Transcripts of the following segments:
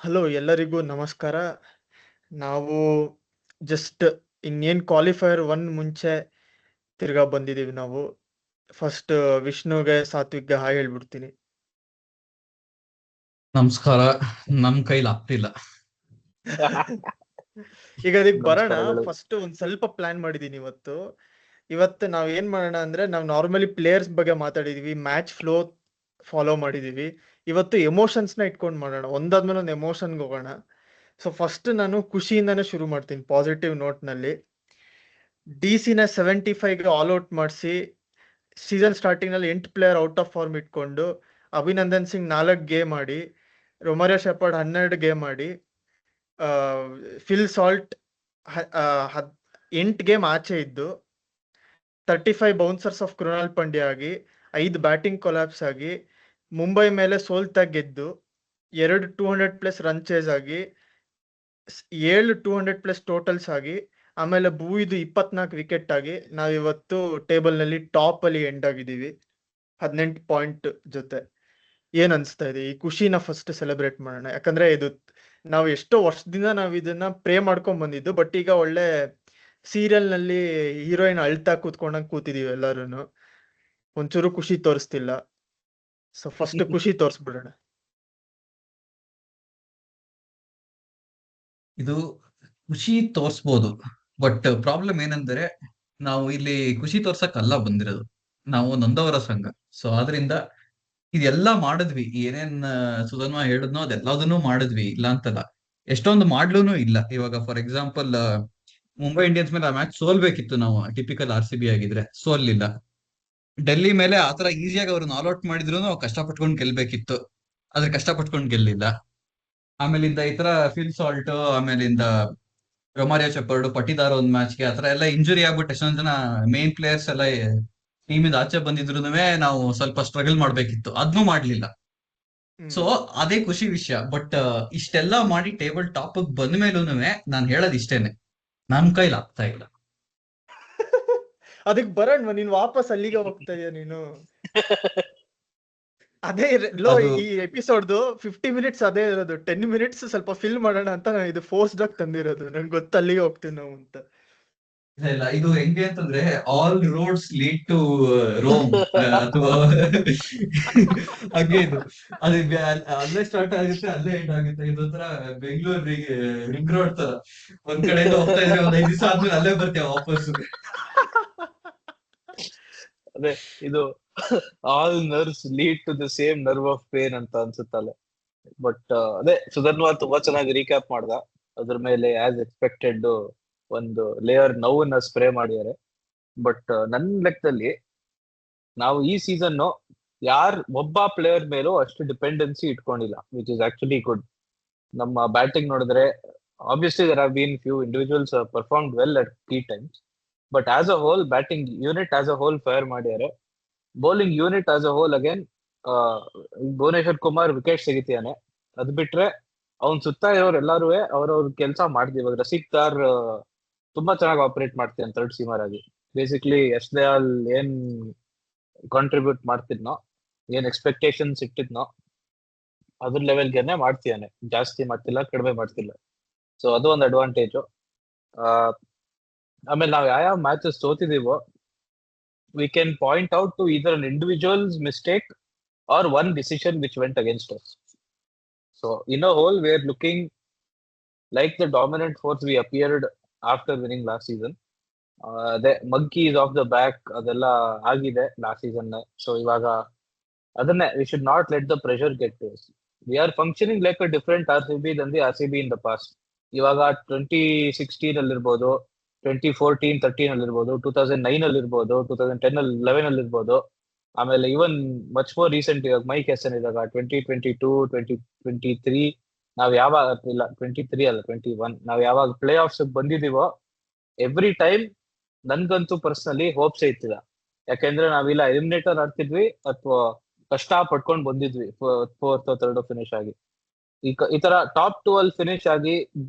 Hello ಎಲ್ಲರಿಗೂ ನಮಸ್ಕಾರ. ನಾವು ಜಸ್ಟ್ ಇನ್ನೇನು ಕ್ವಾಲಿಫೈಯರ್ 1 ಮುಂಚೆ ತಿರ್ಗಾ ಬಂದಿದ್ದೀವಿ ನಾವು. ಫಸ್ಟ್ ವಿಷ್ಣುಗೆ, ಸಾತ್ವಿಕ್ಗೆ ಹಾಯ್ ಹೇಳ್ಬಿಡ್ತೀನಿ. ನಮಸ್ಕಾರ. ನಮ್ ಕೈಲಿ ಆಗ್ತಿಲ್ಲ. ಈಗ ಅದಕ್ಕೆ ಬರೋಣ. ನಮಸ್ಕಾರಗಳು. ಫಸ್ಟ್ ಒಂದ್ ಸ್ವಲ್ಪ ಪ್ಲಾನ್ ಮಾಡಿದೀನಿ ಇವತ್ತು. ಇವತ್ತು ನಾವ್ ಏನ್ ಮಾಡೋಣ ಅಂದ್ರೆ, ನಾವು ನಾರ್ಮಲಿ ಪ್ಲೇಯರ್ಸ್ ಬಗ್ಗೆ ಮಾತಾಡಿದೀವಿ, ಮ್ಯಾಚ್ ಫ್ಲೋ ಫಾಲೋ ಮಾಡಿದೀವಿ. ಇವತ್ತು ಎಮೋಷನ್ಸ್ ನ ಇಟ್ಕೊಂಡು ಮಾಡೋಣ, ಒಂದಾದ್ಮೇಲೆ ಒಂದು ಎಮೋಷನ್ಗೆ ಹೋಗೋಣ. ಸೊ ಫಸ್ಟ್ ನಾನು ಖುಷಿಯಿಂದಾನೇ ಶುರು ಮಾಡ್ತೀನಿ, ಪಾಸಿಟಿವ್ ನೋಟ್ ನಲ್ಲಿ. DC ನ 75ಗೆ ಆಲ್ ಔಟ್ ಮಾಡಿಸಿ, ಸೀಸನ್ ಸ್ಟಾರ್ಟಿಂಗ್ ನಲ್ಲಿ 8 ಪ್ಲೇಯರ್ ಔಟ್ ಆಫ್ ಫಾರ್ಮ್ ಇಟ್ಕೊಂಡು, ಅಭಿನಂದನ್ ಸಿಂಗ್ 4 ಗೇಮ್ ಆಡಿ, ರೊಮಾರಿಯೋ ಶೆಪರ್ಡ್ 12 ಗೇಮ್ ಆಡಿ, ಫಿಲ್ ಸಾಲ್ಟ್ 8 ಗೇಮ್ ಆಚೆ ಇದ್ದು, 35 ಬೌನ್ಸರ್ಸ್ ಆಫ್ ಕೃಣಾಲ್ ಪಾಂಡ್ಯ ಆಗಿ, 5 ಬ್ಯಾಟಿಂಗ್ ಕೊಲಾಪ್ಸ್ ಆಗಿ, ಮುಂಬೈ ಮೇಲೆ ಸೋಲ್ತಾ ಗೆದ್ದು, 2 200+ ರನ್ ಚೇಸ್ ಆಗಿ, 7 200+ ಟೋಟಲ್ಸ್ ಆಗಿ, ಆಮೇಲೆ ಭೂವಿದು 24 ವಿಕೆಟ್ ಆಗಿ, ನಾವಿವತ್ತು ಟೇಬಲ್ ನಲ್ಲಿ ಟಾಪ್ ಅಲ್ಲಿ ಎಂಡ್ ಆಗಿದ್ದೀವಿ 18 ಪಾಯಿಂಟ್ ಜೊತೆ. ಏನ್ ಅನ್ಸ್ತಾ ಇದೆ? ಈ ಖುಷಿನ ಫಸ್ಟ್ ಸೆಲೆಬ್ರೇಟ್ ಮಾಡೋಣ. ಯಾಕಂದ್ರೆ ಇದು ನಾವು ಎಷ್ಟೋ ವರ್ಷದಿಂದ ನಾವ್ ಇದನ್ನ ಪ್ರೇ ಮಾಡ್ಕೊಂಡ್ ಬಂದಿದ್ದು, ಬಟ್ ಈಗ ಒಳ್ಳೆ ಸೀರಿಯಲ್ ನಲ್ಲಿ ಹೀರೋಯಿನ್ ಅಳ್ತಾ ಕೂತ್ಕೊಂಡಂಗ್ ಕೂತಿದೀವಿ ಎಲ್ಲಾರು. ಒಂಚೂರು ಖುಷಿ ತೋರಿಸ್ತಿಲ್ಲ. ಸೊ ಫಸ್ಟ್ ಖುಷಿ ತೋರಿಸ್ಬಿಡೋಣ. ಇದು ಖುಷಿ ತೋರ್ಸ್ಬೋದು, ಬಟ್ ಪ್ರಾಬ್ಲಮ್ ಏನಂದ್ರೆ ನಾವು ಇಲ್ಲಿ ಖುಷಿ ತೋರ್ಸಕ್ ಬಂದಿರೋದು. ನಾವು ನೊಂದವರ ಸಂಘ. ಸೊ ಆದ್ರಿಂದ ಇದೆಲ್ಲ ಮಾಡಿದ್ವಿ, ಏನೇನ್ ಸುಧನ್ವ ಹೇಳಿದ್ನೋ ಅದೆಲ್ಲದನ್ನು ಮಾಡಿದ್ವಿ, ಇಲ್ಲ ಅಂತಲ್ಲ. ಎಷ್ಟೊಂದು ಮಾಡ್ಲೂನು ಇಲ್ಲ. ಇವಾಗ ಫಾರ್ ಎಕ್ಸಾಂಪಲ್ ಮುಂಬೈ ಇಂಡಿಯನ್ಸ್ ಮೇಲೆ ಆ ಮ್ಯಾಚ್ ಸೋಲ್ಬೇಕಿತ್ತು ನಾವು, ಟಿಪಿಕಲ್ RCB ಆಗಿದ್ರೆ ಸೋಲ್ಲಿಲ್ಲ. ಡೆಲ್ಲಿ ಮೇಲೆ ಆತರ ಈಸಿಯಾಗಿ ಅವ್ರನ್ನ ಆಲ್ ಔಟ್ ಮಾಡಿದ್ರು ನಾವು ಕಷ್ಟಪಟ್ಕೊಂಡು ಗೆಲ್ಬೇಕಿತ್ತು, ಆದ್ರೆ ಕಷ್ಟಪಟ್ಕೊಂಡು ಗೆಲ್ಲಿಲ್ಲ. ಆಮೇಲಿಂದ ಈ ತರ ಫಿಲ್ ಸಾಲ್ಟ್, ಆಮೇಲಿಂದ ರೊಮಾರಿಯೋ ಶೆಪರ್ಡ್, ಪಟಿದಾರ್ ಒಂದ್ ಮ್ಯಾಚ್ಗೆ ಆತರ ಎಲ್ಲ ಇಂಜುರಿ ಆಗ್ಬಿಟ್ಟು ಎಷ್ಟೊಂದ್ ಜನ ಮೇನ್ ಪ್ಲೇಯರ್ಸ್ ಎಲ್ಲ ಟೀಮಿಂದ ಆಚೆ ಬಂದಿದ್ರು ನಾವು ಸ್ವಲ್ಪ ಸ್ಟ್ರಗಲ್ ಮಾಡ್ಬೇಕಿತ್ತು, ಅದನ್ನೂ ಮಾಡ್ಲಿಲ್ಲ. ಸೊ ಅದೇ ಖುಷಿ ವಿಷಯ. ಬಟ್ ಇಷ್ಟೆಲ್ಲ ಮಾಡಿ ಟೇಬಲ್ ಟಾಪ್ ಬಂದ ಮೇಲೂನು ನಾನ್ ಹೇಳೋದ್ ಇಷ್ಟೇನೆ, ನಮ್ ಕೈಲಿ ಆಗ್ತಾ ಇಲ್ಲ. ಅದಕ್ಕೆ ಬರೋಣ, ನೀನ್ ವಾಪಸ್ ಅಲ್ಲಿಗೆ ಹೋಗ್ತಾ ಇದೀಯ ನೀನು. ಅದೇ ಈ ಎಪಿಸೋಡ್ದು 50 ಮಿನಿಟ್ಸ್ ಅದೇ ಇರೋದು. 10 ಮಿನಿಟ್ಸ್ ಸ್ವಲ್ಪ ಫಿಲ್ ಮಾಡೋಣ ಅಂತ ನಾನು ಇದು ಫೋರ್ಸ್ಡ್ ಆಗಿ ತಂದಿರೋದು. ನನ್ಗೆ ಗೊತ್ತು ಅಲ್ಲಿಗೆ ಹೋಗ್ತೀವಿ ನಾವು ಅಂತ. ಇಲ್ಲ, ಇದು ಹೆಂಗೆ ಅಂತಂದ್ರೆ all roads lead to Rome ಅಥವಾ ಹಾಗೆ ಇದು ಅದು ಅಲ್ಲೇ ಸ್ಟಾರ್ಟ್ ಆಗುತ್ತೆ, ಅಲ್ಲೇ ಎಂಡ್ ಆಗುತ್ತೆ. ಇದೊಂಥರ ಬೆಂಗಳೂರು ರಿಂಗ್ ರೋಡ್ ತರ, ಒಂದ್ ಕಡೆಯಿಂದ ಹೋಗ್ತಾ ಇದ್ರೆ ಒಂದ್ 5 ದಿವಸ ಆದ್ಮೇಲೆ ಅಲ್ಲೇ ಬರ್ತೇವೆ ವಾಪಸ್. ಅದೇ ಇದು all nerves lead to the same nerve of pain ಅಂತ ಅನ್ಸುತ್ತಲ್ಲ. ಬಟ್ ಅದೇ ಸುಧನ್ವ ತುಂಬಾ ಚೆನ್ನಾಗಿ ರೀಕ್ಯಾಪ್ ಮಾಡ್ದ. ಅದ್ರ ಮೇಲೆ ಆಸ್ ಎಕ್ಸ್ಪೆಕ್ಟೆಡ್ ಒಂದು ಲೇಯರ್ ನೋವನ್ನ ಸ್ಪ್ರೇ ಮಾಡಿದ್ದಾರೆ. ಬಟ್ ನನ್ನ ಲೆಕ್ಕದಲ್ಲಿ ನಾವು ಈ ಸೀಸನ್ ಒಬ್ಬ ಪ್ಲೇಯರ್ ಮೇಲೂ ಅಷ್ಟು ಡಿಪೆಂಡೆನ್ಸಿ ಇಟ್ಕೊಂಡಿಲ್ಲ, ವಿಚ್ ಇಸ್ ಆಕ್ಚುಲಿ ಗುಡ್. ನಮ್ಮ ಬ್ಯಾಟಿಂಗ್ ನೋಡಿದ್ರೆ obviously there have been few individuals performed well at key times, but as a whole batting unit as a whole fire ಮಾಡ್ಯಾರೆ. Bowling unit as a whole again Bhuvneshwar Kumar wicket ತೆಗಿತಾನೆ. ಅದ್ ಬಿಟ್ರೆ ಅವ್ನ್ ಸುತ್ತ ಇರೋರು ಎಲ್ಲಾರು ಅವ್ರವ್ರ ಕೆಲಸ ಮಾಡ್ತೀವಿ. ಇವಾಗ ರಸಿಕ್ ದಾರ್ ತುಂಬಾ ಚೆನ್ನಾಗಿ ಆಪರೇಟ್ ಮಾಡ್ತೀನಿ ಥರ್ಡ್ ಸೀಮರ್ ಆಗಿ. ಬೇಸಿಕ್ಲಿ ಎಸ್ ದಯಾಲ್ ಏನ್ ಕಾಂಟ್ರಿಬ್ಯೂಟ್ ಮಾಡ್ತಿದ್ನೋ, ಏನ್ ಎಕ್ಸ್ಪೆಕ್ಟೇಷನ್ಸ್ ಇಟ್ಟಿದ್ನೋ ಅದ್ರ ಲೆವೆಲ್ಗೆನೆ ಮಾಡ್ತೀಯಾನೆ. ಜಾಸ್ತಿ ಮಾಡ್ತಿಲ್ಲ, ಕಡಿಮೆ ಮಾಡ್ತಿಲ್ಲ. ಸೊ ಅದು ಒಂದು ಅಡ್ವಾಂಟೇಜು. ಆಮೇಲೆ ನಾವು ಯಾವ matches ಸೋತಿದೀವೋ, we can point out to either an individual's mistake or one decision which went against us. So in a whole, we are looking like the dominant force we appeared after winning last season. The monkey is off the back, ಅದೆಲ್ಲ ಆಗಿದೆ last season. So ಇವಾಗ ಅದನ್ನೇ we should not let the pressure get to us. We are functioning like a different RCB than the RCB in the past. ಇವಾಗ 2016 ಅಲ್ಲಿರ್ಬೋದು, 2014-13 ಅಲ್ಲಿರ್ಬೋದು, 2009 ಅಲ್ಲಿರ್ಬೋದು, 2010-11 ಅಲ್ಲಿರ್ಬೋದು, ಆಮೇಲೆ ಇವನ್ much more recent ಇವಾಗ mic Hesson ಇದ್ದಾಗ 2022, 2023 ನಾವ್ ಯಾವಾಗ ಇಲ್ಲ 23 ಅಲ್ಲ 21 ನಾವ್ ಯಾವಾಗ ಪ್ಲೇ ಆಫ್ಸ್ ಬಂದಿದೀವೋ, ಎವ್ರಿ ಟೈಮ್ ನನ್ಗಂತೂ ಪರ್ಸನಲಿ ಹೋಪ್ಸೇ ಇತ್ತಿಲ್ಲ. ಯಾಕೆಂದ್ರೆ ನಾವಿಲ್ಲ ಎಲಿಮಿನೇಟರ್ ಆಡ್ತಿದ್ವಿ ಅಥವಾ ಕಷ್ಟ ಪಡ್ಕೊಂಡ್ ಬಂದಿದ್ವಿ ಫೋರ್ತ್ ಥರ್ಡ್ ಫಿನಿಶ್ ಆಗಿ. ಈ ತರ ಟಾಪ್ 2 ಅಲ್ಲಿ ಫಿನಿಶ್ ಆಗಿ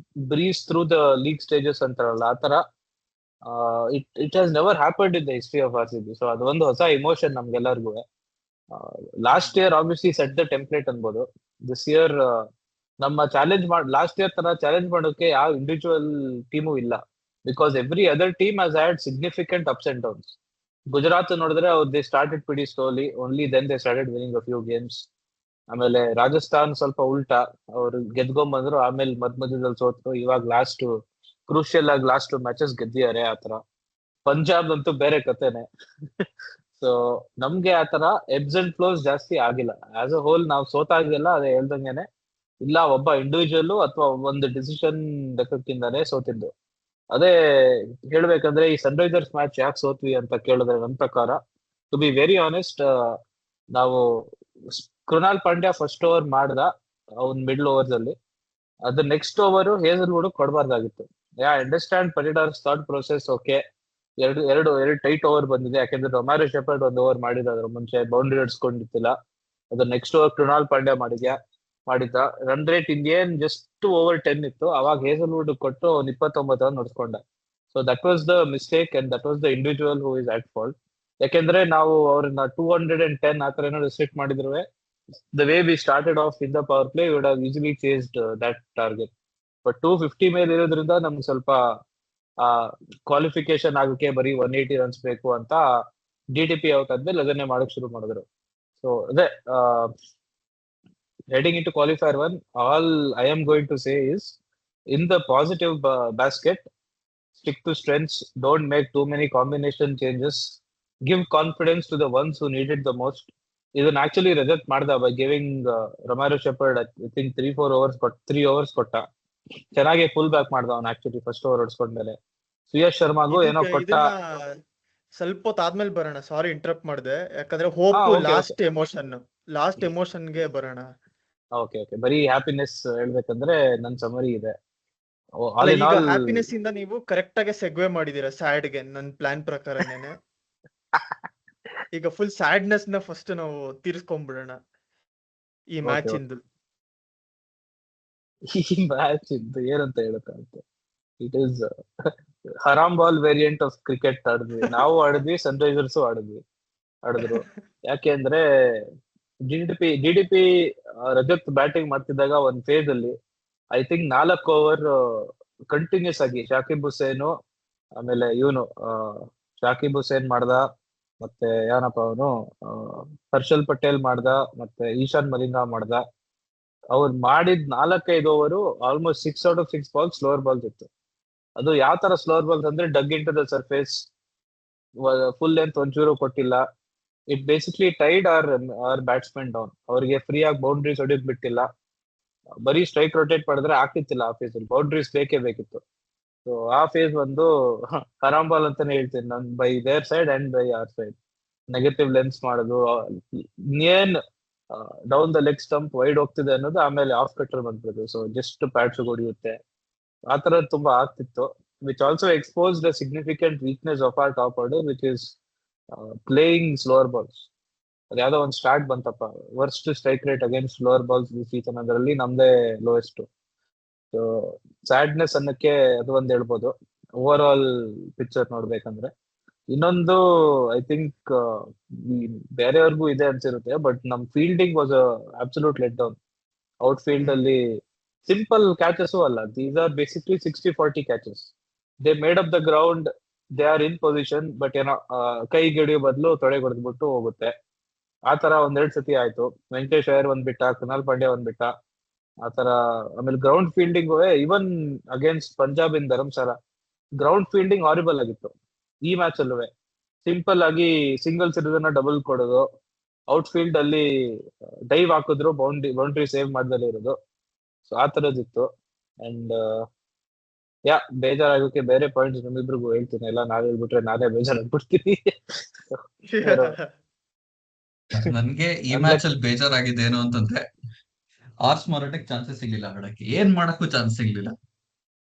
breeze through the league stages ಅಂತಾರಲ್ಲ, ಆ ತರ it has never happened in the history of RCB. So ಅದೊಂದು ಹೊಸ ಇಮೋಷನ್ ನಮ್ಗೆಲ್ಲರಿಗೂ. Last year obviously set the template ಅನ್ಬೋದು. ದಿಸ್ ಇಯರ್ ನಮ್ಮ ಲಾಸ್ಟ್ ಇಯರ್ ತರ ಚಾಲೆಂಜ್ ಮಾಡೋಕೆ ಯಾವ ಇಂಡಿವಿಜುವಲ್ ಟೀಮು ಇಲ್ಲ. Because every other team has had significant ups and downs. Gujarat ನೋಡಿದ್ರೆ ಅವ್ರು ದೇ ಸ್ಟಾರ್ಟೆಡ್ ಪಿಡಿ slowly, only then they started winning a few games. ಆಮೇಲೆ ರಾಜಸ್ಥಾನ್ ಸ್ವಲ್ಪ ಉಲ್ಟಾ, ಅವ್ರು ಗೆದ್ಕೊಂಡ್ಬಂದ್ರು, ಆಮೇಲೆ ಮಧ್ಯದಲ್ಲಿ ಸೋತ್ರು. ಇವಾಗ ಲಾಸ್ಟ್ ಕ್ರೂಷಿಯಲ್ ಆಗಿ ಲಾಸ್ಟ್ ಮ್ಯಾಚಸ್ ಗೆದ್ದಿದ್ದಾರೆ ಆತರ. ಪಂಜಾಬ್ ಅಂತೂ ಬೇರೆ ಕತೆನೆ. ಸೊ ನಮ್ಗೆ ಆತರ ಎಬ್ಸ್ ಅಂಡ್ ಫ್ಲೋಸ್ ಜಾಸ್ತಿ ಆಗಿಲ್ಲ. ಆಸ್ ಅ ಹೋಲ್ ನಾವು ಸೋತಾಗಿಲ್ಲ, ಅದೇ ಹೇಳ್ದಂಗೆನೆ ಇಲ್ಲ ಒಬ್ಬ ಇಂಡಿವಿಜುವಲ್ ಅಥವಾ ಒಂದು ಡಿಸಿಷನ್ ಲೆಕ್ಕಕ್ಕಿಂದಾನೆ ಸೋತಿದ್ದು. ಅದೇ ಹೇಳ್ಬೇಕಂದ್ರೆ ಈ ಸನ್ರೈಸರ್ಸ್ ಮ್ಯಾಚ್ ಯಾಕೆ ಸೋತ್ವಿ ಅಂತ ಕೇಳಿದ್ರೆ, ನನ್ನ ಪ್ರಕಾರ ಟು ಬಿ ವೆರಿ ಆನೆಸ್ಟ್, ನಾವು ಕೃಣಾಲ್ ಪಾಂಡ್ಯ ಫಸ್ಟ್ ಓವರ್ ಮಾಡ್ದ ಅವ್ನ್ ಮಿಡ್ಲ್ ಓವರ್ಸ್ ಅಲ್ಲಿ, ಅದ್ರ ನೆಕ್ಸ್ಟ್ ಓವರ್ ಹೇಸಲ್ವುಡ್ ಕೊಡಬಾರ್ದಾಗಿತ್ತು. ಅಂಡರ್ಸ್ಟ್ಯಾಂಡ್ ಪರಿಡಾರ್ಸ್ ಥಾಟ್ ಪ್ರೊಸೆಸ್, ಓಕೆ, ಎರಡು ಟೈಟ್ ಓವರ್ ಬಂದಿದೆ, ಯಾಕೆಂದ್ರೆ ರೊಮ್ಯಾರೋ ಶೆಪರ್ಡ್ ಒಂದು ಓವರ್ ಮಾಡಿದ, ಅದ್ರ ಮುಂಚೆ ಬೌಂಡ್ರಿ ಹೊಡ್ಸ್ಕೊಂಡಿತ್ತಿಲ್ಲ. ಅದ್ರ ನೆಕ್ಸ್ಟ್ ಓವರ್ ಕೃಣಾಲ್ ಪಾಂಡ್ಯ ಮಾಡಿದ್ದ. Run rate Indian just over 10 ಇತ್ತು, ಅವಾಗ ಹೇಸಲ್ವುಡ್ ಕೊಟ್ಟು 29 ರನ್ ಹೊಡ್ಸ್ಕೊಂಡ. So that was the mistake and that was the individual who is at fault. ಯಾಕೆಂದ್ರೆ ನಾವು ಅವ್ರನ್ನ 210 ಆತರ ಏನೋ ರೆಸ್ಟ್ರಿಕ್ಟ್ ಮಾಡಿದ್ರು, the way we started off in the power play would have easily chased that target. But 250 ಮೇಲೆ ಇರೋದ್ರಿಂದ ನಮ್ಗೆ ಸ್ವಲ್ಪ ಕ್ವಾಲಿಫಿಕೇಶನ್ ಆಗಕ್ಕೆ ಬರೀ 180 ರನ್ಸ್ ಬೇಕು ಅಂತ DTP ಔಟ್ ಆದ್ಮೇಲೆ ಅದನ್ನೇ ಮಾಡಕ್ ಶುರು ಮಾಡಿದ್ರು. ಸೊ ಅದೇ heading into qualifier 1, all I am going to say is, in the positive basket, stick to strengths, don't make too many combination changes, give confidence to the ones who need it the most. ಇದನ್ನ actually Rajat ಮಾಡ್ದ by giving Romario Shepherd I think 3 overs ಕೊಟ್ಟ. ಚೆನ್ನಾಗಿ full back ಮಾಡ್ದ ಅವ್ನು actually first over ಹೊಡ್ಸ್ಕೊಂಡ್ಮೇಲೆ. ಸುಯಶ್ ಶರ್ಮಾಗೂ ಏನೋ ಕೊಟ್ಟ. ಸ್ವಲ್ಪ ಹೊತ್ತು ಆದ್ಮೇಲೆ ಬರೋಣ, ಸಾರಿ ಇಂಟರಪ್ಟ್ ಮಾಡಿದೆ, ಯಾಕಂದ್ರೆ ಹೋಪ್ ಲಾಸ್ಟ್ ಎಮೋಷನ್ಗೆ ಬರೋಣ. ಓಕೆ, ಬರೀ ಹ್ಯಾಪಿನೆಸ್ ಹೇಳ್ಬೇಕಂದ್ರೆ ನನ್ ಸಮರಿ ಇದೆ. ಹ್ಯಾಪಿನೆಸ್ ಇಂದ ನೀವು ಕರೆಕ್ಟ್ ಆಗಿ ಸೆಗ್ವೆ ಮಾಡಿದೀರಾ ಸ್ಯಾಡ್ಗೆ, ನನ್ ಪ್ಲಾನ್ ಪ್ರಕಾರನೇನೆ. ಈಗ ಫುಲ್ ಸ್ಯಾಡ್ನೆಸ್ ನ ಫಸ್ಟ್ ನಾವು ತೀರ್ಸ್ಕೊಂಡ್ಬಿಡೋಣ ಈ ಮ್ಯಾಚ್ ಇಂದು. ಈ ಮ್ಯಾಚ್ ಇಂದು ಏನಂತ ಹೇಳಕ್ಕಾಗುತ್ತೆ, ಇಟ್ ಈಸ್ ಹರಾಮ್ ಬಾಲ್ ವೇರಿಯಂಟ್ ಆಫ್ ಕ್ರಿಕೆಟ್ ಆಡಿದ್ವಿ ನಾವು, ಸನ್ರೈಸರ್ಸ್ ಆಡಿದ್ರು. ಯಾಕೆ ಅಂದ್ರೆ ಡಿಡಿಪಿ ರಜತ್ ಬ್ಯಾಟಿಂಗ್ ಮಾಡ್ತಿದ್ದಾಗ ಒಂದ್ ಫೇಸ್ ಅಲ್ಲಿ ಐ ಥಿಂಕ್ 4 ಓವರ್ ಕಂಟಿನ್ಯೂಸ್ ಆಗಿ ಶಾಕಿಬ್ ಹುಸೇನು, ಆಮೇಲೆ ಇವನು ಶಾಕಿಬ್ ಹುಸೇನ್ ಮಾಡ್ದ, ಮತ್ತೆ ಏನಪ್ಪ ಅವನು ಹರ್ಷಲ್ ಪಟೇಲ್ ಮಾಡ್ದ, ಮತ್ತೆ ಈಶಾನ್ ಮಲಿಂಗಾ ಮಾಡ್ದ. ಅವ್ರು ಮಾಡಿದ್ 4-5 over almost 6 out of 6 balls slower balls ಇತ್ತು. ಅದು ಯಾವ ತರ ಸ್ಲೋವರ್ ಬಾಲ್ಸ್ ಅಂದ್ರೆ dug into the surface, full length ಒಂಚೂರು ಕೊಟ್ಟಿಲ್ಲ. It basically tied our batsman down. ಅವ್ರಿಗೆ ಫ್ರೀ ಆಗಿ ಬೌಂಡ್ರೀಸ್ ಹೊಡಿಯೋದ್ ಬಿಟ್ಟಿಲ್ಲ. ಬರೀ ಸ್ಟ್ರೈಕ್ ರೊಟೇಟ್ ಮಾಡಿದ್ರೆ ಆಗ್ತಿತ್ತಿಲ್ಲ ಆ ಫೇಸ್ ಅಲ್ಲಿ, ಬೌಂಡ್ರೀಸ್ ಬೇಕಿತ್ತು. ಸೊ ಆ ಫೇಸ್ ಒಂದು ಹರಾಮ್ ಬಾಲ್ ಅಂತಾನೆ ಹೇಳ್ತೀನಿ ನಾನು, by their side and by our side. Negative lengths ಮಾಡೋದು, ಏನ್ down the leg stump wide ಹೋಗ್ತಿದೆ ಅನ್ನೋದು, ಆಮೇಲೆ ಆಫ್ ಕಟ್ಟರ್ ಬಂದ್ಬಿಡೋದು. ಸೊ ಜಸ್ಟ್ ಪ್ಯಾಟ್ಸ್ ಹೊಡಿಯುತ್ತೆ, ಆತರ ತುಂಬಾ ಆಗ್ತಿತ್ತು. Which also expose the significant weakness of our top order, which is playing slower balls. ಅದ್ಯಾವುದೋ ಒಂದು ಸ್ಟಾರ್ಟ್ ಬಂತಪ್ಪ, worst strike rate against slower balls ಈ ಸೀಸನ್, ಅದರಲ್ಲಿ ನಮ್ದೇ ಲೋಯೆಸ್ಟ್. ಸೊ ಸ್ಯಾಡ್ನೆಸ್ ಅನ್ನಕ್ಕೆ ಅದು ಒಂದ್ ಹೇಳ್ಬೋದು ಓವರ್ ಆಲ್ ಪಿಕ್ಚರ್ ನೋಡ್ಬೇಕಂದ್ರೆ. ಇನ್ನೊಂದು ಐ ಥಿಂಕ್ ಬೇರೆಯವ್ರಿಗೂ ಇದೆ ಅನ್ಸಿರುತ್ತೆ, ಬಟ್ ನಮ್ fielding was absolute let down. Out field ಅಲ್ಲಿ ಸಿಂಪಲ್ ಕ್ಯಾಚಸ್ ಅಲ್ಲ, these are basically 60-40 catches. They made up the ground, they are in position, but ಏನೋ ಕೈ ಗಿಡಿಯೋ ಬದಲು ತೊಡೆ ಹೊಡೆದ್ಬಿಟ್ಟು ಹೋಗುತ್ತೆ. ಆತರ 1-2 ಸತಿ ಆಯ್ತು. ವೆಂಕಟೇಶ್ ಅಯ್ಯರ್ ಒಂದ್ ಬಿಟ್ಟ, ಕೃಣಾಲ್ ಪಾಂಡ್ಯ ಒಂದ್ ಬಿಟ್ಟ, ಆತರ. ಆಮೇಲೆ ಗ್ರೌಂಡ್ ಫೀಲ್ಡಿಂಗ್ ಇವನ್ ಅಗೇನ್ಸ್ಟ್ ಪಂಜಾಬ್ ಇನ್ ಧರ್ಮಶಾಲ ಗ್ರೌಂಡ್ ಫೀಲ್ಡಿಂಗ್ ಹಾರಿಬಲ್ ಆಗಿತ್ತು. ಈ ಮ್ಯಾಚ್ ಅಲ್ಲೂ ಸಿಂಪಲ್ ಆಗಿ ಸಿಂಗಲ್ಸ್ ಇರೋದನ್ನ ಡಬಲ್ ಕೊಡೋದು, ಔಟ್ ಫೀಲ್ಡ್ ಅಲ್ಲಿ ಡೈವ್ ಹಾಕಿದ್ರು ಬೌಂಡ್ರಿ ಸೇವ್ ಮಾಡ್ದಲೇ ಇರೋದು. ಸೊ ಆ ತರದಿತ್ತು. ಅಂಡ್ ಬೇಜಾರಾಗೋಕೆ ಬೇರೆ ಪಾಯಿಂಟ್ಸ್ ನಮ್ಮಿಬ್ರಿಗೂ ಹೇಳ್ತೀನಿ, ಎಲ್ಲ ನಾವ್ ಹೇಳ್ಬಿಟ್ರೆ ನಾನೇ ಬೇಜಾರಾಗ್ಬಿಡ್ತೀನಿ. ನನ್ಗೆ ಈ ಮ್ಯಾಚ್ ಅಲ್ಲಿ ಬೇಜಾರಾಗಿದೆ ಏನು ಅಂತಂದ್ರೆ, ಆರ್ಸ್ ಮಾರಾಟಕ್ಕೆ ಚಾನ್ಸಸ್ ಸಿಗ್ಲಿಲ್ಲ ಆಡಕ್ಕೆ, ಏನ್ ಮಾಡಕ್ಕೂ ಚಾನ್ಸ್ ಸಿಗ್ಲಿಲ್ಲ.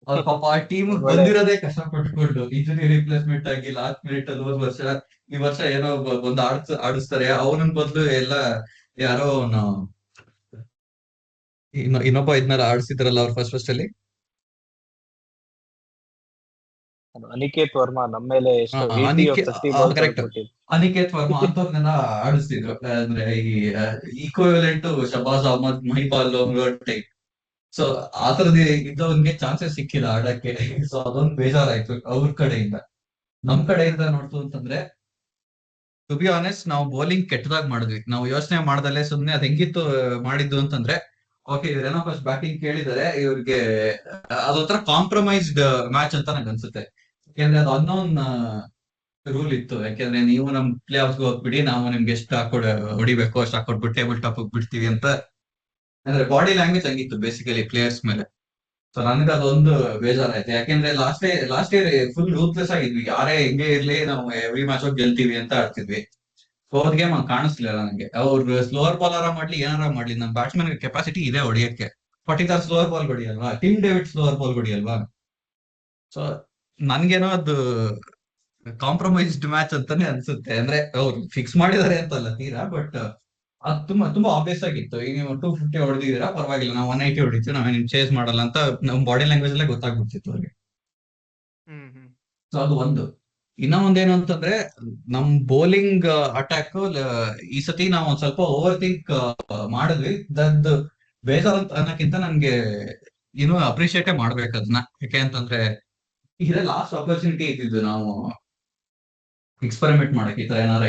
ಅವ್ರ ಪಾಪ ಆ ಟೀಮ್ ಬಂದಿರೋದೇ ಕಷ್ಟ ಪಟ್ಕೊಂಡು, ಇಂಜುರಿ ರಿಪ್ಲೇಸ್ಮೆಂಟ್ ಆಗಿ ಲಾಸ್ಟ್ ಮಿನಿಟ್ ಅಲ್ಲಿ ಈ ವರ್ಷ ಏನೋ ಒಂದು ಆಡಿಸ್ತಾರೆ, ಅವನ ಬದಲು ಎಲ್ಲ ಯಾರೋ ಇನ್ನೊಬ್ಬ ಇದ್ನಾರ ಆಡಿಸಿದ್ರಲ್ಲ ಅವ್ರು ಫಸ್ಟ್ ಅಲ್ಲಿ, ಅನಿಕೇತ್ ವರ್ಮಾ ನಮ್ಮ ಮೇಲೆ ಅನಿಕೇತ್ ವರ್ಮಾ ಅಂತವ್ರನ್ನೆಲ್ಲ ಆಡಿಸ್ತಿದ್ರು. ಅಂದ್ರೆ ಈ equivalent Shahbaz Ahmed, Mahipal type. So ಆತರದ ಇದ್ದವನ್ಗೆ ಚಾನ್ಸಸ್ ಸಿಕ್ಕಿಲ್ಲ ಆಡಕ್ಕೆ. ಸೊ ಅದೊಂದು ಬೇಜಾರಾಯ್ತು ಅವ್ರ ಕಡೆಯಿಂದ. ನಮ್ ಕಡೆಯಿಂದ ನೋಡ್ತು ಅಂತಂದ್ರೆ, ಟು ಬಿ ಆನೆಸ್ಟ್, ನಾವು ಬೌಲಿಂಗ್ ಕೆಟ್ಟದಾಗ ಮಾಡಿದ್ವಿ. ನಾವು ಯೋಚನೆ ಮಾಡ್ದಲ್ಲೇ ಸುಮ್ನೆ ಅದ್ ಹೆಂಗಿತ್ತು ಮಾಡಿದ್ದು ಅಂತಂದ್ರೆ, ಓಕೆ ಇವ್ರೇನೋ ಫಸ್ಟ್ ಬ್ಯಾಟಿಂಗ್ ಕೇಳಿದಾರೆ, ಇವ್ರಿಗೆ ಅದೊಂಥರ ಕಾಂಪ್ರಮೈಸ್ಡ್ ಮ್ಯಾಚ್ ಅಂತ ನಂಗೆ ಅನ್ಸುತ್ತೆ. ಯಾಕೆಂದ್ರೆ ಅದು ಅನ್ನೋನ್ ರೂಲ್ ಇತ್ತು. ಯಾಕೆಂದ್ರೆ ನೀವು ನಮ್ ಪ್ಲೇ ಆಫ್ಸ್ಗೆ ಹೋಗ್ಬಿಡಿ, ನಾವು ನಿಮ್ಗೆ ಎಷ್ಟು ಹೊಡಿಬೇಕು ಅಷ್ಟು ಹಾಕೊಟ್ಬಿಟ್ಟು ಟೇಬಲ್ ಟಾಪ್ ಬಿಡ್ತೀವಿ ಅಂತ. ಅಂದ್ರೆ ಬಾಡಿ ಲ್ಯಾಂಗ್ವೇಜ್ ಹಂಗಿತ್ತು ಬೇಸಿಕಲಿ ಪ್ಲೇಯರ್ಸ್ ಮೇಲೆ. ಸೊ ನನ್ಗೆ ಅದೊಂದು ಬೇಜಾರಾಯ್ತು. ಯಾಕೆಂದ್ರೆ ಲಾಸ್ಟ್ ಇಯರ್ ಫುಲ್ ರೂತ್ಲೆಸ್ ಆಗಿದ್ವಿ. ಯಾರೇ ಹೆಂಗೆ ಇರ್ಲಿ ನಾವು ಎವ್ರಿ ಮ್ಯಾಚ್ ಹೋಗಿ ಗೆಲ್ತೀವಿ ಅಂತ ಆಡ್ತಿದ್ವಿ. ಫೋರ್ತ್ ಗೇಮ್ ಹಂಗ್ ಕಾಣಿಸ್ಲಿಲ್ಲ ನನಗೆ. ಅವ್ರು ಸ್ಲೋವರ್ ಬಾಲರ ಮಾಡ್ಲಿ ಏನಾರ ಮಾಡ್ಲಿ, ನಮ್ ಬ್ಯಾಟ್ಸ್ಮನ್ ಕೆಪಾಸಿಟಿ ಇದೆ ಹೊಡಿಯಕ್ಕೆ. ಪರ್ಟಿಕ್ಯುಲರ್ ಸ್ಲೋವರ್ ಬಾಲ್ ಹೊಡಿಯಲ್ವಾ, ಟಿಮ್ ಡೇವಿಡ್ ಸ್ಲೋವರ್ ಬಾಲ್ ಹೊಡಿಯಲ್ವಾ. ಸೊ ನನ್ಗೇನೋ ಅದು ಕಾಂಪ್ರಮೈಸ್ಡ್ ಮ್ಯಾಚ್ ಅಂತಾನೆ ಅನ್ಸುತ್ತೆ. ಅಂದ್ರೆ ಅವ್ರು ಫಿಕ್ಸ್ ಮಾಡಿದಾರೆ ಅಂತಲ್ಲ ತೀರಾ, ಬಟ್ ಅದು ತುಂಬಾ ಆಬ್ವಿಯಸ್ ಆಗಿತ್ತು. ಈಗ ನೀವು 250 ಹೊಡೆದಿದ್ದೀರಾ, ಪರವಾಗಿಲ್ಲ, ನಾವು 180 ಹೊಡಿತೀವಿ, ನಾವೇನು ಚೇಸ್ ಮಾಡಲ್ಲ ಅಂತ ನಮ್ ಬಾಡಿ ಲ್ಯಾಂಗ್ವೇಜ್ ಅಲ್ಲೇ ಗೊತ್ತಾಗ್ಬಿಡ್ತಿತ್ತು ಅವ್ರಿಗೆ. ಸೊ ಅದು ಒಂದು. ಇನ್ನ ಒಂದೇನು ಅಂತಂದ್ರೆ, ನಮ್ ಬೌಲಿಂಗ್ ಅಟ್ಯಾಕ್ ಈ ಸತಿ ನಾವು ಒಂದ್ ಸ್ವಲ್ಪ ಓವರ್ ಥಿಂಕ್ ಮಾಡಿದ್ವಿ. ದದ್ ಬೇಜಾರ್ ಅಂತ ಅನ್ನಕ್ಕಿಂತ ನನ್ಗೆ ಇನ್ನೂ ಅಪ್ರಿಶಿಯೇಟೇ ಮಾಡ್ಬೇಕು ಅದನ್ನ. ಯಾಕೆ ಅಂತಂದ್ರೆ ಇದೇ ಲಾಸ್ಟ್ ಆಪರ್ಚುನಿಟಿ ಇದ್ದಿದ್ದು ನಾವು ಎಕ್ಸ್ಪೆರಿಮೆಂಟ್ ಮಾಡಕ್ಕೆ. ಈ ತರ ಏನಾರ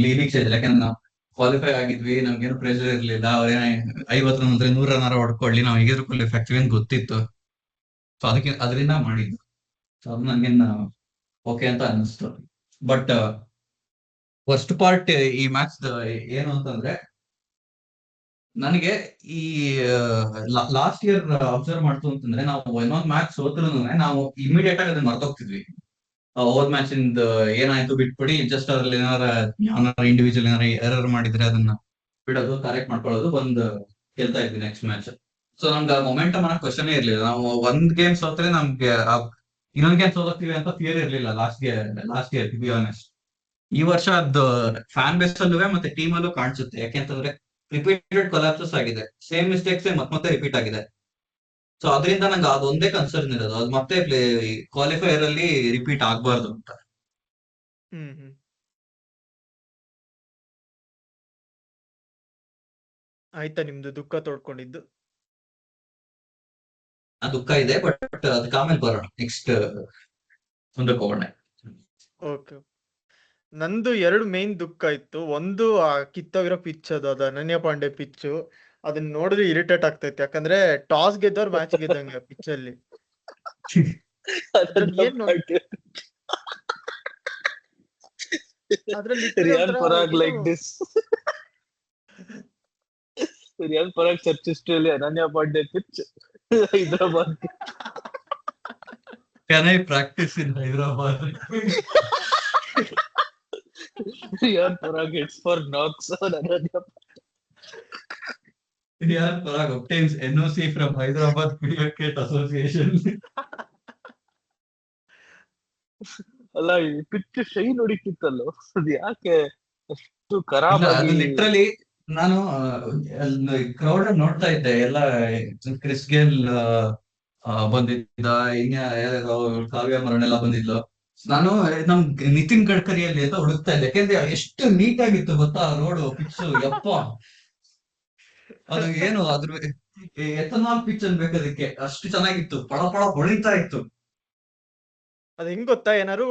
ಲೀಡಿಂಗ್ ಸ್ಟೇಜ್, ಯಾಕಂದ್ರೆ ನಾವು ಕ್ವಾಲಿಫೈ ಆಗಿದ್ವಿ, ನಮ್ಗೇನು ಪ್ರೆಷರ್ ಇರ್ಲಿಲ್ಲ. ಅವ್ರೇನ 50 ರನ್ ಅಂದ್ರೆ 100 ರನ್ ಹೊಡ್ಕೊಳ್ಳಿ, ನಾವು ಹೇಗಿದ್ರು ಕ್ವಾಲಿಫೈ ಆಗ್ತೀವಿ ಅಂತ ಗೊತ್ತಿತ್ತು. ಸೊ ಅದರಿಂದ ಮಾಡಿದ್ದು. ಸೊ ಅದು ನನ್ಗೇನು ಓಕೆ ಅಂತ ಅನ್ನಿಸ್ತು. ಬಟ್ ಫಸ್ಟ್ ಪಾರ್ಟ್ ಈ ಮ್ಯಾಚ್ ಏನು ಅಂತಂದ್ರೆ, ನನಗೆ ಈ ಲಾಸ್ಟ್ ಇಯರ್ ಅಬ್ಸರ್ವ್ ಮಾಡ್ತು ಅಂತಂದ್ರೆ, ನಾವು ಇನ್ನೊಂದು ಮ್ಯಾಚ್ ಸೋತ್ರು ನಾವು ಇಮಿಡಿಯೇಟ್ ಆಗಿ ಅದನ್ನ ಮರ್ತೋಗ್ತಿದ್ವಿ. ಹೋದ್ ಮ್ಯಾಚ್ ಇಂದ ಏನಾಯ್ತು ಬಿಟ್ಬಿಡಿ, ಜಸ್ಟ್ ಅದ್ರಲ್ಲಿ ಏನಾರ ಇಂಡಿವಿಜುವಲ್ ಏನಾರ ಎರರ್ ಮಾಡಿದ್ರೆ ಅದನ್ನ ಬಿಡೋದು, ಕರೆಕ್ಟ್ ಮಾಡ್ಕೊಳ್ಳೋದು, ಗೆಲ್ತಾ ಇದ್ವಿ ನೆಕ್ಸ್ಟ್ ಮ್ಯಾಚ್. ಸೊ ನಮ್ಗೆ ಮೊಮೆಂಟಮ್ ಅನ್ನೋ ಕ್ವಶನ್ ಇರ್ಲಿಲ್ಲ. ನಾವು ಒಂದ್ ಗೇಮ್ ಸೋತ್ರೆ ನಮ್ಗೆ ಇನ್ನೊಂದ್ ಗೇಮ್ ಸೋಲೋಗ್ತೀವಿ ಅಂತ ಫಿಯರ್ ಇರ್ಲಿಲ್ಲ last year to be honest. ಈ ವರ್ಷ ಅದು ಫ್ಯಾನ್ ಬೇಸ್ ಅಲ್ಲೂ ಮತ್ತೆ ಟೀಮ್ ಅಲ್ಲೂ ಕಾಣಿಸುತ್ತೆ. ಯಾಕೆಂತಂದ್ರೆ ರಿಪೀಟೆಡ್ ಕೊಲಾಪ್ಸಸ್ ಆಗಿದೆ, ಸೇಮ್ ಮಿಸ್ಟೇಕ್ಸ್ ಮತ್ತೆ ರಿಪೀಟ್ ಆಗಿದೆ. ಸೊ ಅದರಿಂದ ನಂಗೆ ಅದೊಂದೇ ಕನ್ಸರ್ನ್ ಇರೋದು, ಅದು ಮತ್ತೆ ಕ್ವಾಲಿಫೈಯರ್ ಅಲ್ಲಿ ರಿಪೀಟ್ ಆಗ್ಬಾರ್ದು ಅಂತ. ಆಯ್ತಾ ನಿಮ್ದು ದುಃಖ ತೋಡ್ಕೊಂಡಿದ್ದು? ಆ ದುಃಖ ಇದೆ, ಬಟ್ ಅದಕ್ಕೆ ಆಮೇಲೆ ಬರೋಣ, ನೆಕ್ಸ್ಟ್ ಮುಂದಕ್ಕೆ ಹೋಗೋಣ. ಓಕೆ. ನಂದು 2 ಮೇನ್ ದುಃಖ ಇತ್ತು. ಒಂದು ಆ ಕಿತ್ತೋಗಿರೋ ಪಿಚ್, ಅದು ಅನನ್ಯ ಪಾಂಡೆ ಪಿಚ್ಚು. ಅದನ್ನ ನೋಡಿದ್ರೆ ಇರಿಟೇಟ್ ಆಗ್ತೈತೆ. ಯಾಕಂದ್ರೆ ಟಾಸ್ ಗೆದ್ದವ್ರು ಮ್ಯಾಚ್ ಗೆದ್ದಂಗೆ ಪಿಚ್ ಅಲ್ಲಿ. ಏನ್ ಅದ್ರಲ್ಲಿ Riyan Parag like this. Riyan Parag search ಹಿಸ್ಟ್ರಿಯಲ್ಲಿ Ananya Pandey pitch, Hyderabad. Can I practice in Hyderabad? Riyan Parag hits for knocks on Ananya. Riyan Parag obtains NOC from Hyderabad Cricket Association. ಅಲ್ಲ, ಈ ಪಿಚ್ ಶೈನ್ ಹೊಡಿತಿತ್ತಲ್ಲೋ, ಅದು ಯಾಕೆ ಅಷ್ಟು ಖರಾಬ್ ಆಗಿ? ಲಿಟ್ರಲಿ ನಾನು ಕ್ರೌಡ್ ನೋಡ್ತಾ ಇದ್ದೆ. ಎಲ್ಲ ಕ್ರಿಸ್ ಗೇಲ್ ಬಂದಿದ್ದ, ಕಾವ್ಯ ಮರಣ ಎಲ್ಲ ಬಂದಿದ್ಲು. ನಾನು ನಮ್ ನಿತಿನ್ ಗಡ್ಕರಿಯಲ್ಲಿ ಅಂತ ಹುಡುಕ್ತಾ ಇದ್ದೆ. ಯಾಕೆಂದ್ರೆ ಎಷ್ಟು ನೀಟ್ ಆಗಿತ್ತು ಗೊತ್ತಾ ರೋಡ್ ಪಿಚ್. ಯಪ್ಪ, ಅದು ಏನು ಅದ್ರ ಎಥನಾಲ್ ಪಿಚ್ ಅನ್ಬೇಕದಕ್ಕೆ, ಅಷ್ಟು ಚೆನ್ನಾಗಿತ್ತು, ಪಳ ಪಳ ಹೊಳಿತಾ ಇತ್ತು. ಅದ್ ಹೆಂಗ್ ಗೊತ್ತಾ, ಏನಾರು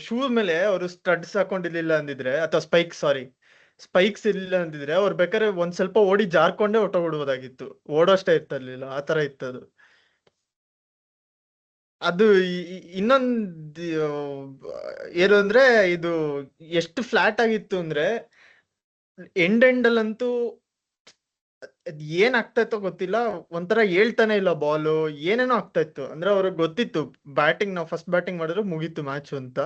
ಶೂ ಮೇಲೆ ಅವರು ಸ್ಟಡ್ಸ್ ಹಾಕೊಂಡಿರ್ಲಿಲ್ಲ ಅಂದಿದ್ರೆ, ಅಥವಾ ಸ್ಪೈಕ್ಸ್ ಇಲ್ಲ ಅಂದಿದ್ರೆ, ಅವ್ರು ಬೇಕಾದ್ರೆ ಒಂದ್ ಸ್ವಲ್ಪ ಓಡಿ ಜಾರ್ಕೊಂಡೇ ಹೊಟ್ಟೋಗ್ಬಿಡ್ಬೋದಾಗಿತ್ತು. ಓಡೋಷ್ಟೇ ಇರ್ತಿರ್ಲಿಲ್ಲ, ಆತರ ಇತ್ತದು. ಅದು ಇನ್ನೊಂದು ಏನು ಅಂದ್ರೆ, ಇದು ಎಷ್ಟು ಫ್ಲಾಟ್ ಆಗಿತ್ತು ಅಂದ್ರೆ, ಎಂಡಲ್ಲಂತೂ ಅದ್ ಏನ್ ಆಗ್ತಾ ಇತ್ತೋ ಗೊತ್ತಿಲ್ಲ, ಒಂಥರ ಹೇಳ್ತಾನೆ ಇಲ್ಲ ಬಾಲು, ಏನೇನೋ ಆಗ್ತಾ ಇತ್ತು. ಅಂದ್ರೆ ಅವ್ರಿಗೆ ಗೊತ್ತಿತ್ತು ನಾವು ಫಸ್ಟ್ ಬ್ಯಾಟಿಂಗ್ ಮಾಡಿದ್ರೆ ಮುಗೀತು ಮ್ಯಾಚ್ ಅಂತ.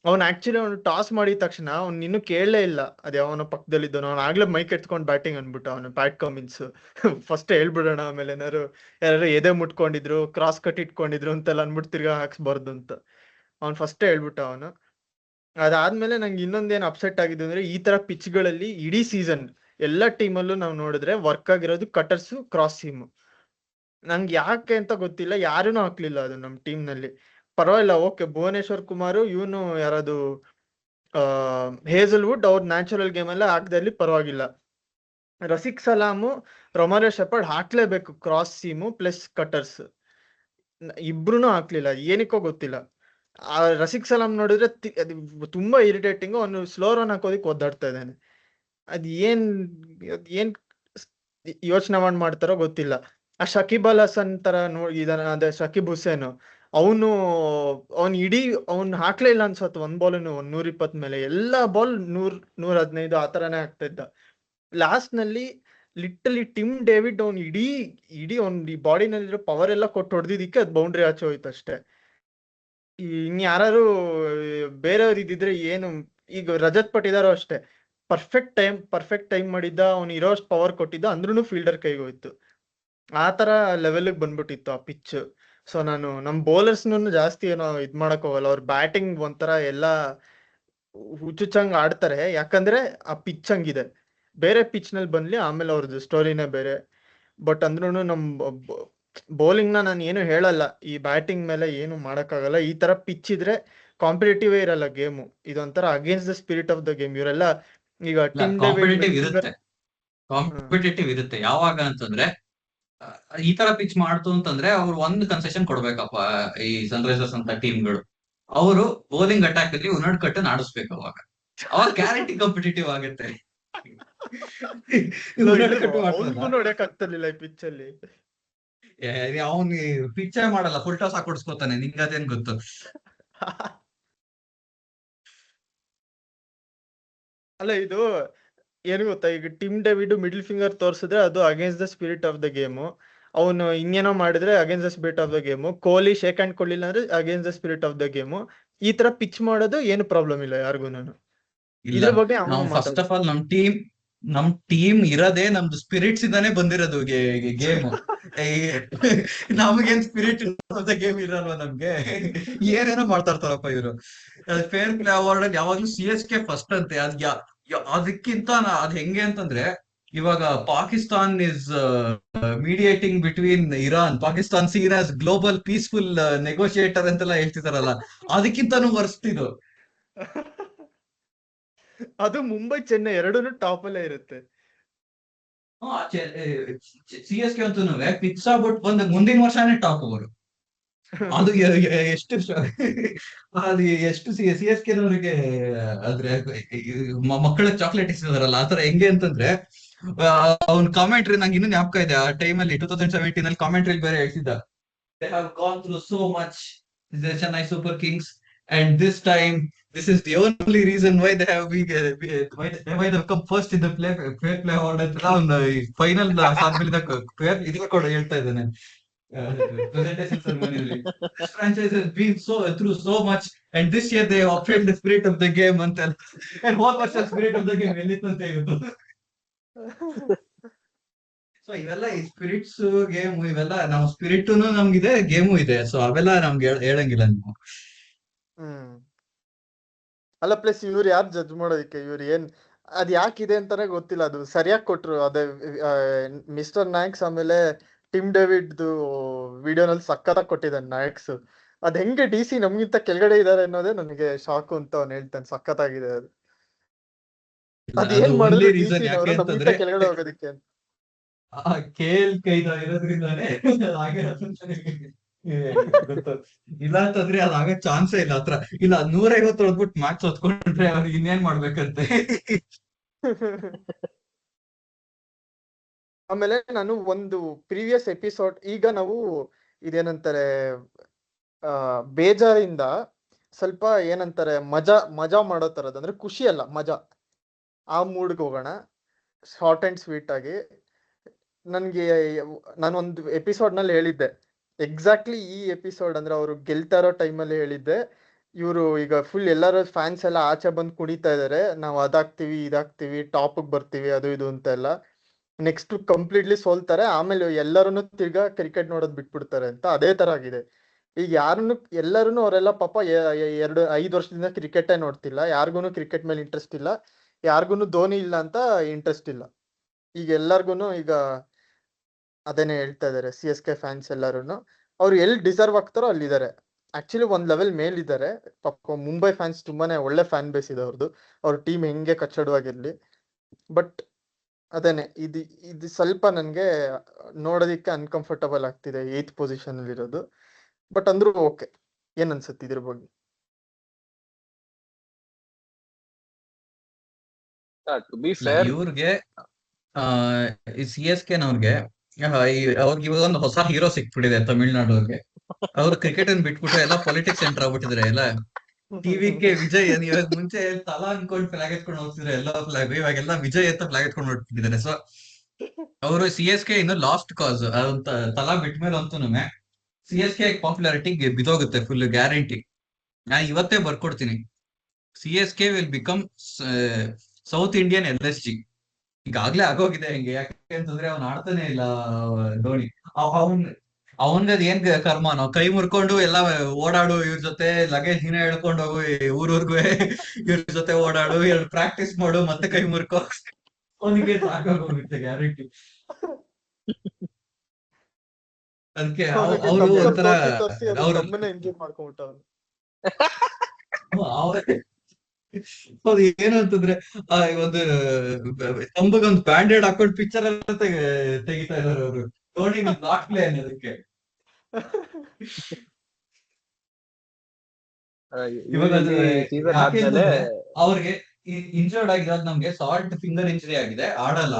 ಅವ್ನು ಟಾಸ್ ಮಾಡಿದ ತಕ್ಷಣ ಅವ್ನು ಇನ್ನೂ ಕೇಳಲೇ ಇಲ್ಲ ಅದ್ ಯಾವನೋ ಪಕ್ಕದಲ್ಲಿದ್ದವನು. ಅವ್ನು ಆಗ್ಲೇ ಮೈಕ್ ಎತ್ಕೊಂಡು ಬ್ಯಾಟಿಂಗ್ ಅನ್ಬಿಟ್ಟು ಅವನು ಪ್ಯಾಟ್ ಕಮಿನ್ಸ್ ಫಸ್ಟ್ ಹೇಳ್ಬಿಡೋಣ, ಆಮೇಲೆ ಯಾರು ಎದೆ ಮುಟ್ಕೊಂಡಿದ್ರು, ಕ್ರಾಸ್ ಕಟ್ ಇಟ್ಕೊಂಡಿದ್ರು ಅಂತೆಲ್ಲ ಅನ್ಬಿಟ್ಟು ತಿರ್ಗಾ ಹಾಕ್ಸ್ಬಾರ್ದು ಅಂತ ಅವ್ನು ಫಸ್ಟ್ ಹೇಳ್ಬಿಟ್ಟ ಅವನು. ಅದಾದ್ಮೇಲೆ ನಂಗೆ ಇನ್ನೊಂದೇನು ಅಪ್ಸೆಟ್ ಆಗಿದೆ ಅಂದ್ರೆ, ಈ ತರ ಪಿಚ್ಗಳಲ್ಲಿ ಇಡೀ ಸೀಸನ್ ಎಲ್ಲ ಟೀಮಲ್ಲೂ ನಾವು ನೋಡಿದ್ರೆ ವರ್ಕ್ ಆಗಿರೋದು ಕಟರ್ಸ್, ಕ್ರಾಸ್ ಸೀಮ್. ನಂಗೆ ಯಾಕೆ ಅಂತ ಗೊತ್ತಿಲ್ಲ, ಯಾರೂನು ಹಾಕ್ಲಿಲ್ಲ ಅದು ನಮ್ಮ ಟೀಮ್ ನಲ್ಲಿ. ಪರವಾಗಿಲ್ಲ, ಓಕೆ, ಭುವನೇಶ್ವರ್ ಕುಮಾರ್, ಇವನು ಯಾರದು ಹೇಸಲ್ವುಡ್, ಅವ್ರ ನ್ಯಾಚುರಲ್ ಗೇಮ್ ಎಲ್ಲ ಹಾಕದಲ್ಲಿ ಪರವಾಗಿಲ್ಲ. Rasik ಸಲಾಮು, ರೊಮಾರಿಯೋ shepherd ಹಾಕ್ಲೇಬೇಕು cross ಸೀಮು plus cutters. ಇಬ್ರು ಹಾಕ್ಲಿಲ್ಲ, ಏನಕ್ಕೋ ಗೊತ್ತಿಲ್ಲ. ಆ ರಸಿಕ್ ಸಲಾಮ್ ನೋಡಿದ್ರೆ ತುಂಬಾ ಇರಿಟೇಟಿಂಗ್. ಅವನು ಸ್ಲೋ ರನ್ ಹಾಕೋದಿಕ್ ಒದ್ದಾಡ್ತಾ ಇದ್ದಾನೆ. ಅದ್ ಏನ್ ಯೋಚನೆ ಮಾಡ್ತಾರೋ ಗೊತ್ತಿಲ್ಲ. ಆ ಶಕೀಬ್ ಅಲ್ ಹಸನ್ ತರ ಇದಾನ, ಅದೇ ಶಕೀಬ್ ಹುಸೇನ್, ಅವನು ಅವ್ನ್ ಹಾಕ್ಲೇ ಇಲ್ಲ ಅನ್ಸತ್ತು ಒಂದ್ ಬಾಲ್ 120 ಮೇಲೆ. ಎಲ್ಲಾ ಬಾಲ್ 100-115 ಆ ತರಾನೇ ಆಗ್ತಾ ಇದ್ದ. ಲಾಸ್ಟ್ ನಲ್ಲಿ ಲಿಟಲಿ ಟಿಮ್ ಡೇವಿಡ್ ಅವ್ನ್ ಇಡೀ ಅವ್ನ್ ಈ ಬಾಡಿನಲ್ಲಿರೋ ಪವರ್ ಎಲ್ಲ ಕೊಟ್ಟು ಹೊಡೆದಿದ್ದಕ್ಕೆ ಅದ್ ಬೌಂಡ್ರಿ ಆಚೆ ಹೋಯ್ತು ಅಷ್ಟೇ. ಇನ್ಯಾರು ಬೇರೆಯವ್ರು ಇದ್ದಿದ್ರೆ ಏನು, ಈಗ ರಜತ್ ಪಟಿದಾರು ಅಷ್ಟೇ, ಪರ್ಫೆಕ್ಟ್ ಟೈಮ್ ಮಾಡಿದ್ದ, ಅವ್ನು ಇರೋಷ್ಟು ಪವರ್ ಕೊಟ್ಟಿದ್ದ, ಅಂದ್ರೂ ಫೀಲ್ಡರ್ ಕೈಗೆ ಹೋಯ್ತು. ಆ ತರ ಲೆವೆಲ್ಗೆ ಬಂದ್ಬಿಟ್ಟಿತ್ತು ಆ ಪಿಚ್. ಸೊ ನಾನು ನಮ್ ಬೌಲರ್ಸ್ನು ಜಾಸ್ತಿ ಏನೋ ಇದ್ ಮಾಡಕ್ ಹೋಗಲ್ಲ. ಅವ್ರ ಬ್ಯಾಟಿಂಗ್ ಒಂಥರ ಎಲ್ಲಾ ಹುಚ್ಚುಚ್ಚಂಗ್ ಆಡ್ತಾರೆ, ಯಾಕಂದ್ರೆ ಆ ಪಿಚ್ ಹಂಗಿದೆ. ಬೇರೆ ಪಿಚ್ ನಲ್ಲಿ ಬಂದ್ಲಿ ಆಮೇಲೆ ಅವ್ರದ್ದು ಸ್ಟೋರಿನೇ ಬೇರೆ. ಬಟ್ ಅಂದ್ರೂ ನಮ್ ಬೌಲಿಂಗ್ ನಾನು ಏನು ಹೇಳಲ್ಲ, ಈ ಬ್ಯಾಟಿಂಗ್ ಮೇಲೆ ಏನು ಮಾಡಕ್ಕಾಗಲ್ಲ. ಈ ತರ ಪಿಚ್ ಇದ್ರೆ ಕಾಂಪಿಟೇಟಿವ್ ಇರಲ್ಲ ಗೇಮು. ಇದೊಂಥರ against the spirit of the game. ಇವರೆಲ್ಲ ಈಗ ಟಿಮ್ ಕಾಂಪಿಟೇಟಿವ್ ಇರುತ್ತೆ ಯಾವಾಗ ಅಂತಂದ್ರೆ, ಈ ತರ ಪಿಚ್ ಮಾಡ್ತು ಅಂತಂದ್ರೆ ಅವ್ರು ಒಂದು ಕನ್ಸೆಷನ್ ಕೊಡ್ಬೇಕಪ್ಪ ಈ ಸನ್ರೈಸರ್ಸ್ ಅಂತ ಟೀಮ್ಗಳು. ಅವರು ಬೌಲಿಂಗ್ ಅಟ್ಯಾಕ್ ಅಲ್ಲಿ ಉನ್ನಡ್ ಕಟ್ಟನ್ ಆಡಿಸ್ಬೇಕು. ಅವಾಗ ಗ್ಯಾರಂಟಿ ಕಾಂಪಿಟೇಟಿವ್ ಆಗುತ್ತೆ. ಅವ್ನಿಗೂ ನೋಡಕ್ ಆಗ್ತಿರ್ಲಿಲ್ಲ ಈ ಪಿಚ್ ಅಲ್ಲಿ. ಅವನ್ ಪಿಚ್ಚೇ ಮಾಡಲ್ಲ, ಫುಲ್ ಟಾಸ್ ಹಾಕೊಡ್ಸ್ಕೊತಾನೆ. ನಿಂಗೆ ಅದೇನ್ ಗೊತ್ತು? ಅಲ್ಲ ಇದು ಏನು ಗೊತ್ತಾ, ಈಗ ಟಿಮ್ ಡೇವಿಡ್ ಮಿಡ್ಲ್ ಫಿಂಗರ್ ತೋರ್ಸಿದ್ರೆ ಅದು against the spirit of the game. ಅವನು ಇನ್ನೇನೋ ಮಾಡಿದ್ರೆ against the spirit of the game. Kohli shake hand ಕೊಡ್ಲಿಲ್ಲ ಅಂದ್ರೆ against the spirit of the game. ಈ ತರ ಪಿಚ್ ಮಾಡೋದು ಏನು ಪ್ರಾಬ್ಲಮ್ ಇಲ್ಲ ಯಾರಿಗೂ. ಇಲ್ಲ, ನಾವು ಫಸ್ಟ್ ಆಫ್ ಆಲ್ ನಮ್ ಟೀಮ್ ಇರೋದೇ ನಮ್ದು ಸ್ಪಿರಿಟ್ಸ್ ಇಂದಾನೇ ಬಂದಿರೋದು ಗೇಮ್. ನಮಗೇನ್ ಸ್ಪಿರಿಟ್ ಗೇಮ್ ಇರಲ್ವಾ ನಮ್ಗೆ? ಏನೇನೋ ಮಾತಾಡ್ತಾರಪ್ಪ ಇವರು. ಫೇರ್ ಪ್ಲೇ ಅವಾರ್ಡ್ ಅಲ್ಲಿ ಯಾವಾಗ್ಲೂ CSK ಫಸ್ಟ್ ಅಂತೆ. ಅದಕ್ಕಿಂತ ಅದ್ ಹೆಂಗೆ ಅಂತಂದ್ರೆ, ಇವಾಗ Pakistan is mediating between Iran, Pakistan seen as global peaceful negotiator ಅಂತೆಲ್ಲ ಹೇಳ್ತಿದಾರಲ್ಲ, ಅದಕ್ಕಿಂತಾನು ವರ್ಸ್ಟ್ ಇದು. ಅದು ಮುಂಬೈ ಚೆನ್ನೈ ಎರಡೂನು ಟಾಪ್ ಅಲ್ಲೇ ಇರುತ್ತೆ. CSK ಅಂತೂ ಫಿಕ್ಸ್ ಆಗ್ಬಿಟ್ಟು ಬಂದ ಮುಂದಿನ ವರ್ಷನೇ ಟಾಪ್ ಅವರು. ಅದು ಎಷ್ಟು CSK ನವರಿಗೆ ಆದ್ರೆ ಮಕ್ಕಳ ಚಾಕ್ಲೇಟ್ ಇಸ್ತಿದಾರಲ್ಲ, ಆತರ ಹೆಂಗೆ ಅಂತಂದ್ರೆ, ಅವ್ನ್ ಕಾಮೆಂಟ್ರಿ ನಂಗೆ ಇನ್ನೂ ಜ್ಞಾಪಕ ಇದೆ. ಆ ಟೈಮಲ್ಲಿ 2017 ಅಲ್ಲಿ ಕಾಮೆಂಟ್ರಿ ಬೇರೆ ಹೇಳ್ತಿದ್ದ, they have gone through so much, the Chennai Super Kings, and this time this is the only reason why they have why they have come first in the fair play award ಅಂತ ಒಂದು final ಆದ್ಮೇಲೆ ಇದು ಕೂಡ ಹೇಳ್ತಾ ಇದ್ದಾನೆ presentation ceremony. This franchise has been through so much, and this year they have upheld the spirit of the game ಅಂತ. And what was the spirit of the game ಎಲ್ಲಿತ್ತು ಅಂತ ಇವತ್ತು? ಸೊ ಇವೆಲ್ಲ ಈ ಸ್ಪಿರಿಟ್ಸ್ ಗೇಮ್, ಇವೆಲ್ಲ ನಾವು ಸ್ಪಿರಿಟ್ನು ನಮ್ಗಿದೆ, game ಇದೆ. So ಅವೆಲ್ಲ ನಮ್ಗೆ ಹೇಳಂಗಿಲ್ಲ ನೀವು. ಅಲ್ಲ, ಪ್ಲಸ್ ಇವ್ರು ಯಾರು ಜಡ್ಜ್ ಮಾಡೋದಕ್ಕೆ? ಇವ್ರು ಅದ್ ಯಾಕಿದೆ ಅಂತಾನೆ ಗೊತ್ತಿಲ್ಲ. ಅದು ಸರಿಯಾಗಿ ಕೊಟ್ರು. ಅದೇ ಮಿಸ್ಟರ್ ನಾಯಕ್ಸ್ ಆಮೇಲೆ ಟಿಮ್ ಡೇವಿಡ್ ವಿಡಿಯೋನಲ್ಲಿ ಸಕ್ಕತ್ತಾಗಿ ಕೊಟ್ಟಿದ್ದಾನೆ ನಾಯಕ್ಸ್. ಅದ್ ಹೆಂಗೆ DC ನಮ್ಗಿಂತ ಕೆಳಗಡೆ ಇದಾರೆ ಅನ್ನೋದೇ ನನಗೆ ಶಾಕು ಅಂತ ಅವ್ನು ಹೇಳ್ತಾನೆ. ಸಕ್ಕತ್ತಾಗಿದೆ ಅದು. ಅದೇನ್ ಮಾಡಿದ್ರು DC ನವರು ನಮ್ಗಿಂತ ಕೆಳಗಡೆ ಹೋಗೋದಕ್ಕೆ ಅಂತ. KL ಇರೋದ್ರಿಂದಾನೇ ಇಲ್ಲ ಅಂತಂದ್ರೆ ಅದಾಗ ಚಾನ್ಸೇ ಇಲ್ಲ. ಹತ್ರ ಇಲ್ಲ 150 ಹೊಡ್ಬಿಟ್ಟು ಮ್ಯಾಚ್ ಹೊತ್ಕೊಂಡ್ರೆ ಅವ್ರು ಇನ್ನೇನ್ ಮಾಡ್ಬೇಕಂತೆ. ಆಮೇಲೆ ನಾನು ಒಂದು ಪ್ರೀವಿಯಸ್ ಎಪಿಸೋಡ್, ಈಗ ನಾವು ಇದೇನಂತಾರೆ ಬೇಜಾರಿಂದ ಸ್ವಲ್ಪ ಏನಂತಾರೆ ಮಜಾ ಮಾಡೋ ತರದ್, ಅಂದ್ರೆ ಖುಷಿ ಅಲ್ಲ ಮಜಾ, ಆ ಮೂಡ್ಗೆ ಹೋಗೋಣ ಶಾರ್ಟ್ ಅಂಡ್ ಸ್ವೀಟ್ ಆಗಿ. ನಾನೊಂದು ಎಪಿಸೋಡ್ ನಲ್ಲಿ ಹೇಳಿದ್ದೆ, ಎಕ್ಸಾಕ್ಟ್ಲಿ ಈ ಎಪಿಸೋಡ್ ಅಂದ್ರೆ ಅವರು ಗೆಲ್ತಾ ಇರೋ ಟೈಮಲ್ಲಿ ಹೇಳಿದ್ದೆ, ಇವರು ಈಗ ಫುಲ್ ಎಲ್ಲರೂ ಫ್ಯಾನ್ಸ್ ಎಲ್ಲ ಆಚೆ ಬಂದು ಕುಣಿತಾ ಇದಾರೆ, ನಾವು ಅದಾಗ್ತೀವಿ ಇದಾಗ್ತೀವಿ ಟಾಪಿಗೆ ಬರ್ತೀವಿ ಅದು ಇದು ಅಂತ ಎಲ್ಲ. ನೆಕ್ಸ್ಟ್ ಕಂಪ್ಲೀಟ್ಲಿ ಸೋಲ್ತಾರೆ, ಆಮೇಲೆ ಎಲ್ಲರೂ ತಿರ್ಗಾ ಕ್ರಿಕೆಟ್ ನೋಡೋದ್ ಬಿಟ್ಬಿಡ್ತಾರೆ ಅಂತ. ಅದೇ ತರ ಆಗಿದೆ ಈಗ. ಎಲ್ಲರೂ ಅವರೆಲ್ಲ ಪಾಪ 5 ವರ್ಷದಿಂದ ಕ್ರಿಕೆಟೇ ನೋಡ್ತಿಲ್ಲ, ಯಾರಿಗೂ ಕ್ರಿಕೆಟ್ ಮೇಲೆ ಇಂಟ್ರೆಸ್ಟ್ ಇಲ್ಲ, ಯಾರಿಗೂ ಧೋನಿ ಇಲ್ಲ ಅಂತ ಇಂಟ್ರೆಸ್ಟ್ ಇಲ್ಲ. ಈಗ ಎಲ್ಲಾರ್ಗು ಈಗ ಅದೇನೆ ಹೇಳ್ತಾ ಇದಾರೆ CSK ಫ್ಯಾನ್ಸ್ ಎಲ್ಲಾರು. ಅವ್ರು ಎಲ್ಲಿ ಡಿಸರ್ವ್ ಆಗ್ತಾರೋ ಅಲ್ಲಿದ್ದಾರೆ. ಆಕ್ಚುಲಿ ಒಂದ್ ಲೆವೆಲ್ ಮೇಲಿದ್ದಾರೆ ಪಾಪ. ಮುಂಬೈ ಫ್ಯಾನ್ಸ್ ತುಂಬಾನೇ ಒಳ್ಳೆ ಫ್ಯಾನ್ ಬೇಸ್ ಇದೆ ಅವ್ರದ್ದು, ಅವ್ರ ಟೀಮ್ ಹೆಂಗೆ ಕಚ್ಚಡವಾಗಿರ್ಲಿ. ಬಟ್ ಅದೇನೆ ಇದು ಸ್ವಲ್ಪ ನನ್ಗೆ ನೋಡೋದಿಕ್ಕೆ ಅನ್ಕಂಫರ್ಟಬಲ್ ಆಗ್ತಿದೆ 8th ಪೊಸಿಷನ್ ಅಲ್ಲಿ ಇರೋದು. ಬಟ್ ಅಂದ್ರೂ ಓಕೆ. ಏನ್ ಅನ್ಸುತ್ತೆ ಇದ್ರ ಬಗ್ಗೆ? ಟು ಬಿ ಫೇರ್, ಇವ್ರಿಗೆ ಈ CSK-ನವ್ರಿಗೆ ಅವ್ರಿಗೆ ಇವಾಗ ಒಂದು ಹೊಸ ಹೀರೋ ಸಿಕ್ಬಿಟ್ಟಿದೆ ತಮಿಳ್ನಾಡವ್ರಿಗೆ. ಅವ್ರು ಕ್ರಿಕೆಟ್ ಅನ್ನು ಬಿಟ್ಬಿಟ್ಟು ಎಲ್ಲ ಪೊಲಿಟಿಕ್ಸ್ ಎಂಟರ್ ಆಗ್ಬಿಟ್ಟಿದ್ರೆ. ಎಲ್ಲ TVK ವಿಜಯ್ ಇವಾಗ ಮುಂಚೆ ತಲಾ ಅನ್ಕೊಂಡು ಫ್ಲಾಗ್ ಎತ್ಕೊಂಡು ಹೋಗ್ತಿದ್ರು ಎಲ್ಲ ಫ್ಲಾಗ್, ಇವಾಗೆಲ್ಲ ವಿಜಯ್ ಅಂತ ಫ್ಲಾಗ್ ಎತ್ಕೊಂಡು ಹೊರಟಿದ್ದಾರೆ. ಸೊ ಅವರು CSK ಇನ್ನು ಲಾಸ್ಟ್ ಕಾಸ್ ತಲಾ ಬಿಟ್ಮೇಲೆ ಅಂತೂನು CSK ಪಾಪ್ಯುಲಾರಿಟಿ ಬಿದೋಗುತ್ತೆ ಫುಲ್ ಗ್ಯಾರಂಟಿ. ನಾನು ಇವತ್ತೇ ಬರ್ಕೊಡ್ತೀನಿ. CSK will become south Indian LSG. ಈಗಾಗ್ಲೇ ಆಗೋಗಿದೆ ಹೆಂಗೆ, ಯಾಕಂತಂದ್ರೆ ಅವ್ನು ಆಡ್ತಾನೆ ಇಲ್ಲ ಧೋನಿ. ಅವನ್ಗದ್ ಏನ್ ಕರ್ಮ, ನಾವು ಕೈ ಮುರ್ಕೊಂಡು ಎಲ್ಲ ಓಡಾಡು, ಇವ್ರ ಜೊತೆ ಲಗೇಜ್ ನೀನೇ ಹೇಳ್ಕೊಂಡು ಹೋಗು, ಊರೂರ್ಗು ಇವ್ರ ಜೊತೆ ಓಡಾಡು, ಎರಡು ಪ್ರಾಕ್ಟೀಸ್ ಮಾಡು, ಮತ್ತೆ ಕೈ ಮುರ್ಕೋ, ಅವನಿಗೆ ಸಾಕಾಗೋಗುತ್ತೆ ಗ್ಯಾರಂಟಿ. ಅದಕ್ಕೆ ಅವರು ಒಂಥರ ಅವ್ರು ಎಂಜಾಯ್ ಮಾಡ್ಕೊಂಡ್ಬಿಟ್ಟವ್ನು. ಹೌದು. ಏನು ಅಂತಂದ್ರೆ ಒಂದು ಕಂಬಗೊಂದು ಬ್ಯಾಂಡೆಡ್ ಹಾಕೊಂಡು ಪಿಕ್ಚರ್ ಎಲ್ಲ ತೆಗಿತಾ ಇದಾರೆ ಅವರು. ಧೋನಿ ನಾಟ್ ಪ್ಲೇ ಅನ್ನೋದಕ್ಕೆ. ಇವಾಗ ಅವ್ರಿಗೆ ಇಂಜರ್ಡ್ ಆಗಿರೋದು ನಮ್ಗೆ ಸಾಲ್ಟ್ ಫಿಂಗರ್ ಇಂಜರಿ ಆಗಿದೆ, ಆಡಲ್ಲ.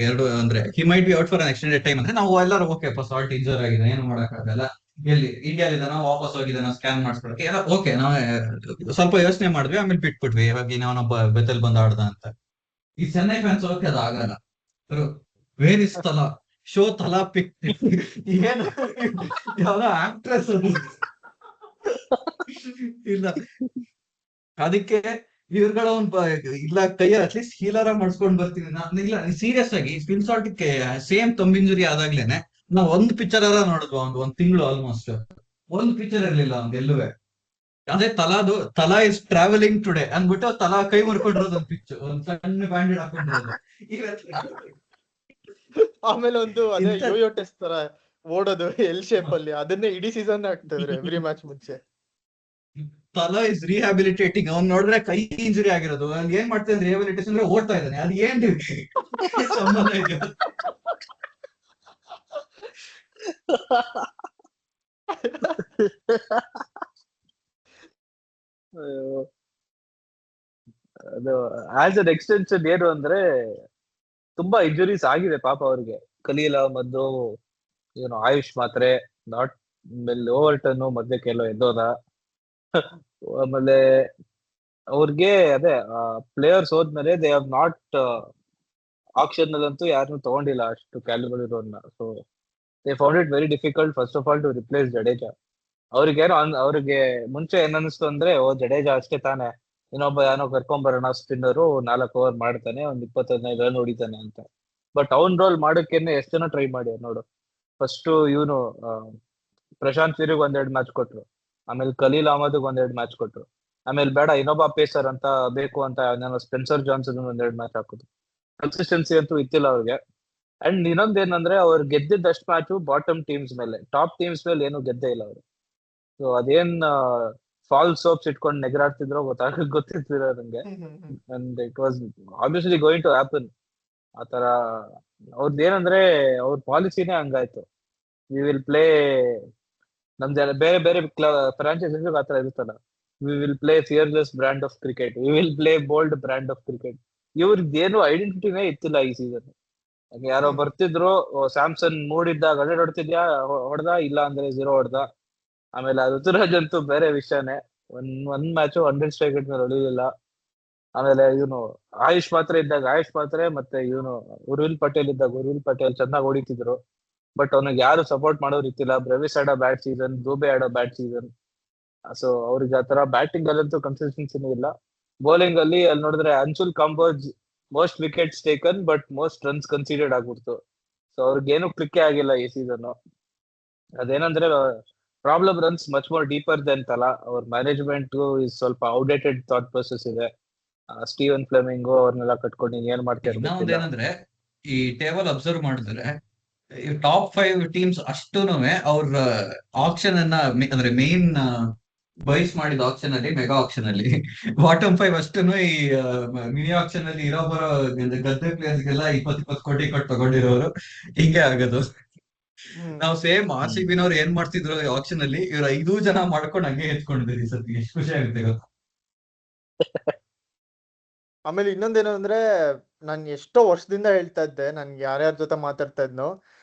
ಎರಡು ಅಂದ್ರೆ he might be out for an extended time ಅಂದ್ರೆ ನಾವು ಎಲ್ಲರೂ ಓಕೆ ಸಾಲ್ಟ್ ಇಂಜರ್ ಆಗಿದೆ, ಏನು ಮಾಡಕ್ ಆಗಲ್ಲ. ಎಲ್ಲಿ ಇಂಡಿಯಾಲಿದ್ದಾನ, ವಾಪಸ್ ಹೋಗಿದ್ದಾನ, ಸ್ಕ್ಯಾನ್ ಮಾಡಿಸ್ಕೊಳಕ್ಕೆ ಎಲ್ಲ ಓಕೆ. ನಾವ್ ಸ್ವಲ್ಪ ಯೋಚನೆ ಮಾಡಿದ್ವಿ, ಆಮೇಲೆ ಬಿಟ್ಬಿಟ್ವಿ. ಇವಾಗ ನಾವೊಬ್ಬ ಬೆತ್ತಲ್ ಬಂದ್ ಆಡ್ದ ಅಂತ. ಈ ಚೆನ್ನೈ ಫ್ಯಾನ್ಸ್ ಓಕೆ ಅದು ಆಗಲ್ಲ. ವೇರ್ ಇಸ್ ತಲಾ ಶೋ ತಲಾ ಪಿಕ್ ಏನು ಯಾವ್ದೋ ಆಕ್ಟ್ರೆಸ್ ಅದು ಇಲ್ಲ. ಅದಕ್ಕೆ ಇವ್ರುಗಳ ಇಲ್ಲ ಕೈಯ ಅಟ್ಲೀಸ್ಟ್ ಹೀಲರ ಮಾಡಿಸ್ಕೊಂಡ್ ಬರ್ತೀನಿ ಇಲ್ಲ. ಸೀರಿಯಸ್ ಆಗಿ Phil Salt same thumb injury ಆದಾಗ್ಲೇನೆ ನಾವ್ ಒಂದ್ ಪಿಕ್ಚರ್ ಎಲ್ಲ ನೋಡಿದ್ವಿ. ಒಂದ್ ತಿಂಗಳು ಆಲ್ಮೋಸ್ಟ್ ಒಂದ್ ಪಿಕ್ಚರ್ ಇರ್ಲಿಲ್ಲ ಒಂದ್ ಎಲ್ಲುವೆ. ಅದೇ ತಲಾ ಇಸ್ ಟ್ರಾವೆಲಿಂಗ್ ಟುಡೇ ಅಂದ್ಬಿಟ್ಟು ತಲಾ ಕೈ ಮುರ್ಕೊಂಡಿರೋದು ಒಂದ್ ಪಿಕ್ಚರ್, ಒಂದ್ ಸಣ್ಣ ಬ್ಯಾಂಡೆಡ್ ಹಾಕೊಂಡಿರೋದು. ಆಮೇಲೆ ಒಂದು ಅದೇ ಯೋಯೋ ಟೆಸ್ಟ್ ತರ ಓಡೋದು ಎಲ್ ಶೇಪ್ ಅಲ್ಲಿ, ಅದನ್ನೇ ಇಡೀ ಸೀಸನ್ ಆಗ್ತಿದ್ರು ಎವ್ರಿ ಮ್ಯಾಚ್ ಮುಂಚೆ. ತಲಾ ಇಸ್ ರಿಹ್ಯಾಬಿಲಿಟೇಟಿಂಗ್. ಅವ್ನ್ ನೋಡಿದ್ರೆ ಕೈ ಇಂಜುರಿ ಆಗಿರೋದು, ಅವ್ನ್ ಏನ್ ಮಾಡ್ತಾನೆ ರಿಹ್ಯಾಬಿಲಿಟೇಷನ್ ಅಂದ್ರೆ ಓಡ್ತಾ ಇದ್ದಾನೆ. ಅದು ಏನ್ ಸಂಬಂಧ ಇದೆ? ಅದು ಆಸ್ ಅನ್ ಎಕ್ಸ್ಟೆನ್ಷನ್ ಏನು ಅಂದ್ರೆ ತುಂಬಾ ಇಂಜುರೀಸ್ ಆಗಿದೆ ಪಾಪ ಅವ್ರಿಗೆ. ಖಲೀಲ್ ಅಹ್ಮದ್, ಏನು ಆಯುಷ್ ಮಾತ್ರೆ, ನಾಟ್ ಓವರ್ಟನ್ ಮಧ್ಯಕ್ಕೆಲ್ಲೋ ಎದ್ದೋದ. ಆಮೇಲೆ ಅವ್ರಿಗೆ ಅದೇ ಪ್ಲೇಯರ್ಸ್ ಹೋದ್ಮೇಲೆ ದೇ ಹ್ಯಾವ್ ನಾಟ್ ಆಕ್ಷನ್ ನಲ್ಲಂತೂ ಯಾರನ್ನು ತಗೊಂಡಿಲ್ಲ ಅಷ್ಟು ಕ್ಯಾಲಿಬರ್ ಇರೋನ್ನ. So they found it very difficult first of all to replace Jadeja. ಅವ್ರಿಗೆ ಮುಂಚೆ ಏನ್ ಅನಿಸ್ತು ಅಂದ್ರೆ, ಜಡೇಜಾ ಅಷ್ಟೇ ತಾನೆ, ಇನ್ನೊಬ್ಬ ಯಾರೋ ಕರ್ಕೊಂಬರೋಣ ಸ್ಪಿನ್ನರು, 4 ಓವರ್ ಮಾಡ್ತಾನೆ, ಒಂದ್ 25 ರನ್ ಹೊಡಿತಾನೆ ಅಂತ. ಬಟ್ ಅವ್ನ್ ರೋಲ್ ಮಾಡಕ್ಕೇನೆ ಎಷ್ಟ್ ಜನ ಟ್ರೈ ಮಾಡಿ ನೋಡು. ಫಸ್ಟ್ ಇವನು ಪ್ರಶಾಂತ್ ವೀರಿಗೆ 1-2 ಮ್ಯಾಚ್ ಕೊಟ್ರು, ಆಮೇಲೆ ಖಲೀಲ್ ಅಹ್ಮದ್ 1-2 ಮ್ಯಾಚ್ ಕೊಟ್ರು, ಆಮೇಲೆ ಬೇಡ ಇನ್ನೊಬ್ಬ ಪೇಸರ್ ಅಂತ ಬೇಕು ಅಂತ ಸ್ಪೆನ್ಸರ್ ಜಾನ್ಸನ್ 1-2 ಮ್ಯಾಚ್ ಹಾಕಿದ್ರು. ಕನ್ಸಿಸ್ಟೆನ್ಸಿ ಅಂತೂ ಇತ್ತಿಲ್ಲ ಅವ್ರಿಗೆ. ಅಂಡ್ ಇನ್ನೊಂದೇನಂದ್ರೆ ಅವ್ರು ಗೆದ್ದಿದ್ದಷ್ಟು ಮ್ಯಾಚು ಬಾಟಮ್ ಟೀಮ್ಸ್ ಮೇಲೆ, ಟಾಪ್ ಟೀಮ್ಸ್ ಮೇಲೆ ಏನು ಗೆದ್ದೇ ಇಲ್ಲ ಅವರು. ಸೊ ಅದೇನ್ ಫಾಲ್ ಸೋಪ್ಸ್ ಇಟ್ಕೊಂಡು ನೆಗರಾಡ್ತಿದ್ರೋ ಗೊತ್ತಿರ್ತಿರೋ ನಂಗೆ. And it was obviously going to happen. ಆತರ ಅವ್ರದ್ದೇನಂದ್ರೆ ಅವ್ರ ಪಾಲಿಸಿನೇ ಹಂಗಾಯ್ತು. ವಿ ವಿಲ್ ಪ್ಲೇ, ನಮ್ದು ಬೇರೆ ಬೇರೆ ಫ್ರಾಂಚೈಸೀಸ್ ಆತರ ಇರುತ್ತಲ್ಲ, we will play fearless brand of cricket, we will play bold brand of cricket. ಇವ್ರದ್ದೇನು ಐಡೆಂಟಿಟಿನೇ ಇತ್ತಿಲ್ಲ ಈ ಸೀಸನ್. ಯಾರೋ ಬರ್ತಿದ್ರು, ಸ್ಯಾಮ್ಸನ್ ಮೂಡಿದ್ದಾಗ 100 ಹೊಡ್ತಿದ್ಯಾ, ಹೊಡೆದ, ಇಲ್ಲ ಅಂದ್ರೆ 0 ಹೊಡೆದ. ಆಮೇಲೆ ಋತುರಾಜ್ ಅಂತೂ ಬೇರೆ ವಿಷಯನೇ, ಒಂದ್ ಮ್ಯಾಚು 100 ಸ್ಟ್ರೈಕ್ ಮೇಲೆ ಹೊಡಿಲಿಲ್ಲ. ಆಮೇಲೆ ಇವನು ಆಯುಷ್ ಪಾತ್ರೆ ಇದ್ದಾಗ ಆಯುಷ್ ಪಾತ್ರೆ, ಮತ್ತೆ ಇವನು ಉರ್ವಿಲ್ ಪಟೇಲ್ ಇದ್ದಾಗ ಉರ್ವಿಲ್ ಪಟೇಲ್ ಚೆನ್ನಾಗಿ ಹೊಡಿತಿದ್ರು. ಬಟ್ ಅವನಿಗೆ ಯಾರು ಸಪೋರ್ಟ್ ಮಾಡೋರು ಇತ್ತಿಲ್ಲ. ಬ್ರೆವಿಸ್ ಆಡೋ ಬ್ಯಾಟ್ ಸೀಸನ್, ದೂಬೆ ಆಡೋ ಬ್ಯಾಟ್ ಸೀಸನ್. ಸೊ ಅವ್ರಿಗೆ ಆತರ ಬ್ಯಾಟಿಂಗ್ ಅಲ್ಲಂತೂ ಕನ್ಸಿಸ್ಟೆನ್ಸಿನೂ ಇಲ್ಲ. ಬೌಲಿಂಗ್ ಅಲ್ಲಿ ನೋಡಿದ್ರೆ Anshul Kamboj most wickets taken but most runs considered ಆಗ್ಬಿಡ್ತು. ಸೊ ಅವ್ರಿಗೇನು ಕ್ಲಿಕ್ಕೇ ಆಗಿಲ್ಲ ಈ ಸೀಸನ್. ಅದೇನಂದ್ರೆ problem runs much more deeper then Thala. ಅವ್ರ ಮ್ಯಾನೇಜ್ಮೆಂಟ್ ಸ್ವಲ್ಪ ಔಟ್ಡೇಟೆಡ್ ಥಾಟ್ ಪ್ರೊಸೆಸ್ ಇದೆ. ಸ್ಟೀವನ್ ಫ್ಲೆಮಿಂಗು ಅವ್ರನ್ನೆಲ್ಲ ಕಟ್ಕೊಂಡು ಏನ್ ಮಾಡ್ತಾರೆ ಗೊತ್ತಿಲ್ಲ. ಏನಂದ್ರೆ ಈ ಟೇಬಲ್ ಅಬ್ಸರ್ವ್ ಮಾಡಿದ್ರೆ ಟಾಪ್ 5 ಟೀಮ್ಸ್ ಅಷ್ಟೂನು ಅವ್ರ ಆಕ್ಷನ್ ಅನ್ನ ಅಂದ್ರೆ ಮೇನ್ ಬೈಸ್ ಮಾಡಿದ ಆಕ್ಷನ್ ಅಲ್ಲಿ, ಮೆಗಾ ಆಕ್ಷನ್ ಅಲ್ಲಿ ಬಾಟಮ್ 5 ಅಷ್ಟನ್ನು ಈ ಮಿನಿ ಆಕ್ಷನ್ ಅಲ್ಲಿ ಇರೋ ಬರೋ ಗದ್ದೆ ಪ್ಲೇಯರ್ಸ್ಗೆಲ್ಲ 20 ಕೋಟಿ ಕೊಟ್ಟು ತಗೊಂಡಿರೋರು. ಹಿಂಗೆ ಆಗೋದು. ಹ್ಮ್ ನಾವು ಸೇಮ್ ಆರ್ ಸಿ ಬಿನವ್ರು ಏನ್ ಮಾಡ್ತಿದ್ರು ಆಕ್ಷನ್ ಅಲ್ಲಿ, ಇವ್ರ 5 ಜನ ಮಾಡ್ಕೊಂಡು ಹಂಗೆ ಎತ್ಕೊಂಡಿದ್ದೀರಿ ಈ ಸತಿ. ಎಷ್ಟು ಖುಷಿ ಆಗುತ್ತೆ ಗೊತ್ತಾ? ಆಮೇಲೆ ಇನ್ನೊಂದೇನು ಅಂದ್ರೆ, ನಾನು ಎಷ್ಟೋ ವರ್ಷದಿಂದ ಹೇಳ್ತಾ ಇದ್ದೆ, ನನ್ಗೆ ಯಾರ್ಯಾರ ಜೊತೆ ಮಾತಾಡ್ತಾ ಇದ್ನೋ,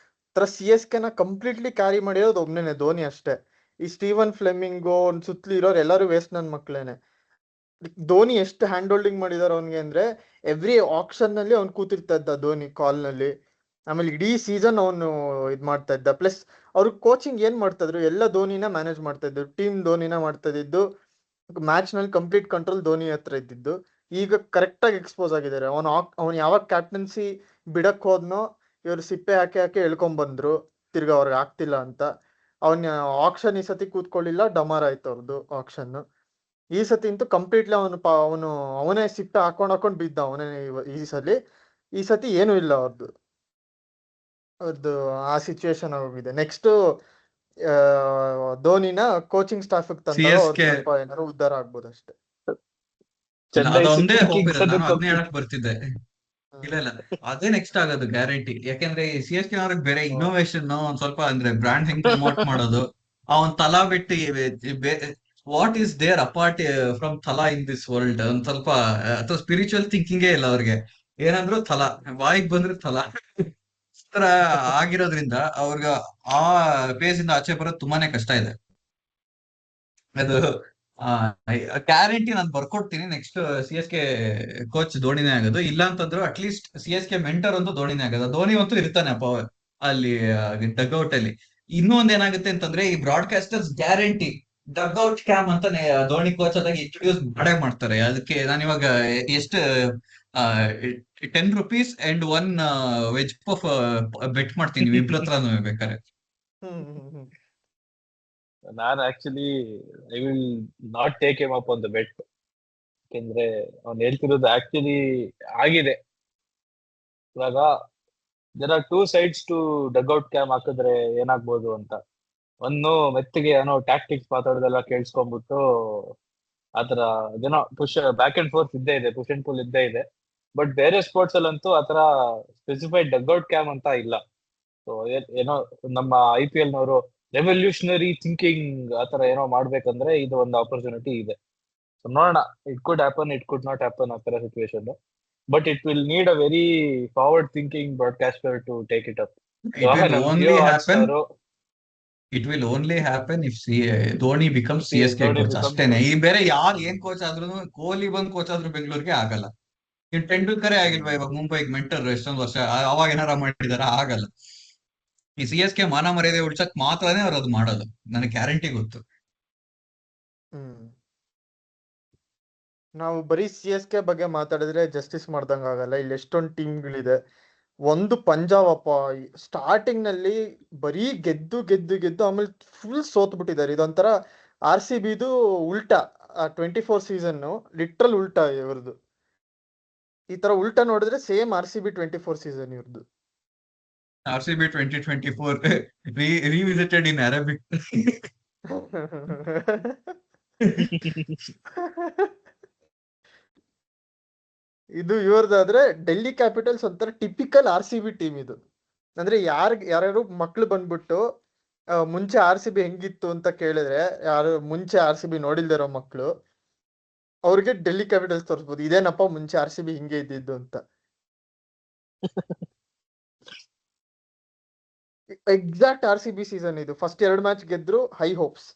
ತರ ಸಿ ಎಸ್ ಕೆ ನ ಕಂಪ್ಲೀಟ್ಲಿ ಕ್ಯಾರಿ ಮಾಡಿರೋದು ಒಬ್ನೇನೆ, ಧೋನಿ ಅಷ್ಟೇ. ಈ ಸ್ಟೀವನ್ ಫ್ಲೆಮಿಂಗೋ ಅವ್ನ್ ಸುತ್ತಲೂ ಇರೋರು ಎಲ್ಲರೂ ವೇಸ್ಟ್ ನನ್ ಮಕ್ಳೇನೆ. ಧೋನಿ ಎಷ್ಟು ಹ್ಯಾಂಡ್ ಹೋಲ್ಡಿಂಗ್ ಮಾಡಿದಾರೆ ಅವ್ನಿಗೆ ಅಂದ್ರೆ, ಎವ್ರಿ ಆಕ್ಷನ್ ನಲ್ಲಿ ಅವ್ನು ಕೂತಿರ್ತಾ ಇದ್ದ ಧೋನಿ ಕಾಲ್ ನಲ್ಲಿ. ಆಮೇಲೆ ಇಡೀ ಸೀಸನ್ ಅವನು ಇದ್ ಮಾಡ್ತಾ ಇದ್ದ. ಪ್ಲಸ್ ಅವ್ರು ಕೋಚಿಂಗ್ ಏನ್ ಮಾಡ್ತಾ ಇದ್ರು, ಎಲ್ಲ ಧೋನಿನ ಮ್ಯಾನೇಜ್ ಮಾಡ್ತಾ ಇದ್ರು, ಟೀಮ್ ಧೋನಿನ ಮಾಡ್ತಾ ಇದ್ದು, ಮ್ಯಾಚ್ ನಲ್ಲಿ ಕಂಪ್ಲೀಟ್ ಕಂಟ್ರೋಲ್ ಧೋನಿ ಹತ್ರ ಇದ್ದಿದ್ದು. ಈಗ ಕರೆಕ್ಟ್ ಆಗಿ ಎಕ್ಸ್ಪೋಸ್ ಆಗಿದ್ದಾರೆ. ಅವ್ನು ಯಾವಾಗ ಕ್ಯಾಪ್ಟನ್ಸಿ ಬಿಡಕ್ ಹೋದ್ನೋ, ಇವ್ರು ಸಿಪ್ಪೆ ಹಾಕಿ ಹಾಕಿ ಎಳ್ಕೊಂಡ್ ಬಂದ್ರು, ತಿರ್ಗಾ ಅವ್ರಿಗೆ ಆಗ್ತಿಲ್ಲ ಅಂತ. ಅವನ ಆಕ್ಷನ್ ಈ ಸತಿ ಕೂತ್ಕೊಳ್ಳಿಲ್ಲ, ಡಮಾರ್ ಆಯ್ತು ಅವ್ರದ್ದು ಆಕ್ಷನ್. ಈ ಸತಿ ಅಂತೂ ಕಂಪ್ಲೀಟ್ಲಿ ಅವನೇ ಸಿಪ್ಪೆ ಹಾಕೊಂಡ್ ಬಿದ್ದ ಅವನೇ. ಈ ಸತಿ ಏನೂ ಇಲ್ಲ ಅವ್ರದ್ದು ಆ ಸಿಚುವೇಶನ್ ಆಗೋಗಿದೆ. ನೆಕ್ಸ್ಟ್ ಧೋನಿನ ಕೋಚಿಂಗ್ ಸ್ಟಾಫ್ ಸಿ ತಂದಾಗ ಎಸ್ ಅವ್ರು ಕೆ ಸ್ವಲ್ಪ ಏನಾದ್ರು ಉದ್ಧಾರ ಆಗ್ಬೋದು ಅಷ್ಟೇ. ಚೆನ್ನೈ ಅದೊಂದೇ ಸೂಪರ್ ಹೋಪ್ ಕಿಂಗ್ಸ್ ಇದೆ. ನಾನು ಅದಕ್ಕೆ ಅದನ್ನೇ ಹೇಳಕ್ ಬರ್ತಿದ್ದೆ. ಇಲ್ಲ ಇಲ್ಲ, ಅದೇ ನೆಕ್ಸ್ಟ್ ಆಗೋದು ಗ್ಯಾರಂಟಿ. ಯಾಕೆಂದ್ರೆ ಸಿ ಎಸ್ ಕೆ ಅವ್ರಿಗೆ ಬೇರೆ ಇನ್ನೋವೇಷನ್ ಒಂದ್ ಸ್ವಲ್ಪ, ಅಂದ್ರೆ ಬ್ರಾಂಡ್ ಹೆಂಗ್ ಪ್ರಮೋಟ್ ಮಾಡೋದು, ಅವನ್ ತಲಾ ಬಿಟ್ಟು what is there apart from Thala in this world, ಒಂದ್ ಸ್ವಲ್ಪ ಅಥವಾ ಸ್ಪಿರಿಚುವಲ್ ಥಿಂಕಿಂಗೇ ಇಲ್ಲ ಅವ್ರಿಗೆ. ಏನಂದ್ರು ತಲಾ, ಬಾಯಿಗೆ ಬಂದ್ರೆ ತಲಾ ತರ ಆಗಿರೋದ್ರಿಂದ ಅವ್ರಿಗೆ ಆ ಫೇಸ್ ಇಂದ ಆಚೆ ಬರೋದು ತುಂಬಾನೇ ಕಷ್ಟ ಇದೆ. ಅದು ಗ್ಯಾರಂಟಿ ನಾನು ಬರ್ಕೊಡ್ತೀನಿ. Next C S K coach ಧೋನಿನೇ ಆಗೋದು. ಇಲ್ಲ ಅಂತಂದ್ರು at least C S K mentor ಅಂತೂ ಧೋನಿನೇ ಆಗೋದು. ಧೋನಿ ಅಂತೂ ಇರ್ತಾನೆ ಅಪ್ಪ ಅಲ್ಲಿ ಡಗ್ಔಟ್ ಅಲ್ಲಿ. ಇನ್ನೂ ಒಂದ್ ಏನಾಗುತ್ತೆ ಅಂತಂದ್ರೆ, ಈ ಬ್ರಾಡ್ಕಾಸ್ಟರ್ಸ್ ಗ್ಯಾರಂಟಿ ಡಗ್ಔಟ್ ಕ್ಯಾಮ್ ಅಂತ ಧೋನಿ ಕೋಚ್ ಆದಾಗ ಇಂಟ್ರೊಡ್ಯೂಸ್ ಮಾಡೇ ಮಾಡ್ತಾರೆ. ಅದಕ್ಕೆ ನಾನು ಇವಾಗ ಎಷ್ಟು ₹10 ಅಂಡ್ 1 ವೆಜ್ ಪಫ್ ಬೆಟ್ ಮಾಡ್ತೀನಿ ಇಬ್ರ ಹತ್ರನೂ ಬೇಕಾದ್ರೆ. ನಾನು actually I will not take him up on the bet. ಯಾಕೆಂದ್ರೆ ಅವ್ನು ಹೇಳ್ತಿರೋದು ಆಕ್ಚುಲಿ ಆಗಿದೆ. ಇವಾಗ there are 2 sides to dugout cam ಹಾಕಿದ್ರೆ ಏನಾಗ್ಬೋದು ಅಂತ. ಒಂದು ಮೆತ್ತಿಗೆ ಏನೋ ಟ್ಯಾಕ್ಟಿಕ್ಸ್ ಮಾತಾಡೋದೆಲ್ಲ ಕೇಳಿಸ್ಕೊಂಡ್ಬಿಟ್ಟು ಆತರ ಏನೋ ಪುಷ್ ಬ್ಯಾಕ್ ಅಂಡ್ ಫೋರ್ತ್ ಇದ್ದೇ ಇದೆ, ಪುಷ್ ಅಂಡ್ ಪುಲ್ ಇದ್ದೇ ಇದೆ. ಬಟ್ ಬೇರೆ ಸ್ಪೋರ್ಟ್ಸ್ ಅಲ್ಲಂತೂ ಆತರ ಸ್ಪೆಸಿಫೈಡ್ ಡಗ್ಔಟ್ ಕ್ಯಾಮ್ ಅಂತ ಇಲ್ಲ. ಸೊ ಏನೋ ನಮ್ಮ IPL ನವರು ರೆವಲ್ಯೂಷನರಿ ಥಿಂಕಿಂಗ್ ಆತರ ಏನೋ ಮಾಡ್ಬೇಕಂದ್ರೆ ಇದು ಒಂದು ಆಪರ್ಚುನಿಟಿ ಇದೆ. ಸೊ ನೋಡೋಣ, it could happen, it could not happen ಆ ತರ situation. But it will need a very forward thinking broadcaster to take it up. It will ನಮ್ only Jio hot happen. Star It will only happen if Dhoni becomes CSK Dhoni coach become ಅಷ್ಟೇನೆ. ಈ ಬೇರೆ ಯಾರು ಏನ್ coach ಆದ್ರೂ, ಕೊಹ್ಲಿ ಬಂದ್ ಕೋಚ್ ಆದ್ರೂ ಬೆಂಗಳೂರಿಗೆ ಆಗಲ್ಲ. ಇನ್ ಟೆಂಡೂಲ್ಕರೇ ಆಗಿಲ್ವಾ ಇವಾಗ ಮುಂಬೈಗೆ ಮೆಂಟರ್ ಎಷ್ಟೊಂದು ವರ್ಷ? ಅವಾಗ ಏನಾರ ಮಾಡಿದಾರ? ಆಗಲ್ಲ. ಈ CSK ಮಾನ ಮರ್ಯಾದೆ ಉಳ್ಸಕ್ ಮಾತ್ರನೇ ಅವ್ರು ಅದು ಮಾಡೋದು, ನನಗೆ ಗ್ಯಾರಂಟಿ ಗೊತ್ತು. ನಾವು ಬರೀ ಸಿ ಎಸ್ ಕೆ ಬಗ್ಗೆ ಮಾತಾಡಿದ್ರೆ ಜಸ್ಟಿಸ್ ಮಾಡ್ದಂಗ ಆಗಲ್ಲ. ಇಲ್ಲಿ ಎಷ್ಟೊಂದು ಟೀಮ್ಗಳಿದೆ. ಒಂದು ಪಂಜಾಬ್ ಅಪ್ಪ, ಸ್ಟಾರ್ಟಿಂಗ್ ನಲ್ಲಿ ಬರೀ ಗೆದ್ದು ಗೆದ್ದು ಗೆದ್ದು ಆಮೇಲೆ ಫುಲ್ ಸೋತ್ ಬಿಟ್ಟಿದ್ದಾರೆ. ಇದೊಂಥರ RCBದು ಉಲ್ಟಾ. 24 ಸೀಸನ್ ಲಿಟ್ರಲ್ ಉಲ್ಟಾ ಇವ್ರದ್ದು. ಈ ತರ ಉಲ್ಟಾ ನೋಡಿದ್ರೆ ಸೇಮ್ RCB 24 ಸೀಸನ್ ಇವ್ರದ್ದು. RCB 2024 revisited in Arabic. ಇದು ಇವ್ರದಾದ್ರೆ ಡೆಲ್ಲಿ ಕ್ಯಾಪಿಟಲ್ಸ್ ಒಂಥರ ಟಿಪಿಕಲ್ RCB ಟೀಮ್ ಇದು. ಅಂದ್ರೆ ಯಾರ್ಯಾರು ಮಕ್ಳು ಬಂದ್ಬಿಟ್ಟು ಮುಂಚೆ RCB ಹೆಂಗಿತ್ತು ಅಂತ ಕೇಳಿದ್ರೆ, ಯಾರು ಮುಂಚೆ RCB ನೋಡಿಲ್ದಿರೋ ಮಕ್ಳು ಅವ್ರಿಗೆ ಡೆಲ್ಲಿ ಕ್ಯಾಪಿಟಲ್ಸ್ ತೋರಿಸ್ಬೋದು, ಇದೇನಪ್ಪ ಮುಂಚೆ RCB ಹಿಂಗೆ ಇದ್ದಿದ್ದು ಅಂತ. ಎಕ್ಸಾಕ್ಟ್ RCB ಸೀಸನ್ ಇದು. ಫಸ್ಟ್ 2 ಮ್ಯಾಚ್ ಗೆದ್ರು, high hopes.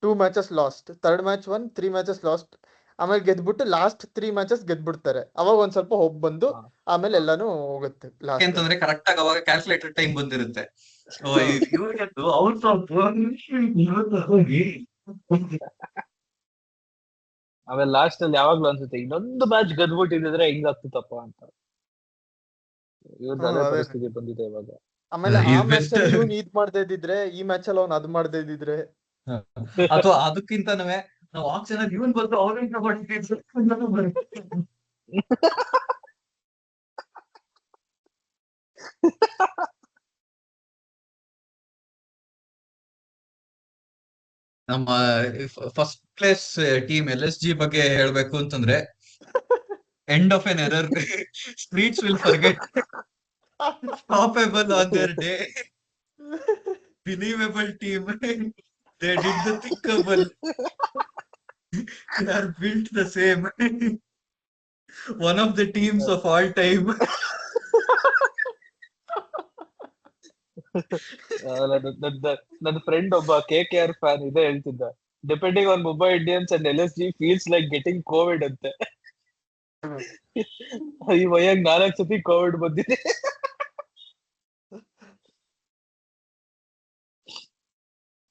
2 matches lost, third match 1, 3 matches lost. ಆಮೇಲೆ ಗೆದ್ಬಿಟ್ಟು ಲಾಸ್ಟ್ 3 ಮ್ಯಾಚಸ್ ಗೆದ್ಬಿಡ್ತಾರೆ. ಅವಾಗ ಒಂದ್ ಸ್ವಲ್ಪ ಹೋಪ್ ಬಂದು ಆಮೇಲೆ ಎಲ್ಲಾನು ಹೋಗುತ್ತೆ ಲಾಸ್ಟ್. ಅಂತಂದ್ರೆ ಕರೆಕ್ಟ್ ಆಗಿ ಅವಾಗ ಕ್ಯಾಲ್ಕುಲೇಟರ್ ಟೈಮ್ ಬಂದಿರುತ್ತೆ. ಆಮೇಲೆ ಲಾಸ್ಟ್ ಅಲ್ಲಿ ಯಾವಾಗ್ಲೂ ಅನ್ಸುತ್ತೆ ಇನ್ನೊಂದು ಮ್ಯಾಚ್ ಗೆದ್ಬಿಟ್ಟಿದ್ರೆ ಹಿಂಗಾಗ್ತಿತ್ತಪ್ಪ ಅಂತ. ಇವ್ರದ್ದು ಅದೇ ಪರಿಸ್ಥಿತಿ ಬಂದಿದೆ ಇವಾಗ. ಆಮೇಲೆ ಆ ಮ್ಯಾಚ್ ಅಲ್ಲಿ ಇವ್ನು ಇದ್ ಮಾಡದೇ ಇದ್ದಿದ್ರೆ, ಈ ಮ್ಯಾಚ್ ಅಲ್ಲಿ ಅವ್ನು ಅದ್ ಮಾಡದೇ ಇದ್ದಿದ್ರೆ, ಅಥವಾ ಅದಕ್ಕಿಂತನೂ ನಾವು ಆಕ್ಷನ್ ಅಲ್ಲಿ ಇವನ್ ಬಂದು ಅವ್ರನ್ನ ನಮ್ಮ ಫಸ್ಟ್ ಪ್ಲೇಸ್ ಟೀಮ್ LSG ಬಗ್ಗೆ ಹೇಳ್ಬೇಕು ಅಂತಂದ್ರೆ end of an era, streets will forget, stoppable on their day, believable team, they did the thinkable, they are built the same, one of the teams of all time. ನನ್ನ friend ಒಬ್ಬ KKR fan ಇದೆ ಹೇಳ್ತಿದ್ದ, depending on Mumbai Indians and LSG feels like getting covid ಅಂತೆ. ಈ ವಯ್ಯಾಗ 4 ಸತಿ Covid ಬಂದಿದೆ.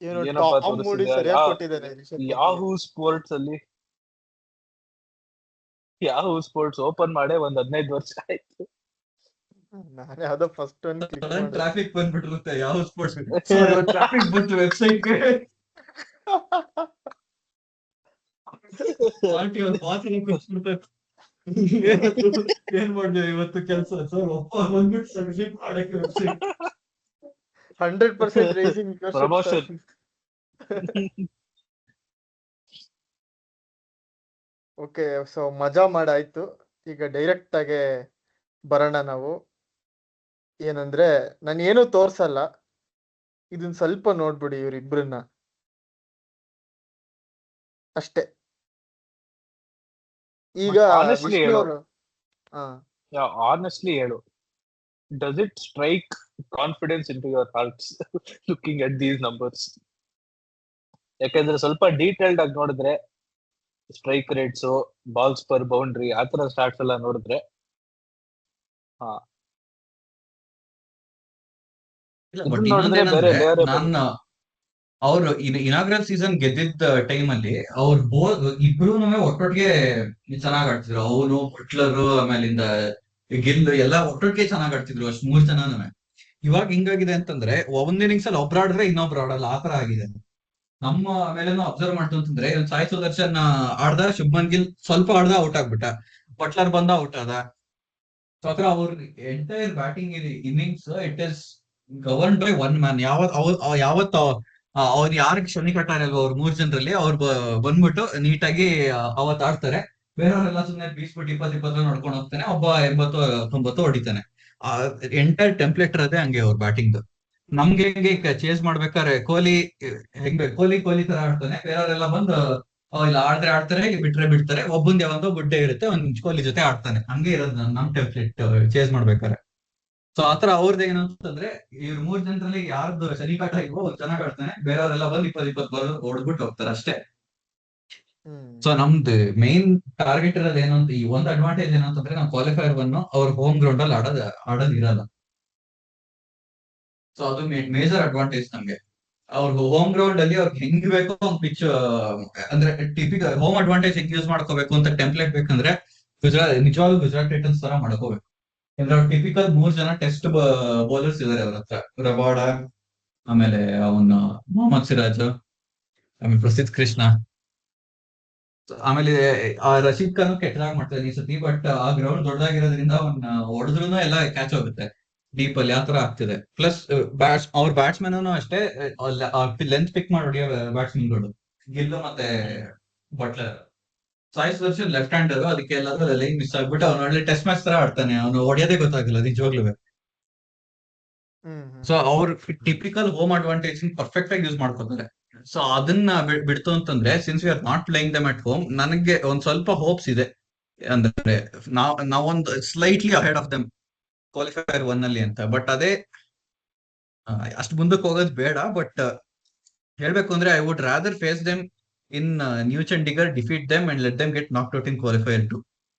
ಇವನು ಏನಪ್ಪಾ ಟಾಮ್ ಮೂಡಿ ತೋರಿಸ್ತಿದೆ ಸರಿಯಾಗಿ ಕೊಟ್ಟಿದ್ದಾನೆ ರಿಷಬ್ ಪಂತ್ಗೆ. ಯಾಹೂ ಸ್ಪೋರ್ಟ್ಸ್ ಅಲ್ಲಿ, ಯಾಹೂ ಸ್ಪೋರ್ಟ್ಸ್ ಓಪನ್ ಮಾಡೇ ಒಂದ್ 15 ವರ್ಷ ಆಯ್ತು. ನಾನು ಯಾವ್ದೋ ಫಸ್ಟ್ ಒಂದು ಕ್ಲಿಕ್ ಮಾಡಿದೆ. ಟ್ರಾಫಿಕ್ ಬಂದ್ಬಿಟ್ಟಿರುತ್ತೆ ಯಾವ ಸ್ಪೋರ್ಟ್ಸ್, ಟ್ರಾಫಿಕ್ ಬಂತು ವೆಬ್ಸೈಟ್ಗೆ. ಪಾರ್ಟಿ ಒಂದು ಪಾತ್ರೆ ಕೊಟ್ಬಿಡ್ತಾರೆ. ಏನ್ ಮಾಡ್ದೇವೆ ಇವತ್ತು ಕೆಲಸ ಸರ್, ಒಪ್ಪ ಬಂದ್ಬಿಟ್ಟು ಸಬ್ಮಿಟ್ ಮಾಡಕ್ಕೆ website 100% raising promotion. Okay, so ಮಜಾ ಮಾಡಾಯ್ತು. ಈಗ ಡೈರೆಕ್ಟ್ ಆಗಿ ಬರೋಣ ನಾವು. ಏನಂದ್ರೆ ನಾನು ಏನು ತೋರ್ಸಲ್ಲ, ಇದನ್ನ ಸ್ವಲ್ಪ ನೋಡ್ಬಿಡಿ ಇವ್ರಿಬ್ರನ್ನ ಅಷ್ಟೇ. ಈಗ Honestly ವಿಷ್ಣು ಹೇಳು. ಅವರು ಆನೆಸ್ಟ್ಲಿ ಹೇಳು, does it strike confidence in to your hearts looking at these numbers? ಯಾಕಂದ್ರೆ ಸ್ವಲ್ಪ ಡೀಟೇಲ್ಡ್ ಆಗಿ ನೋಡಿದ್ರೆ strike rates, balls per boundary, ಆತರ ಸ್ಟಾರ್ಟ್ಸ್ ಎಲ್ಲ ನೋಡಿದ್ರೆ ಬಟ್ ಇದನ್ನ ನೋಡಿದ್ರೆ ಬೇರೆ ಇನ್ನೊಂದೇನಂದ್ರೆ, ಲೇಯರ್ ನಾನು ಅವ್ರು ಇನಾಗ್ರಲ್ ಸೀಸನ್ ಗೆದ್ದಿದ್ದ ಟೈಮ್ ಅಲ್ಲಿ ಅವ್ರು ಇಬ್ರು ಒಟ್ಟೊಟ್ಟಿಗೆ ಚೆನ್ನಾಗ್ ಆಡ್ತಿದ್ರು. ಅವನು ಬಟ್ಲರ್ ಆಮೇಲಿಂದ ಗಿಲ್ ಎಲ್ಲ ಒಟ್ಟೊಟ್ಟಿಗೆ ಚೆನ್ನಾಗ್ ಆಡ್ತಿದ್ರು, ಅಷ್ಟ್ 3 ಜನನು. ಇವಾಗ ಹಿಂಗಾಗಿದೆ ಅಂತಂದ್ರೆ ಒಂದ್ ಇನ್ನಿಂಗ್ಸ್ ಅಲ್ಲಿ ಒಬ್ರು ಆಡಿದ್ರೆ ಇನ್ನೊಬ್ರು ಆಡಲ್ಲ, ಆತರ ಆಗಿದೆ. ನಮ್ಮ ಮೇಲೇನು ಅಬ್ಸರ್ವ್ ಮಾಡ್ತು ಅಂತಂದ್ರೆ, ಸಾಯಿ ಸುದರ್ಶನ್ ಆಡ್ದ, ಶುಭ್ಮನ್ ಗಿಲ್ ಸ್ವಲ್ಪ ಆಡ್ದ, ಔಟ್ ಆಗ್ಬಿಟ್ಟ, ಬಟ್ಲರ್ ಬಂದ ಔಟ್ ಆದ. ಸೊ ಆತರ ಅವ್ರ entire batting innings it is govern by one man. ಯಾವತ್ ಅವ್ರು ಯಾರಿಗೆ ಶನಿ ಕಟ್ಟಾರ ಅಲ್ವಾ, ಅವ್ರ 3 ಜನರಲ್ಲಿ ಅವ್ರು ಬಂದ್ಬಿಟ್ಟು ನೀಟಾಗಿ ಅವತ್ ಆಡ್ತಾರೆ. ಬೇರೆಯವರೆಲ್ಲ ಸುಮ್ಮನೆ ಬೀಸ್ಬಿಟ್ಟು 20-20 ನೋಡ್ಕೊಂಡು ಹೋಗ್ತಾನೆ, ಒಬ್ಬ 80-90 ಹೊಡಿತಾನೆ. ಎಂಟೈರ್ ಟೆಂಪ್ಲೇಟ್ ಇರೋದೇ ಹಂಗೆ ಅವ್ರ ಬ್ಯಾಟಿಂಗ್. ನಮ್ಗೆ ಹೆಂಗೆ ಚೇಸ್ ಮಾಡ್ಬೇಕಾದ್ರೆ ಕೊಹ್ಲಿ ತರ ಆಡ್ತಾನೆ, ಬೇರೆಯವರೆಲ್ಲ ಬಂದು ಇಲ್ಲ ಆಡಿದ್ರೆ ಆಡ್ತಾರೆ, ಬಿಟ್ರೆ ಬಿಡ್ತಾರೆ. ಒಬ್ಬಂದ್ ಯಾವಂದೋ ಗುಡ್ಡೆ ಇರುತ್ತೆ, ಒಂದ್ ಕೊಹ್ಲಿ ಜೊತೆ ಆಡ್ತಾನೆ. ಹಂಗೆ ಇರೋದು ನಮ್ ಟೆಂಪ್ಲೇಟ್ ಚೇಸ್ ಮಾಡ್ಬೇಕಾರೆ. ಸೊ ಆತರ ಅವ್ರದ್ದು ಏನು ಅಂತಂದ್ರೆ, ಇವ್ರು 3 ಜನರಲ್ಲಿ ಯಾರ್ದು ಶನಿಕಾಟ ಇಲ್ವೋ ಚೆನ್ನಾಗ್ ಆಡ್ತಾನೆ, ಬೇರೆಯವರೆಲ್ಲ ಬಂದು 20-20 ಬರೋದು ಹೊಡ್ಬಿಟ್ಟು ಹೋಗ್ತಾರೆ ಅಷ್ಟೇ. ಸೊ ನಮ್ದು ಮೇನ್ ಟಾರ್ಗೆಟ್ ಇರೋದು ಏನು ಅಂತ, ಈ ಒಂದು ಅಡ್ವಾಂಟೇಜ್ ಏನಂತಂದ್ರೆ, ನಾವು ಕ್ವಾಲಿಫೈರ್ ಅನ್ನು ಅವ್ರ ಹೋಮ್ ಗ್ರೌಂಡ್ ಅಲ್ಲಿ ಆಡೋದ್ ಇರಲ್ಲ. ಸೊ ಅದು ಮೇಜರ್ ಅಡ್ವಾಂಟೇಜ್ ನಮ್ಗೆ. ಅವ್ರ ಹೋಮ್ ಗ್ರೌಂಡ್ ಅಲ್ಲಿ ಅವ್ರಿಗೆ ಹೆಂಗ್ ಬೇಕೋ ಒಂದು ಪಿಚ್, ಅಂದ್ರೆ ಟಿಪಿಕಲ್ ಹೋಮ್ ಅಡ್ವಾಂಟೇಜ್ ಹೆಂಗ್ ಯೂಸ್ ಮಾಡ್ಕೋಬೇಕು ಅಂತ ಟೆಂಪ್ಲೇಟ್ ಬೇಕಂದ್ರೆ, ನಿಜವಾಗ್ಲೂ ಗುಜರಾತ್ ಟೈಟನ್ಸ್ ತರ ಮಾಡ್ಕೋಬೇಕು. ಯಾಕಂದ್ರೆ ಅವ್ರ ಟಿಪಿಕಲ್ 3 ಜನ ಟೆಸ್ಟ್ ಬೌಲರ್ಸ್ ಇದಾರೆ ಅವ್ರ ಹತ್ರ. ರಬಾಡ, ಆಮೇಲೆ ಮೊಹಮ್ಮದ್ ಸಿರಾಜ್, ಆಮೇಲೆ ಪ್ರಸಿದ್ಧ ಕೃಷ್ಣ, ಆಮೇಲೆ ಆ ರಶೀದ್ ಖಾನ್ ಕೆಟ್ಟದಾಗ ಮಾಡ್ತಾರೆ ಈ ಸತಿ. ಬಟ್ ಆ ಗ್ರೌಂಡ್ ದೊಡ್ಡದಾಗಿರೋದ್ರಿಂದ ಅವ್ನ ಹೊಡೆದ್ರು ಎಲ್ಲ ಕ್ಯಾಚ್ ಹೋಗುತ್ತೆ ಡೀಪ್ ಅಲ್ಲಿ, ಆತರ ಆಗ್ತಿದೆ. ಪ್ಲಸ್ ಅವ್ರ ಬ್ಯಾಟ್ಸ್ಮನ್ ಅಷ್ಟೇ ಲೆಂತ್ ಪಿಕ್ ಮಾಡಿ ಹೊಡಿಯೋ ಬ್ಯಾಟ್ಸ್ಮನ್ಗಳು, ಗಿಲ್ಲು ಮತ್ತೆ Butler. Sai Sudharsan left hander, ಅದಕ್ಕೆ ಎಲ್ಲಾದ್ರೂ ಲೈನ್ ಮಿಸ್ ಆಗ್ಬಿಟ್ಟು ಅವ್ನು ಒಳ್ಳೆ ಟೆಸ್ಟ್ ಮ್ಯಾಚ್ ತರ ಆಡ್ತಾನೆ, ಅವನು ಹೊಡೆಯೋದೇ ಗೊತ್ತಾಗಿಲ್ಲ ನಿಜವಾಗ್ಲೂ. ಸೊ ಅವ್ರ ಟಿಪಿಕಲ್ ಹೋಮ್ ಅಡ್ವಾಂಟೇಜ್ ಪರ್ಫೆಕ್ಟ್ ಆಗಿ ಯೂಸ್ ಮಾಡ್ಕೊತಾರೆ. ಸೊ ಅದನ್ನ ಬಿಡ್ತು ಅಂತಂದ್ರೆ, since we are not playing dum at home, ನನಗೆ ಒಂದ್ ಸ್ವಲ್ಪ ಹೋಪ್ಸ್ ಇದೆ. ಅಂದ್ರೆ ನಾವೊಂದು slightly ahead of them qualifier 1 ಅಲ್ಲಿ ಅಂತ. ಬಟ್ ಅದೇ ಅಷ್ಟು ಮುಂದಕ್ಕೆ ಹೋಗೋದು ಬೇಡ. ಬಟ್ ಹೇಳ್ಬೇಕು ಅಂದ್ರೆ, I would rather face them in new Chandigarh, defeat them and let them get knocked out in qualifier 2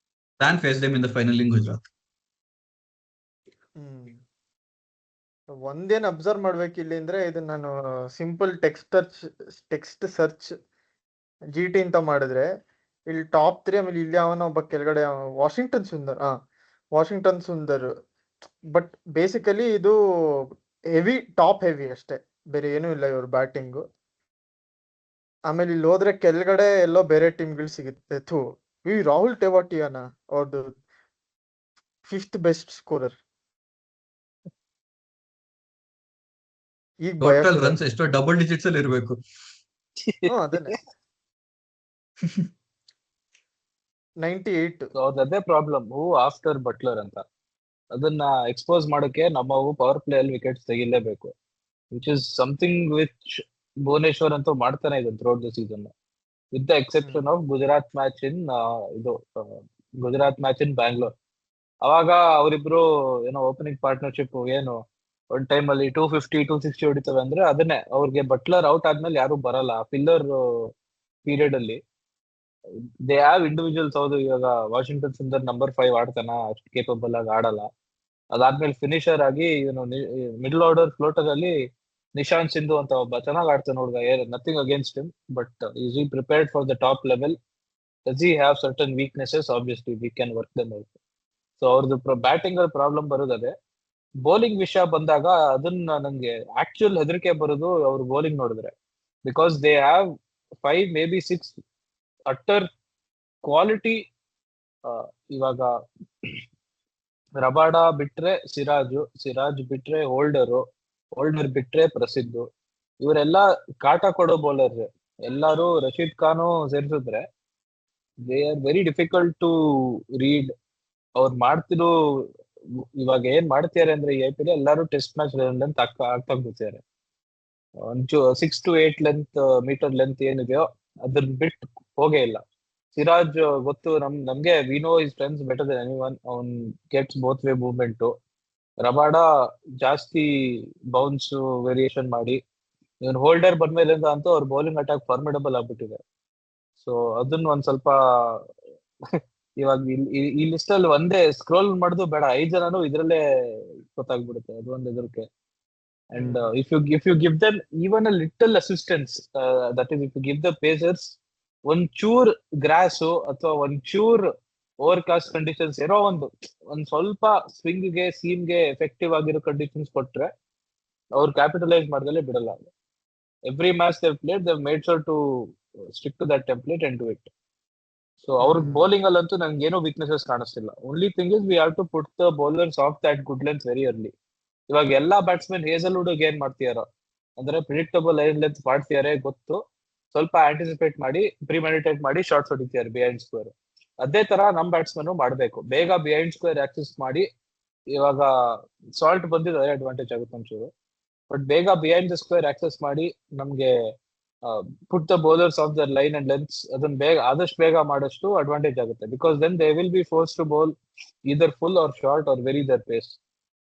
than face them in the final in Gujarat. ಒಂದೇನ್ ಅಬ್ಸರ್ವ್ ಮಾಡ್ಬೇಕು ಇಲ್ಲಿ ಅಂದ್ರೆ, ಇದು ನಾನು ಸಿಂಪಲ್ ಟೆಕ್ಸ್ಟ್ ಸರ್ಚ್ GT ಅಂತ ಮಾಡಿದ್ರೆ, ಇಲ್ಲಿ ಟಾಪ್ 3, ಆಮೇಲೆ ಇಲ್ಲಿ ಅವನ ಒಬ್ಬ ಕೆಳಗಡೆ ವಾಷಿಂಗ್ಟನ್ ಸುಂದರ್. ಬಟ್ ಬೇಸಿಕಲಿ ಇದು ಟಾಪ್ ಹೆವಿ ಅಷ್ಟೇ, ಬೇರೆ ಏನೂ ಇಲ್ಲ ಇವ್ರ ಬ್ಯಾಟಿಂಗು. ಆಮೇಲೆ ಇಲ್ಲಿ ಹೋದ್ರೆ ಕೆಳಗಡೆ ಎಲ್ಲೋ ಬೇರೆ ಟೀಮ್ಗಳು ಸಿಗುತ್ತೆ. ರಾಹುಲ್ ಟೆವಾಟಿಯಾನ ಅವ್ರದ್ದು 5th ಬೆಸ್ಟ್ ಸ್ಕೋರರ್. ಈಗ ಟೋಟಲ್ ರನ್ಸ್ ಎಷ್ಟೋ ಡಬಲ್ ಡಿಜಿಟ್ಸ್ ಅಲ್ಲಿ ಇರಬೇಕು. ಅದನ್ನೇ 98. ಅದೇ ಪ್ರಾಬ್ಲಮ್ ಹೂ ಆಫ್ಟರ್ ಬಟ್ಲರ್ ಅಂತ. ಅದನ್ನ ಎಕ್ಸ್ಪೋಸ್ ಮಾಡೋಕೆ ನಮ್ಮವು ಪವರ್ ಪ್ಲೇ ಅಲ್ಲಿ ವಿಕೆಟ್ಸ್ ತೆಗಿಲೇಬೇಕು, which is something which Bhuvneshwar ಅಂತೂ ಮಾಡ್ತಾನೆ ಇದೆ throughout the season, with the exception of Gujarat match in Gujarat match in Bangalore. ಅವಾಗ ಅವರಿಬ್ರು ಏನೋ ಓಪನಿಂಗ್ ಪಾರ್ಟ್ನರ್ಶಿಪ್ ಏನು ಒಂದ್ ಟೈಮ್ ಅಲ್ಲಿ 250-260 ಹೊಡಿತವೆ ಅಂದ್ರೆ ಅದನ್ನೇ ಅವ್ರಿಗೆ ಬಟ್ಲರ್ ಔಟ್ ಆದ್ಮೇಲೆ ಯಾರು ಬರಲ್ಲ ಫಿಲ್ಲರ್ ಪೀರಿಯಡ್ ಅಲ್ಲಿ. They have individuals. ಹೌದು, ಇವಾಗ ವಾಷಿಂಗ್ಟನ್ ಸುಂದರ್ ನಂಬರ್ 5 ಆಡ್ತಾನ, ಅಷ್ಟು ಕೇಪಬಲ್ ಆಗಿ ಆಡಲ್ಲ. ಅದಾದ್ಮೇಲೆ ಫಿನಿಶರ್ ಆಗಿ ಇವನು ಮಿಡಲ್ ಆರ್ಡರ್ ಫ್ಲೋಟರ್ ಅಲ್ಲಿ ನಿಶಾಂತ್ ಸಿಂಧು ಅಂತ ಒಬ್ಬ ಚೆನ್ನಾಗಿ ಆಡ್ತಾನೆ ಹುಡುಗ, nothing against him, but is he prepared for the top level? Does he have certain weaknesses? Obviously we can work dum out. So ಅವ್ರದ್ದು ಬ್ಯಾಟಿಂಗ್ ಅಲ್ಲಿ ಪ್ರಾಬ್ಲಮ್ ಬರೋದೇ. ಬೌಲಿಂಗ್ ವಿಷಯ ಬಂದಾಗ ಅದನ್ನ ನಂಗೆ ಆಕ್ಚುಯಲ್ ಹೆದರಿಕೆ ಬರೋದು ಅವ್ರ ಬೌಲಿಂಗ್ ನೋಡಿದ್ರೆ, because they have 5 may be 6 utter quality. ಇವಾಗ ರಬಾಡ ಬಿಟ್ರೆ ಸಿರಾಜ್ ಬಿಟ್ರೆ ಹೋಲ್ಡರ್ ಬಿಟ್ರೆ ಪ್ರಸಿದ್ಧು, ಇವರೆಲ್ಲ ಕಾಟ ಕೊಡೋ ಬೌಲರ್. ಎಲ್ಲಾರು ರಶೀದ್ ಖಾನು ಸೇರಿಸಿದ್ರೆ they are very difficult to read. ಅವ್ರು ಮಾಡ್ತಿರೋ ಇವಾಗ ಏನ್ ಮಾಡ್ತಿದ್ದಾರೆ ಅಂದ್ರೆ ಈ IPL ಎಲ್ಲಾರು ಟೆಸ್ಟ್ ಮ್ಯಾಚ್ ಲೆಂತ್ ಆಗ್ತಾ ಬಿಡ್ತಿದ್ದಾರೆ. ಒಂಚೂರು 6 to 8 ಮೀಟರ್ ಲೆಂತ್ ಏನಿದೆಯೋ ಅದನ್ನ ಬಿಟ್ಟು ಹೋಗೇ ಇಲ್ಲ. ಸಿರಾಜ್ ಗೊತ್ತು ನಮ್ಗೆ, we know his friends better then anyone. ಅವ್ನ್ gets both way movement. Rabada ಜಾಸ್ತಿ ಬೌನ್ಸ್ ವೇರಿಯೇಷನ್ ಮಾಡಿ, ಇವನ್ ಹೋಲ್ಡರ್ ಬಂದ್ಮೇಲಿಂದ ಅಂತೂ ಅವ್ರ ಬೌಲಿಂಗ್ ಅಟ್ಯಾಕ್ ಫಾರ್ಮಿಡಬಲ್ ಆಗ್ಬಿಟ್ಟಿದೆ. ಸೊ ಅದನ್ನ ಒಂದ್ ಸ್ವಲ್ಪ ಇವಾಗ ಈ ಲಿಸ್ಟ್ ಅಲ್ಲಿ ಒಂದೇ ಸ್ಕ್ರೋಲ್ ಮಾಡುದು ಬೇಡ, 5 ಜನನು ಇದ್ರಲ್ಲೇ ಗೊತ್ತಾಗ್ಬಿಡುತ್ತೆ. ಅದು ಒಂದು ಹೆದರಿಕೆ. And if you give them even a little assistance, that is if you give the pacers ಒಂಚೂರ್ ಗ್ರಾಸ್ ಅಥವಾ ಒಂಚೂರ್ ಓವರ್ಕಾಸ್ಟ್ ಕಂಡೀಷನ್ಸ್, ಏನೋ ಒಂದ್ ಸ್ವಲ್ಪ ಸ್ವಿಂಗ್ಗೆ ಸೀಮ್ಗೆ ಎಫೆಕ್ಟಿವ್ ಆಗಿರೋ ಕಂಡೀಷನ್ಸ್ ಕೊಟ್ರೆ ಅವ್ರು ಕ್ಯಾಪಿಟಲೈಸ್ ಮಾಡ್ದಲೇ ಬಿಡಲ್ಲ. Every match they played, they made sure to stick to that template and do it. So ಅವ್ರ ಬೌಲಿಂಗ್ ಅಲ್ಲಂತೂ ನಂಗೆ ಏನೋ ವೀಕ್ನೆಸಸ್ ಕಾಣಿಸ್ತಿಲ್ಲ. Only thing is we have to put the bowlers off that good length very early. ಇವಾಗ ಎಲ್ಲಾ batsman Hazlewood ಏನ್ ಮಾಡ್ತೀಯಾರೋ ಅಂದ್ರೆ predictable line length ಮಾಡ್ತಿದ್ದಾರೆ ಗೊತ್ತು, ಸ್ವಲ್ಪ ಆಂಟಿಸಿಪೇಟ್ ಮಾಡಿ ಪ್ರಿಮೆಡಿಟೇಟ್ ಮಾಡಿ ಶಾರ್ಟ್ಸ್ ಹೊಡಿತಿದ್ದಾರೆ ಬಿಹೈಂಡ್ ಸ್ಕ್ವೇರ್. ಅದೇ ತರ ನಮ್ ಬ್ಯಾಟ್ಸ್ಮನ್ ಮಾಡ್ಬೇಕು, ಬೇಗ ಬಿಹೈಂಡ್ ಸ್ಕ್ವೇರ್ ಆಕ್ಸೆಸ್ ಮಾಡಿ. ಇವಾಗ ಸಾಲ್ಟ್ ಬಂದಿದ್ರೆ ಅಡ್ವಾಂಟೇಜ್ ಆಗುತ್ತೆ ಒಂಚೂರು, ಬಟ್ ಬೇಗ ಬಿಹೈಂಡ್ ದ ಸ್ಕ್ವೇರ್ ಆಕ್ಸೆಸ್ ಮಾಡಿ ನಮ್ಗೆ put the bowlers off the line and lengths ಅದನ್ನ ಆದಷ್ಟು ಬೇಗ ಮಾಡಷ್ಟು ಅಡ್ವಾಂಟೇಜ್ ಆಗುತ್ತೆ. Because then they will be force to bowl either full or short or vary their pace.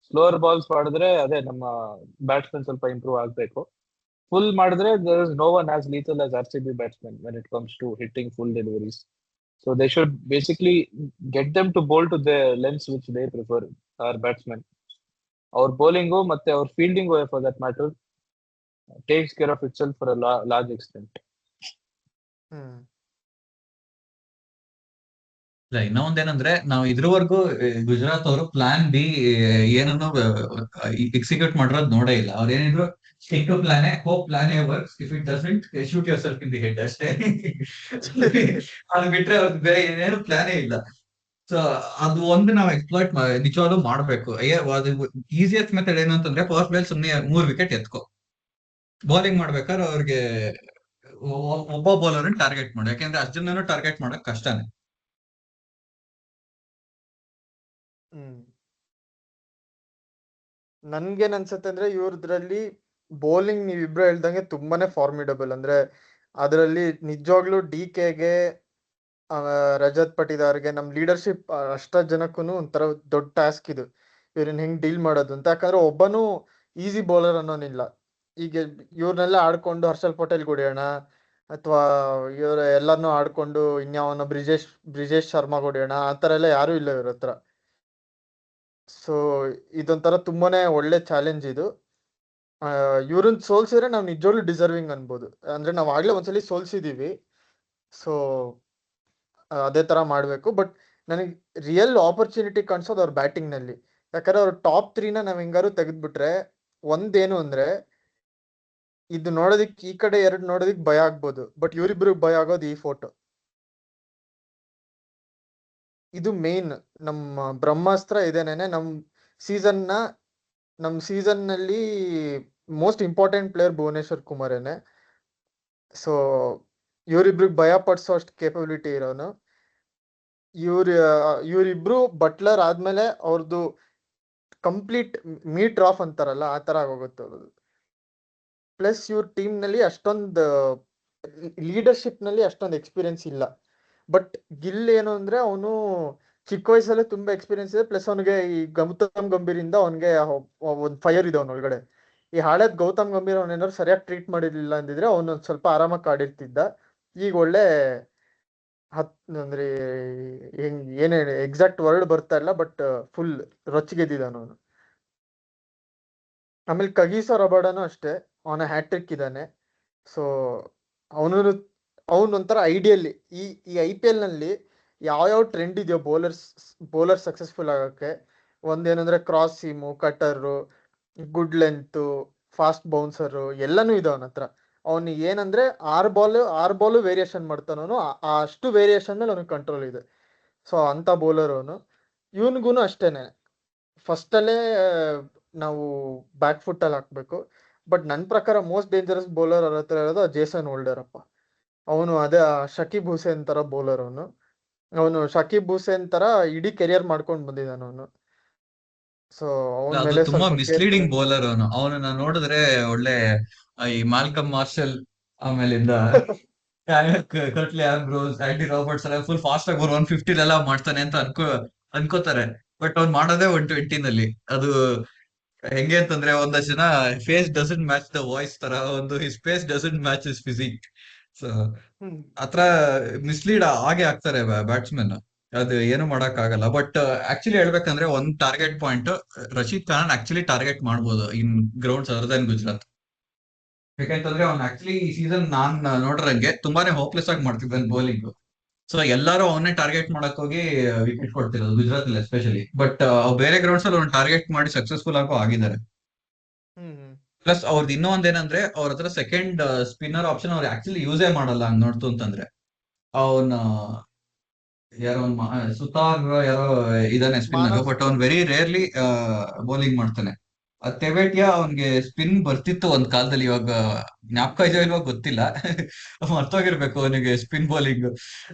Slower balls ಮಾಡಿದ್ರೆ ಅದೇ ನಮ್ಮ ಬ್ಯಾಟ್ಸ್ಮನ್ ಸ್ವಲ್ಪ ಇಂಪ್ರೂವ್ ಆಗ್ಬೇಕು. ಫುಲ್ ಮಾಡಿದ್ರೆ there is no one as lethal as RCB batsmen when it comes to hitting full deliveries. So they should basically get them to bowl to the lengths which they prefer, our batsmen. Our bowling ಮತ್ತೆ our fielding for that matter takes care of itself for a large extent. ಇಲ್ಲ, ಒಂದೇನಂದ್ರೆ ನಾವು ಇದ್ರವರೆಗೂ ಗುಜರಾತ್ ಅವರು plan B ಏನನ್ನು execute ಮಾಡಿರೋದು ನೋಡೇ ಇಲ್ಲ. ಅವ್ರು ಏನಿದ್ರು stick to plan, hope plan works, if it doesn't shoot yourself in the head ಅಷ್ಟೇ. ಅದು ಬಿಟ್ರೆ ಅವ್ರಿಗೆ ಬೇರೆ ಏನೇನು ಪ್ಲಾನೇ ಇಲ್ಲ. ಸೊ ಅದು ಒಂದು ನಾವು ಎಕ್ಸ್ಪ್ಲಾಯ್ಟ್ ನಿಜವಾಗ್ಲೂ ಮಾಡ್ಬೇಕು. ಈಸಿಯೆಸ್ಟ್ ಮೆಥಡ್ ಏನು ಅಂತಂದ್ರೆ ಪವರ್ ಪ್ಲೇ ಸುಮ್ಮನೆ 3 ವಿಕೆಟ್ ಎತ್ಕೋ. ಬೌಲಿಂಗ್ ಮಾಡ್ಬೇಕಾದ್ರೆ ಅವ್ರಿಗೆ ಒಬ್ಬ ಬೌಲರ್ ಟಾರ್ಗೆಟ್ ಮಾಡಿ, ಯಾಕೆಂದ್ರೆ ಅಷ್ಟು ಜನನು ಟಾರ್ಗೆಟ್ ಮಾಡಕ್ ಕಷ್ಟನೇ. ನನ್ಗೇನ್ ಅನ್ಸುತ್ತೆ ಅಂದ್ರೆ ಇವ್ರದ್ರಲ್ಲಿ ಬೌಲಿಂಗ್ ನೀವಿಬ್ರು ಹೇಳ್ದಂಗೆ ತುಂಬಾನೇ ಫಾರ್ಮಿಡಬಲ್. ಅಂದ್ರೆ ಅದರಲ್ಲಿ ನಿಜವಾಗ್ಲೂ DKಗೆ ರಜತ್ ಪಟಿದಾರ್ಗೆ ನಮ್ ಲೀಡರ್ಶಿಪ್ ಅಷ್ಟ ಜನಕ್ಕೂ ಒಂಥರ ದೊಡ್ಡ ಟಾಸ್ಕ್ ಇದು, ಇವ್ರನ್ನ ಹೆಂಗ್ ಡೀಲ್ ಮಾಡೋದು ಅಂತ. ಯಾಕಂದ್ರೆ ಒಬ್ಬನು ಈಸಿ ಬೌಲರ್ ಅನ್ನೋನಿಲ್ಲ. ಈಗ ಇವ್ರನ್ನೆಲ್ಲ ಆಡ್ಕೊಂಡು ಹರ್ಷಲ್ ಪಟೇಲ್ ಹೊಡಿಯೋಣ ಅಥವಾ ಇವ್ರ ಎಲ್ಲಾನು ಆಡ್ಕೊಂಡು ಇನ್ಯಾವನ ಬ್ರಿಜೇಶ್ ಶರ್ಮಾ ಹೊಡಿಯೋಣ, ಆ ತರ ಎಲ್ಲ ಯಾರು ಇಲ್ಲ ಇವ್ರ ಹತ್ರ. ಸೊ ಇದೊಂಥರ ತುಂಬಾನೇ ಒಳ್ಳೆ ಚಾಲೆಂಜ್ ಇದು. ಇವ್ರನ್ನ ಸೋಲ್ಸಿದ್ರೆ ನಾವು ನಿಜವಾಗ್ಲೂ ಡಿಸರ್ವಿಂಗ್ ಅನ್ಬೋದು. ಅಂದ್ರೆ ನಾವ್ ಆಗ್ಲೇ ಒಂದ್ಸಲಿ ಸೋಲ್ಸಿದೀವಿ, ಸೊ ಅದೇ ತರ ಮಾಡ್ಬೇಕು. ಬಟ್ ನನಗೆ ರಿಯಲ್ ಆಪರ್ಚುನಿಟಿ ಕಾಣಿಸೋದು ಅವ್ರ ಬ್ಯಾಟಿಂಗ್ ನಲ್ಲಿ. ಯಾಕಂದ್ರೆ ಅವ್ರ ಟಾಪ್ 3ನ ನಾವ್ ಹೆಂಗಾರು ತೆಗೆದ್ಬಿಟ್ರೆ ಒಂದೇನು ಅಂದ್ರೆ ಇದು ನೋಡೋದಿಕ್ ಈ ಕಡೆ 2 ನೋಡೋದಿಕ್ ಭಯ ಆಗ್ಬೋದು, ಬಟ್ ಇವ್ರಿಬ್ರಿಗೆ ಭಯ ಆಗೋದು ಈ ಫೋಟೋ. ಇದು ಮೇನ್ ನಮ್ಮ ಬ್ರಹ್ಮಾಸ್ತ್ರ ಇದೇನೇನೆ. ನಮ್ ಸೀಸನ್ ನಲ್ಲಿ ಮೋಸ್ಟ್ ಇಂಪಾರ್ಟೆಂಟ್ ಪ್ಲೇಯರ್ ಭುವನೇಶ್ವರ್ ಕುಮಾರೇನೆ. ಸೊ ಇವ್ರಿಬ್ರಿಗೆ ಭಯ ಪಡಿಸೋ ಅಷ್ಟು ಕೇಪಬಿಲಿಟಿ ಇರೋನು. ಇವರಿಬ್ರು ಬಟ್ಲರ್ ಆದ್ಮೇಲೆ ಅವ್ರದ್ದು ಕಂಪ್ಲೀಟ್ ಮೀಟರ್ ಆಫ್ ಅಂತಾರಲ್ಲ ಆ ತರ ಆಗೋಗುತ್ತೆ ಅವ್ರದ್ದು. ಪ್ಲಸ್ ಇವ್ರ ಟೀಮ್ ನಲ್ಲಿ ಅಷ್ಟೊಂದು ಲೀಡರ್ಶಿಪ್ ನಲ್ಲಿ ಅಷ್ಟೊಂದು ಎಕ್ಸ್ಪೀರಿಯನ್ಸ್ ಇಲ್ಲ. ಬಟ್ ಗಿಲ್ ಏನು ಅಂದ್ರೆ ಅವನು ಚಿಕ್ಕ ವಯಸ್ಸಲ್ಲೇ ತುಂಬಾ ಎಕ್ಸ್ಪೀರಿಯನ್ಸ್ ಇದೆ. ಪ್ಲಸ್ ಅವನಿಗೆ ಈ ಗೌತಮ್ ಗಂಭೀರ್ ಇಂದ ಅವನಿಗೆ ಒಂದ್ ಫೈರ್ ಇದೆ ಅವನ ಒಳಗಡೆ. ಈ ಹಾಳೇದ್ ಗೌತಮ್ ಗಂಭೀರ್ ಅವನೇನಾದ್ರು ಸರಿಯಾಗಿ ಟ್ರೀಟ್ ಮಾಡಿರ್ಲಿಲ್ಲ ಅಂದಿದ್ರೆ ಅವನು ಸ್ವಲ್ಪ ಆರಾಮಾಗಿ ಆಡಿರ್ತಿದ್ದ. ಈಗ ಒಳ್ಳೆ ಅಂದ್ರೆ ಏನೇ ಎಕ್ಸಾಕ್ಟ್ ವರ್ಡ್ ಬರ್ತಾ ಇಲ್ಲ, ಬಟ್ ಫುಲ್ ರೊಚ್ಚಿಗೆದ್ದಿದ್ದಾನ ಅವನು. ಆಮೇಲೆ ಕಗೀಸೋ ರಬಾಡನು ಅಷ್ಟೇ, ಅವನ ಹ್ಯಾಟ್ರಿಕ್ ಇದ್ದಾನೆ. ಸೊ ಅವನೊಂಥರ ಐಡಿಯಲ್. ಈ IPL ನಲ್ಲಿ ಯಾವ ಟ್ರೆಂಡ್ ಇದೆಯೋ ಬೌಲರ್ ಸಕ್ಸಸ್ಫುಲ್ ಆಗಕ್ಕೆ, ಒಂದೇನಂದ್ರೆ cross seam, cutter, good length, fast bouncer ಎಲ್ಲಾನು ಇದೆ ಅವನ ಹತ್ರ. ಅವನಿಗೆ ಏನಂದ್ರೆ 6 ಬಾಲ್ ವೇರಿಯೇಷನ್ ಮಾಡ್ತಾನವನು. ಅಷ್ಟು ವೇರಿಯೇಷನ್ ಮೇಲೆ ಅವನಿಗೆ ಕಂಟ್ರೋಲ್ ಇದೆ. ಸೊ ಅಂತ ಬೌಲರ್ ಅವನು. ಇವನ್ಗೂನು ಅಷ್ಟೇನೆ, ಫಸ್ಟ್ ಅಲ್ಲೇ ನಾವು ಬ್ಯಾಕ್ ಫುಟ್ ಅಲ್ಲಿ ಹಾಕ್ಬೇಕು. ಬಟ್ ನನ್ನ ಪ್ರಕಾರ ಮೋಸ್ಟ್ ಡೇಂಜರಸ್ ಬೌಲರ್ ಅವ್ರ ಹತ್ರ ಇರೋದು ಜೇಸನ್ ಹೋಲ್ಡರ್ ಅಪ್ಪ. ಅವನು ಅದೇ ಶಕೀಬ್ ಹುಸೇನ್ ತರ ಬೌಲರ್ ಅವನು ಶಕೀಬ್ ಹುಸೇನ್ ತರ ಇಡೀ ಕೆರಿಯರ್ ಮಾಡ್ಕೊಂಡು ಬಂದಿದ್ದಾನ ಅವನು. ಸೊ ಅವನ ಅದು ಮೇಲೆ ತುಂಬಾ ಸ್ವಲ್ಪ ಮಿಸ್ಲೀಡಿಂಗ್ ಬೌಲರ್ ಅವನನ್ನ ನೋಡಿದ್ರೆ ಒಳ್ಳೆ ಈ ಮಾಲ್ಕಮ್ ಮಾರ್ಷಲ್, ಆಮೇಲಿಂದ ಕಟ್ಲಿ ಆಂಬ್ರೋಸ್, ಆಂಡಿ ರಾಬರ್ಟ್ಸ್ ಎಲ್ಲ ಫುಲ್ ಫಾಸ್ಟ್ ಆಗಿ 150 ಎಲ್ಲ ಮಾಡ್ತಾನೆ ಅಂತ ಅನ್ಕೋತಾರೆ. ಬಟ್ ಅವ್ನು ಮಾಡೋದೇ 120 ನಲ್ಲಿ. ಅದು ಹೆಂಗೆ ಅಂತಂದ್ರೆ ಒಂದಷ್ಟು ಜನ face doesn't match the voice ತರ, ಒಂದು his face doesn't match his physique. So ಆತರ ಮಿಸ್ಲೀಡ್ ಆಗೇ ಆಗ್ತಾರೆ ಬ್ಯಾಟ್ಸ್ಮನ್. ಅದು ಏನು ಮಾಡಕ್ ಆಗಲ್ಲ. ಬಟ್ ಆಕ್ಚುಲಿ ಹೇಳ್ಬೇಕಂದ್ರೆ ಒಂದ್ target point Rashid Khan actually target ಮಾಡ್ಬೋದು ಇನ್ ಗ್ರೌಂಡ್ಸ್ ಅದರ್ ದನ್ ಗುಜರಾತ್. ಯಾಕಂತಂದ್ರೆ ಅವ್ನು ಆಕ್ಚುಲಿ ಈ ಸೀಸನ್ ನಾನ್ ನೋಡ್ರಂಗೆ ತುಂಬಾನೇ ಹೋಪ್ಲೆಸ್ ಆಗಿ ಮಾಡ್ತಿದ್ದಾನೆ ಬೌಲಿಂಗ್. ಸೊ ಎಲ್ಲರೂ ಅವನ್ನೇ ಟಾರ್ಗೆಟ್ ಮಾಡಕ್ ಹೋಗಿ ವಿಕೆಟ್ ಕೊಡ್ತಿರೋದು ಗುಜರಾತ್ ಅಲ್ಲಿ ಎಸ್ಪೆಷಲಿ. ಬಟ್ ಬೇರೆ ಗ್ರೌಂಡ್ಸ್ ಅಲ್ಲಿ ಅವ್ನು ಟಾರ್ಗೆಟ್ ಮಾಡಿ ಸಕ್ಸಸ್ಫುಲ್ ಆಗೋ ಆಗಿದ್ದಾರೆ. ಪ್ಲಸ್ ಅವ್ರದ್ದು ಇನ್ನೊಂದ್ ಏನಂದ್ರೆ ಅವ್ರ ಹತ್ರ ಸೆಕೆಂಡ್ ಸ್ಪಿನ್ನರ್ ಆಪ್ಷನ್ ಅವ್ರು ಆಕ್ಚುಲಿ ಯೂಸೇ ಮಾಡಲ್ಲ ಹಂಗ್ ನೋಡ್ತು ಅಂತಂದ್ರೆ. ಅವನ್ ಯಾರೋ ಸುತಾರ್ ಯಾರೋ ಇದಾನೆ ಸ್ಪಿನ್ನರ್, ಬಟ್ ಅವ್ನ್ ವೆರಿ ರೇರ್ಲಿ ಬೌಲಿಂಗ್ ಮಾಡ್ತಾನೆ. ತೆವೇಟಿಯಾ ಅವನ್ಗೆ ಸ್ಪಿನ್ ಬರ್ತಿತ್ತು ಒಂದ್ ಕಾಲದಲ್ಲಿ, ಇವಾಗ ಜ್ಞಾಪಕ ಇದೆಯೋ ಇಲ್ವಾ ಗೊತ್ತಿಲ್ಲ, ಮರ್ತೋಗಿರ್ಬೇಕು ಅವನಿಗೆ ಸ್ಪಿನ್ ಬೌಲಿಂಗ್.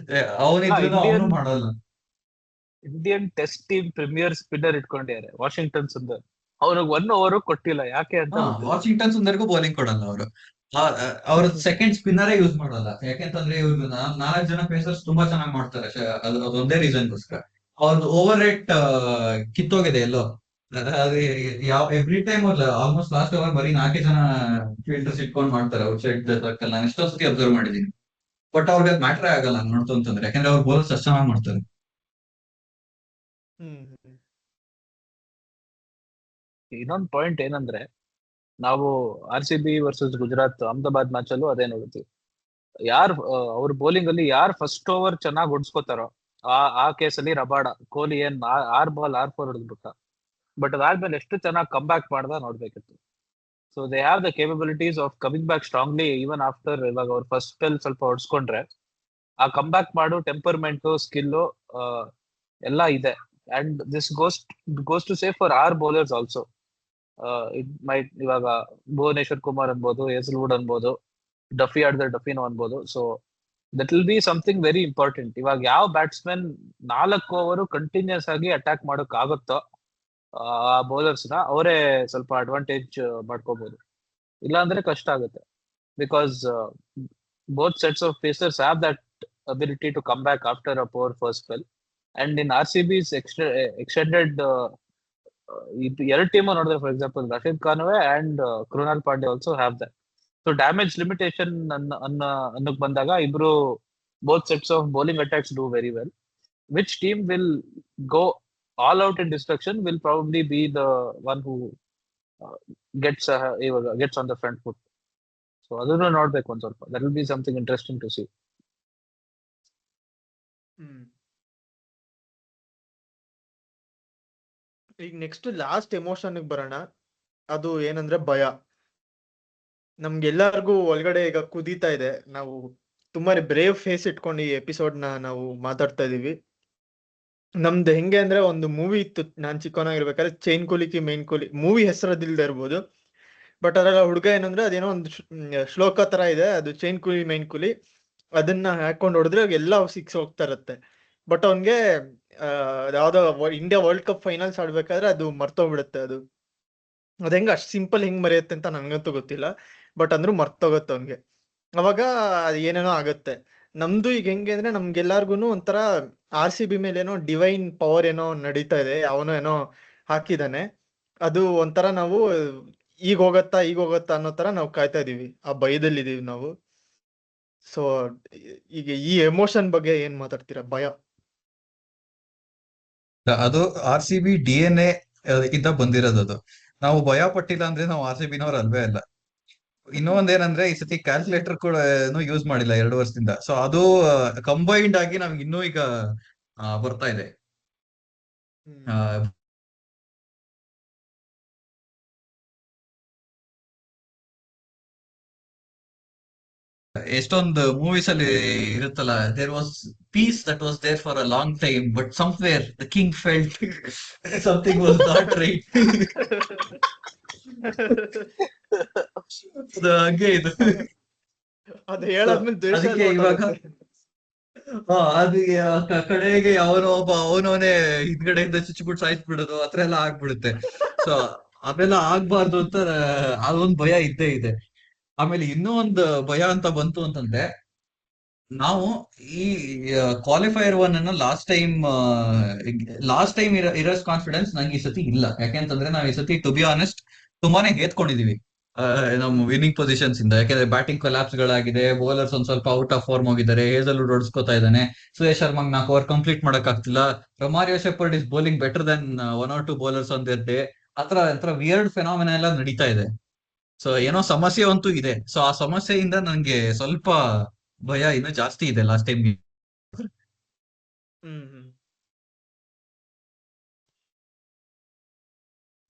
ಅವನಿದ್ರು ಅವನು ಮಾಡಲ್ಲ. Indian test team premier spinner ಇಟ್ಕೊಂಡಿದ್ದಾರೆ ವಾಷಿಂಗ್ಟನ್ ಸುಂದರ್. ಅವ್ರಿಗೆ 1 ಓವರ್ ಕೊಟ್ಟಿಲ್ಲ, ಯಾಕೆ ಅಂತ ವಾಷಿಂಗ್ಟನ್ ಸುಂದರ್ಗೂ ಬೌಲಿಂಗ್ ಕೊಡಲ್ಲ ಅವರು. ಅವ್ರ ಸೆಕೆಂಡ್ ಸ್ಪಿನ್ನರೇ ಯೂಸ್ ಮಾಡಲ್ಲ. ಯಾಕೆಂತಂದ್ರೆ ಇವ್ರು 4 ಜನ ಪೇಸರ್ಸ್ ತುಂಬಾ ಚೆನ್ನಾಗಿ ಮಾಡ್ತಾರೆ. ಅದೊಂದೇ ರೀಸನ್ಗೋಸ್ಕರ ಅವ್ರದ್ದು ಓವರ್ ರೇಟ್ ಕಿತ್ತೋಗಿದೆ ಎಲ್ಲೋ. ಯಾವ every time almost last over ಬರೀ 4 ಜನ ಫೀಲ್ಡರ್ಸ್ ಇಟ್ಕೊಂಡು ಮಾಡ್ತಾರೆ ಔಟ್ ಸೈಡ್ ದ ಸರ್ಕಲ್. ನಾನು ಎಷ್ಟೋ ಸತಿ ಅಬ್ಸರ್ವ್ ಮಾಡಿದೀನಿ. ಬಟ್ ಅವ್ರಿಗೆ ಅದು ಮ್ಯಾಟ್ರೇ ಆಗಲ್ಲ ನೋಡ್ತು ಅಂತಂದ್ರೆ, ಯಾಕಂದ್ರೆ ಅವ್ರ ಬೌಲರ್ಸ್ ಅಷ್ಟು ಚೆನ್ನಾಗಿ ಮಾಡ್ತಾರೆ. ಇನ್ನೊಂದು ಪಾಯಿಂಟ್ ಏನಂದ್ರೆ, ನಾವು RCB versus Gujarat Ahmedabad match ಅಲ್ಲೂ ಅದೇ ನೋಡ್ತೀವಿ. ಅವ್ರ ಬೌಲಿಂಗ್ ಅಲ್ಲಿ ಯಾರು ಫಸ್ಟ್ ಓವರ್ ಚೆನ್ನಾಗಿ ಹೊಡ್ಸ್ಕೋತಾರೋ ಆ ಕೇಸಲ್ಲಿ ರಬಾಡ, ಕೊಹ್ಲಿ ಏನ್ 6 ಬಾಲ್ 6 4 ಹೊಡೆದ್ಬಿಟ್ಟ. ಬಟ್ ಅದಾದ್ಮೇಲೆ ಎಷ್ಟು ಚೆನ್ನಾಗಿ ಕಮ್ ಬ್ಯಾಕ್ ಮಾಡ್ದ ನೋಡ್ಬೇಕಿತ್ತು. So they have the capabilities of coming back strongly even after. ಇವಾಗ ಅವ್ರ ಫಸ್ಟ್ ಸ್ಪೆಲ್ ಸ್ವಲ್ಪ ಹೊಡ್ಸ್ಕೊಂಡ್ರೆ ಆ ಕಮ್ ಬ್ಯಾಕ್ ಮಾಡು ಟೆಂಪರ್ಮೆಂಟ್, ಸ್ಕಿಲ್ಲು ಎಲ್ಲ ಇದೆ. And this goes to safe for our bowlers also. ಇವಾಗ ಭುವನೇಶ್ವರ್ ಕುಮಾರ್ ಅನ್ಬೋದು, ಹೇಸಲ್ವುಡ್ ಅನ್ಬೋದು, ಡಫಿ ಆಡಿದ್ರೆ ಡಫಿನೋ ಅನ್ಬೋದು. So that will be something very important. ಇವಾಗ ಯಾವ ಬ್ಯಾಟ್ಸ್ಮನ್ 4 ಓವರ್ ಕಂಟಿನ್ಯೂಸ್ ಆಗಿ ಅಟ್ಯಾಕ್ ಮಾಡೋಕ್ ಆಗುತ್ತೋ ಆ ಬೌಲರ್ಸ್ ನ ಅವರೇ ಸ್ವಲ್ಪ ಅಡ್ವಾಂಟೇಜ್ ಮಾಡ್ಕೋಬಹುದು. ಇಲ್ಲಾಂದ್ರೆ ಕಷ್ಟ ಆಗುತ್ತೆ. Because both sets of pacers have that ability to come back after a poor first spell. And in RCB's extended ಎರಡು ಟೀಮ್ ನೋಡಿದ್ರೆ, ಫಾರ್ ಎಕ್ಸಾಂಪಲ್ ರಶೀದ್ ಖಾನ್ವೆ and Krunal Pandya also have that. So damage limitation ಅನ್ನಕ್ ಬಂದಾಗ ಇಬ್ರು both sets of bowling attacks do very well. Which team will go all out in destruction will probably be the one who gets on the front foot. So ಅದನ್ನು ನೋಡ್ಬೇಕು ಒಂದ್ ಸ್ವಲ್ಪ. That will be something interesting to see. ಈಗ next last emotion ಬರೋಣ. ಅದು ಏನಂದ್ರೆ ಭಯ. ನಮ್ಗೆಲ್ಲರಿಗೂ ಒಳಗಡೆ ಈಗ ಕುದೀತಾ ಇದೆ. ನಾವು ತುಂಬಾನೇ ಬ್ರೇವ್ ಫೇಸ್ ಇಟ್ಕೊಂಡು ಈ ಎಪಿಸೋಡ್ ನಾವು ಮಾತಾಡ್ತಾ ಇದೀವಿ. ನಮ್ದು ಹೆಂಗೆ ಅಂದ್ರೆ, ಒಂದು ಮೂವಿ ಇತ್ತು ನಾನ್ ಚಿಕ್ಕವನಾಗಿರ್ಬೇಕಾದ್ರೆ, ಚೈನ್ ಕುಲಿಕಿ ಮೇನ್ ಕುಲಿ. ಮೂವಿ ಹೆಸರದಿಲ್ದೇ ಇರ್ಬೋದು, ಬಟ್ ಅದ್ರಲ್ಲಿ ಹುಡುಗ ಏನಂದ್ರೆ ಅದೇನೋ ಒಂದು ಶ್ಲೋಕ ತರ ಇದೆ, ಅದು ಚೈನ್ ಕುಲಿ ಮೈನ್ ಕುಲಿ, ಅದನ್ನ ಹಾಕೊಂಡು ಹೊಡೆದ್ರೆ ಎಲ್ಲ ಸಿಕ್ಸ್ ಹೋಗ್ತಾ ಇರತ್ತೆ. ಬಟ್ ಅವನ್ಗೆ ಯಾವ್ದೋ ಇಂಡಿಯಾ ವರ್ಲ್ಡ್ ಕಪ್ ಫೈನಲ್ಸ್ ಆಡ್ಬೇಕಾದ್ರೆ ಅದು ಮರ್ತೋಗ್ಬಿಡುತ್ತೆ. ಅದು ಅದ್ ಹೆಂಗ ಅಷ್ಟ್ ಸಿಂಪಲ್ ಹೆಂಗ್ ಮರೆಯುತ್ತೆ ಅಂತ ನನ್ಗಂತೂ ಗೊತ್ತಿಲ್ಲ, ಬಟ್ ಅಂದ್ರೂ ಮರ್ತೋಗತ್ತೆ ಅವ್ನ್ಗೆ. ಅವಾಗ ಅದ್ ಏನೇನೋ ಆಗತ್ತೆ. ನಮ್ದು ಈಗ ಹೆಂಗೆ ಅಂದ್ರೆ ನಮ್ಗೆಲ್ಲಾರ್ಗುನು ಒಂಥರ RCB ಮೇಲೆ ಏನೋ ಡಿವೈನ್ ಪವರ್ ಏನೋ ನಡೀತಾ ಇದೆ, ಅವನೋ ಏನೋ ಹಾಕಿದಾನೆ. ಅದು ಒಂಥರ ನಾವು ಈಗ ಹೋಗತ್ತಾ ಅನ್ನೋ ತರ ನಾವು ಕಾಯ್ತಾ ಇದೀವಿ, ಆ ಭಯದಲ್ಲಿ ಇದೀವಿ ನಾವು. ಸೊ ಈಗ ಈ ಎಮೋಷನ್ ಬಗ್ಗೆ ಏನ್ ಮಾತಾಡ್ತೀರಾ? ಭಯ. ಅದು RCB DNA ಇಂದ ಬಂದಿರೋದು. ಅದು ನಾವು ಭಯ ಪಟ್ಟಿಲ್ಲ ಅಂದ್ರೆ ನಾವು RCB ನವ್ರು ಅಲ್ವೇ ಅಲ್ಲ. ಇನ್ನೂ ಒಂದೇನಂದ್ರೆ ಈ ಸತಿ ಕ್ಯಾಲ್ಕುಲೇಟರ್ ಕೂಡ ಯೂಸ್ ಮಾಡಿಲ್ಲ 2 ವರ್ಷದಿಂದ. ಸೊ ಅದು ಕಂಬೈನ್ಡ್ ಆಗಿ ನಮ್ಗೆ ಇನ್ನೂ ಈಗ ಬರ್ತಾ ಇದೆ. ಆ, ಎಷ್ಟೊಂದು ಮೂವೀಸ್ ಅಲ್ಲಿ ಇರುತ್ತಲ್ಲ, there was peace that was there for a long time but somewhere the king felt something was not right. ಹಂಗೆ ಇದು. ಅದು ಹೇಳಾದ್ಮೇಲೆ ದ್ವೇಷ ಅದಕ್ಕೆ ಎಲ್ಲ ಇವಾಗ ಹೊರ್ಟೋಗುತ್ತೆ. ಅದು ಕಡೆಗೆ ಒಬ್ಬ ಅವನವನೇ ಹಿಂದ್ಗಡೆಯಿಂದ ಚುಚ್ಚಿಬಿಟ್ಟು ಸಾಯಿಸ್ಬಿಡೋದು ಆತರ ಎಲ್ಲ ಆಗ್ಬಿಡುತ್ತೆ. ಸೊ ಅದೆಲ್ಲ ಆಗ್ಬಾರ್ದು ಅಂತ ಅದೊಂದು ಭಯ ಇದ್ದೇ ಇದೆ. ಆಮೇಲೆ ಇನ್ನೂ ಒಂದು ಭಯ ಅಂತ ಬಂತು ಅಂತಂದ್ರೆ, ನಾವು ಈ ಕ್ವಾಲಿಫೈಯರ್ 1 ಅನ್ನ ಲಾಸ್ಟ್ ಟೈಮ್ ಇರೋಸ್ ಕಾನ್ಫಿಡೆನ್ಸ್ ನಂಗೆ ಈ ಸತಿ ಇಲ್ಲ. ಯಾಕೆಂತಂದ್ರೆ ನಾವು ಈ ಸತಿ ಟು ಬಿ ಆನೆಸ್ಟ್ ತುಂಬಾನೇ ಹೇತ್ಕೊಂಡಿದೀವಿ ನಮ್ಮ ವಿನ್ನಿಂಗ್ ಪೊಸಿಷನ್ಸ್ ಇಂದ. ಯಾಕಂದ್ರೆ ಬ್ಯಾಟಿಂಗ್ ಕೊಲಾಪ್ಸ್ ಗಳಾಗಿದೆ, ಬೌಲರ್ಸ್ ಒಂದ್ ಸ್ವಲ್ಪ ಔಟ್ ಆಫ್ ಫಾರ್ಮ್ ಹೋಗಿದ್ದಾರೆ, ಹೇಸಲ್ವುಡ್ ಹೊಡ್ಸ್ಕೊತಾ ಇದ್ದಾನೆ, ಸುರೇಶ್ ಶರ್ಮಾಗ್ 4 ಓವರ್ ಕಂಪ್ಲೀಟ್ ಮಾಡಕ್ ಆಗ್ತಿಲ್ಲ, Romario Shepherd is bowling better than 1 or 2 bowlers on their day. ಆತರ ವಿಯರ್ಡ್ ಫೆನಾಮಿನಾ ಎಲ್ಲ ನಡೀತಾ ಇದೆ. ಸೊ ಏನೋ ಸಮಸ್ಯೆ ಅಂತೂ ಇದೆ. ಸೊ ಆ ಸಮಸ್ಯೆಯಿಂದ ನಂಗೆ ಸ್ವಲ್ಪ ಭಯ ಇನ್ನೂ ಜಾಸ್ತಿ ಇದೆ ಲಾಸ್ಟ್ ಟೈಮ್. ಹ್ಮ್.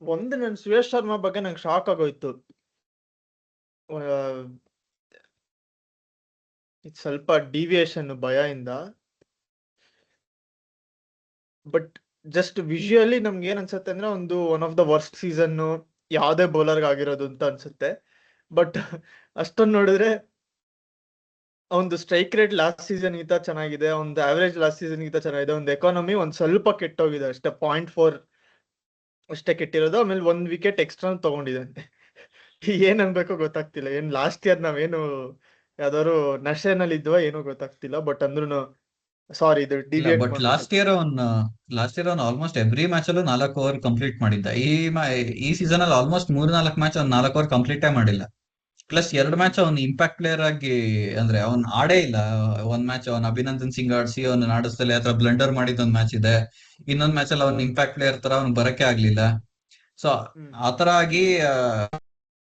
ಒಂದು ನನ್ ಸುರೇಶ್ ಶರ್ಮಾ ಬಗ್ಗೆ ನಂಗೆ ಶಾಕ್ ಆಗೋಯ್ತು. ಇದು ಸ್ವಲ್ಪ ಡಿವಿಯೇಷನ್ ಭಯ ಇಂದ. ಬಟ್ ಜಸ್ಟ್ ವಿಜುವಲಿ ನಮ್ಗೆ ಏನ್ ಅನ್ಸುತ್ತೆ ಅಂದ್ರೆ ಒಂದು one of the worst season ಯಾವ್ದೇ ಬೌಲರ್ ಆಗಿರೋದು ಅಂತ ಅನ್ಸುತ್ತೆ. ಬಟ್ ಅಷ್ಟೊಂದು ನೋಡಿದ್ರೆ ಒಂದು ಸ್ಟ್ರೈಕ್ ರೇಟ್ ಲಾಸ್ಟ್ ಸೀಸನ್ ಗಿಂತ ಚೆನ್ನಾಗಿದೆ, ಒಂದು ಆವರೇಜ್ ಲಾಸ್ಟ್ ಸೀಸನ್ ಗಿಂತ ಚೆನ್ನಾಗಿದೆ, ಒಂದು ಎಕಾನಮಿ ಒಂದ್ ಸ್ವಲ್ಪ ಕೆಟ್ಟೋಗಿದೆ ಅಷ್ಟೇ, 0.4 ಅಷ್ಟೇ ಕೆಟ್ಟಿರೋದು. ಆಮೇಲೆ 1 ವಿಕೆಟ್ ಎಕ್ಸ್ಟ್ರಾ ತಗೊಂಡಿದ್ದಾನೆ. ಏನ್ ಅನ್ಬೇಕೋ ಗೊತ್ತಾಗ್ತಿಲ್ಲ. ಏನ್ ಲಾಸ್ಟ್ ಇಯರ್ ನಾವೇನು ಯಾವ್ದಾದ್ರು ನಶೆನಲ್ಲಿ ಇದ್ವಾ ಏನೋ ಗೊತ್ತಾಗ್ತಿಲ್ಲ. ಬಟ್ ಅಂದ್ರೂ ಸಾರಿ, ಇದು ಇಲ್ಲ, ಡಿವಿಯೇಟ್ ಬಟ್ ಲಾಸ್ಟ್ ಇಯರ್ ಅವನ್ ಆಲ್ಮೋಸ್ಟ್ ಎವ್ರಿ ಮ್ಯಾಚ್ ಅಲ್ಲೂ 4 ಓವರ್ ಕಂಪ್ಲೀಟ್ ಮಾಡಿದ್ದ. ಈ ಸೀಸನ್ ಅಲ್ಲಿ ಆಲ್ಮೋಸ್ಟ್ 3-4 ಮ್ಯಾಚ್ ಅವ್ನು 4 ಓವರ್ ಕಂಪ್ಲೀಟೇ ಮಾಡಿಲ್ಲ. ಪ್ಲಸ್ 2 ಮ್ಯಾಚ್ ಅವ್ನು ಇಂಪ್ಯಾಕ್ಟ್ ಪ್ಲೇಯರ್ ಆಗಿ, ಅಂದ್ರೆ ಅವ್ನ್ ಆಡೇ ಇಲ್ಲ. ಒಂದ್ ಮ್ಯಾಚ್ ಅವ್ನು ಅಭಿನಂದನ್ ಸಿಂಗ್ ಆಡಿಸಿ ಅವ್ನ ಆಡಿಸ್ದಲೆ ಅಥವಾ ಬ್ಲಂಡರ್ ಮಾಡಿದ ಒಂದ್ ಮ್ಯಾಚ್ ಇದೆ. ಇನ್ನೊಂದ್ ಮ್ಯಾಚ್ ಅಲ್ಲಿ ಅವ್ನ ಇಂಪ್ಯಾಕ್ಟ್ ಪ್ಲೇಯರ್ ತರ ಅವ್ನು ಬರಕ್ಕೆ ಆಗ್ಲಿಲ್ಲ. ಸೊ ಆತರ ಆಗಿ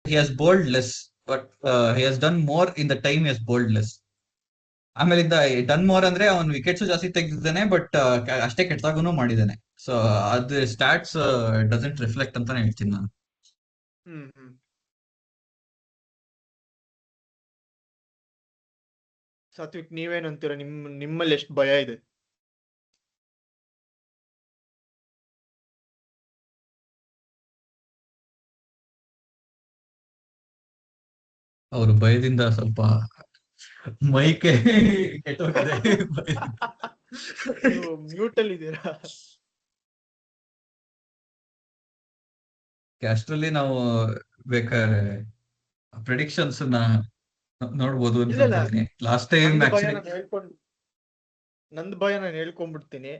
he has bowled less, but he has done more in the time he has bowled less. ಆಮೇಲಿಂದ ಡನ್ ಮೋರ್ ಅಂದ್ರೆ ಅವ್ನು ವಿಕೆಟ್ಸ್ ಜಾಸ್ತಿ ತೆಗೆದಿದ್ದಾನೆ, ಬಟ್ ಅಷ್ಟೇ ಕೆಟ್ಟದಾಗೂ ಮಾಡಿದ್ದಾನೆ. ಸೊ ಅದು ಸ್ಟಾಟ್ಸ್ ಡಸಂಟ್ ರಿಫ್ಲೆಕ್ಟ್ ಅಂತಾನೆ ಹೇಳ್ತೀನಿ ನಾನು. ಸಾತ್ವಿಕ್, ನೀವೇನಂತೀರ? ನಿಮ್ಮಲ್ಲಿ ಎಷ್ಟು ಭಯ ಇದೆ? ಅವ್ರ ಭಯದಿಂದ ಸ್ವಲ್ಪ ಮೈಕೆ ಕೆಟ್ಟೋಗಿದೆ. ಮ್ಯೂಟ್ ಅಲ್ಲಿ ಇದೀರಾ? ಅಷ್ಟರಲ್ಲಿ ನಾವು ಬೇಕಾದ್ರೆ ಪ್ರೆಡಿಕ್ಷನ್ಸ್ ನೋಡ್ಬೋದು ಅಂತ ಇಲ್ಲ, ಅನ್ಕೊಳ್ತೀನಿ. ಲಾಸ್ಟ್ ಟೈಮ್ ನಂದ್ ಭಯ ನಾನು ಹೇಳ್ಕೊಂಡ್ಬಿಡ್ತೀನಿ.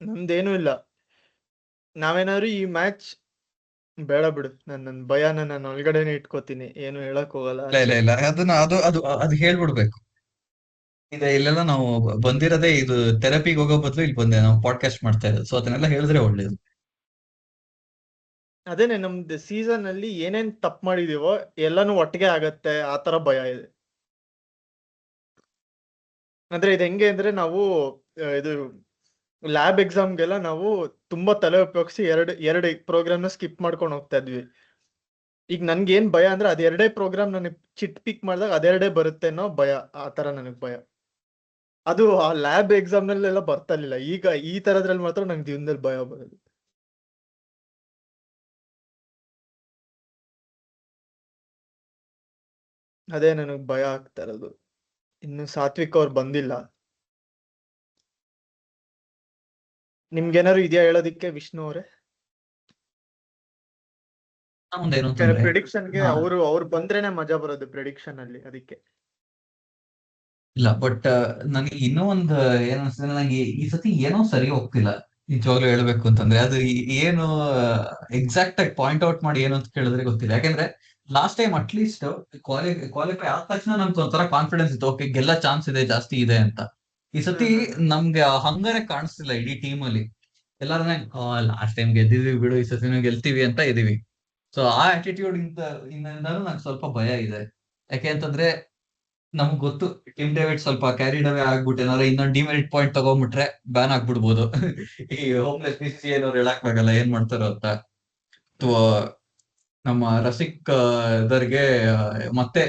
ನಮ್ದೇನು ಇಲ್ಲ. ನಾವೇನಾದ್ರು ಈ ಮ್ಯಾಚ್ ಬೇಡ ಬಿಡು, ನನ್ನ ಭಯನ ನಾನು ಒಳಗಡೆನೆ ಇಟ್ಕೋತೀನಿ, ಏನು ಹೇಳಕ್ ಹೋಗಲ್ಲ. ಇಲ್ಲ ಅದು ಹೇಳ್ಬಿಡ್ಬೇಕು. ಇಲ್ಲೆಲ್ಲ ನಾವು ಬಂದಿರೋದೇ ಇದು ಥೆರಪಿಗೆ ಹೋಗೋ ಬದಲು ಇಲ್ಲಿ ಬಂದೆ ನಾವು ಪಾಡ್ಕಾಸ್ಟ್ ಮಾಡ್ತಾ ಇರೋದು. ಸೊ ಅದನ್ನೆಲ್ಲ ಹೇಳಿದ್ರೆ ಒಳ್ಳೇದು. ಅದೇನೆ, ನಮ್ದು ಸೀಸನ್ ಅಲ್ಲಿ ಏನೇನ್ ತಪ್ಪು ಮಾಡಿದೀವೋ ಎಲ್ಲಾನು ಒಟ್ಟಿಗೆ ಆಗತ್ತೆ, ಆತರ ಭಯ ಇದೆ. ಅಂದ್ರೆ ಇದು ಹೆಂಗೆ ಅಂದ್ರೆ ನಾವು ಇದು ಲ್ಯಾಬ್ ಎಕ್ಸಾಮ್ಗೆಲ್ಲ ನಾವು ತುಂಬಾ ತಲೆ ಉಪಯೋಗಿಸಿ ಎರಡು ಪ್ರೋಗ್ರಾಮ್ನ ಸ್ಕಿಪ್ ಮಾಡ್ಕೊಂಡು ಹೋಗ್ತಾ ಇದ್ವಿ. ಈಗ ನನ್ಗೇನ್ ಭಯ ಅಂದ್ರೆ ಅದ್ 2 ಪ್ರೋಗ್ರಾಮ್ ನನಗೆ ಚಿಟ್ ಪಿಕ್ ಮಾಡಿದಾಗ ಅದೆರಡೇ ಬರುತ್ತೆ ಅನ್ನೋ ಭಯ. ಆ ತರ ನನಗ್ ಭಯ. ಅದು ಆ ಲ್ಯಾಬ್ ಎಕ್ಸಾಮ್ ನಲ್ಲೆಲ್ಲ ಬರ್ತಾ ಇರ್ಲಿಲ್ಲ. ಈಗ ಈ ತರದ್ರಲ್ಲಿ ಮಾತ್ರ ನಂಗೆ ಜೀವನದಲ್ಲಿ ಭಯ ಬರೋದು. ಅದೇ ನನಗ್ ಭಯ ಆಗ್ತಾ ಇರೋದು. ಇನ್ನು ಸಾತ್ವಿಕ್ ಅವ್ರು ಬಂದಿಲ್ಲ. ನಿಮ್ಗೇನಾದ್ರು ಇದೆಯಾ ಹೇಳೋದಿಕ್ಕೆ ವಿಷ್ಣು ಅವರೇ? ಒಂದೇನು ಅಂತಂದ್ರೆ ಪ್ರಿಡಿಕ್ಷನ್ಗೆ ಹಾ. ಅವ್ರು ಬಂದ್ರೇನೆ ಮಜಾ ಬರೋದು ಪ್ರಿಡಿಕ್ಷನ್ ಅಲ್ಲಿ, ಅದಕ್ಕೆ. ಇಲ್ಲ ಬಟ್ ನನಗೆ ಇನ್ನೂ ಒಂದು ಏನ್ ಅನ್ಸ್ತದೆ, ನನಗೆ ಈ ಸತಿ ಏನೋ ಸರಿ ಹೋಗ್ತಿಲ್ಲ ನಿಜವಾಗ್ಲೂ ಹೇಳ್ಬೇಕು ಅಂತಂದ್ರೆ. ಅದು ಏನು ಎಕ್ಸಾಕ್ಟ್ ಆಗಿ ಪಾಯಿಂಟ್ ಔಟ್ ಮಾಡಿ ಏನು ಅಂತ ಕೇಳಿದ್ರೆ ಗೊತ್ತಿಲ್ಲ. ಯಾಕಂದ್ರೆ ಲಾಸ್ಟ್ ಟೈಮ್ ಅಟ್ಲೀಸ್ಟ್ ಕ್ವಾಲಿಫೈ ಆದ ತಕ್ಷಣ ನಮ್ಗೆ ಒಂಥರ ಕಾನ್ಫಿಡೆನ್ಸ್ ಇತ್ತು, ಓಕೆ ಗೆಲ್ಲ ಚಾನ್ಸ್ ಇದೆ, ಜಾಸ್ತಿ ಇದೆ ಅಂತ. ಈ ಸತಿ ನಮ್ಗೆ ಆ ಹಂಗನೆ ಕಾಣಿಸ್ತಿಲ್ಲ ಇಡೀ ಟೀಮ್ ಅಲ್ಲಿ. ಎಲ್ಲಾರನ್ನ ಲಾಸ್ಟ್ ಟೈಮ್ ಗೆದ್ದಿದ್ವಿ ಬಿಡು, ಈ ಸತಿನೂ ಗೆಲ್ತೀವಿ ಅಂತ ಇದೀವಿ. ಸೊ ಆ ಆಟಿಟ್ಯೂಡ್ ಇಂದಾನು ನಂಗೆ ಸ್ವಲ್ಪ ಭಯ ಇದೆ. ಯಾಕೆ ಅಂತಂದ್ರೆ ನಮ್ಗ್ ಗೊತ್ತು ಟಿಮ್ ಡೇವಿಡ್ ಸ್ವಲ್ಪ ಕ್ಯಾರಿಡ್ ಅವೇ ಆಗ್ಬಿಟ್ಟು ಏನಾದ್ರೆ ಇನ್ನೊಂದು ಡಿಮೆರಿಟ್ ಪಾಯಿಂಟ್ ತಗೊಂಡ್ಬಿಟ್ರೆ ಬ್ಯಾನ್ ಆಗ್ಬಿಡ್ಬೋದು. ಈ ಹೋಮ್ಲೆಸ್ BCCI ಏನವ್ರು ಹೇಳಕ್ಕಾಗಲ್ಲ ಏನ್ ಮಾಡ್ತಾರೋ ಅಂತ. ಅಥವಾ ನಮ್ಮ ರಸಿಕ್ ದರ್ಗೆ ಮತ್ತೆ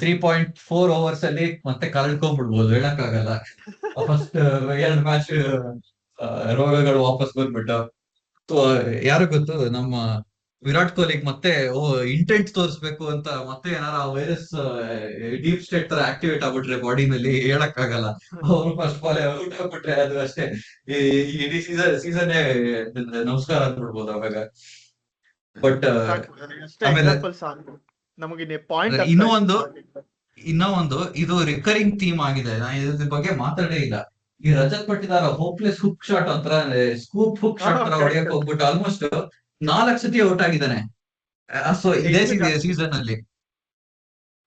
3.4 overs ಅಲ್ಲಿ ಮತ್ತೆ ಕಳ್ಕೊಂಡ್ಬಿಡ್ಬೋದು, ಹೇಳಕ್ಕಾಗಲ್ಲ. ಫಸ್ಟ್ 2 ಮ್ಯಾಚ್ ರೋಗಗಳು ವಾಪಸ್ ಬಂದ್ಬಿಟ್ಟು. ಯಾರು ಗೊತ್ತು, ನಮ್ಮ ವಿರಾಟ್ ಕೊಹ್ಲಿಗ್ ಮತ್ತೆ ಇಂಟೆಂಟ್ ತೋರಿಸ್ಬೇಕು ಅಂತ ಮತ್ತೆ ಏನಾರ ವೈರಸ್ ಡೀಪ್ ಸ್ಟೇಟ್ ತರ ಆಕ್ಟಿವೇಟ್ ಆಗ್ಬಿಟ್ರೆ ಬಾಡಿನಲ್ಲಿ, ಹೇಳಕ್ಕಾಗಲ್ಲ. ಅವ್ರು ಫಸ್ಟ್ ಬಾಲ್ ಔಟ್ ಆಗ್ಬಿಟ್ರೆ ಅದು ಅಷ್ಟೇ, ಇಡೀ ಸೀಸನ್ ನಮಸ್ಕಾರ ಅಂದ್ಬಿಡ್ಬೋದು ಅವಾಗ. ಬಟ್ ಆಮೇಲೆ ಇನ್ನೂ ಒಂದು ಇದು ರಿಕರಿಂಗ್ ಥೀಮ್ ಆಗಿದೆ. ನಾನು ಇದ್ರ ಬಗ್ಗೆ ಮಾತಾಡೇ ಇಲ್ಲ. ಈ ರಜತ್ ಪಟ್ಟಿದಾರ ಹೋಪ್ಲೆಸ್ ಹುಕ್ ಶಾಟ್ ಅಂತರ, ಸ್ಕೂಪ್ ಹುಕ್ ಶಾಟ್ ತರ ಹೊಡೆಯಕ್ ಹೋಗ್ಬಿಟ್ಟು ಆಲ್ಮೋಸ್ಟ್ 4 ಸತಿ ಔಟ್ ಆಗಿದ್ದಾನೆ. ಸೊ ಇದೇ ಸೀಸನ್ ಅಲ್ಲಿ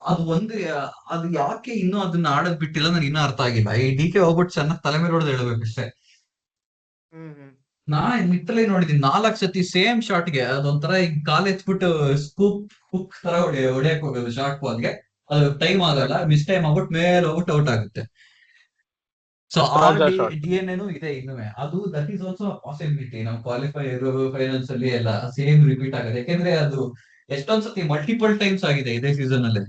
ಅದು ಯಾಕೆ ಇನ್ನೂ ಅದನ್ನ ಆಡೋದ್ ಬಿಟ್ಟಿಲ್ಲ ನನ್ಗೆ ಇನ್ನೂ ಅರ್ಥ ಆಗಿಲ್ಲ. ಈ DK ಹೋಗ್ಬಿಟ್ಟು ಚೆನ್ನಾಗಿ ತಲೆ ಮೇಲೆ ಹೊಡೆದು ಹೇಳ್ಬೇಕಷ್ಟೇ. ನಾ ಲಿಟ್ರಲಿ ನೋಡಿದೀನಿ 4 ಸತಿ ಸೇಮ್ ಶಾಟ್ಗೆ ಅದೊಂಥರ ಈಗ ಕಾಲ್ ಎತ್ಬಿಟ್ಟು ಸ್ಕೂಪ್ ಹುಕ್ ತರ ಹೊಡೆಯಕ್ ಹೋಗೋದು ಶಾರ್ಟ್ ಬಾಲ್ಗೆ. ಅದು ಟೈಮ್ ಆಗಲ್ಲ, ಮಿಸ್ ಟೈಮ್ ಆಗ್ಬಿಟ್ಟು ಮೇಲೆ ಹೋಗ್ಬಿಟ್ಟು ಔಟ್ ಆಗುತ್ತೆ. ಸೊ DNA ಇದೆ ಇನ್ನುವೆ. ಅದು ದಟ್ ಈಸ್ ಆಲ್ಸೋ ಪಾಸಿಬಿಲಿಟಿ. ನಾವು ಕ್ವಾಲಿಫೈರ್ ಫೈನಲ್ಸ್ ಅಲ್ಲಿ ಎಲ್ಲ ಸೇಮ್ ರಿಪೀಟ್ ಆಗುತ್ತೆ. ಯಾಕೆಂದ್ರೆ ಅದು ಎಷ್ಟೊಂದ್ ಸತಿ ಮಲ್ಟಿಪಲ್ ಟೈಮ್ಸ್ ಆಗಿದೆ ಇದೇ ಸೀಸನ್ ಅಲ್ಲಿ.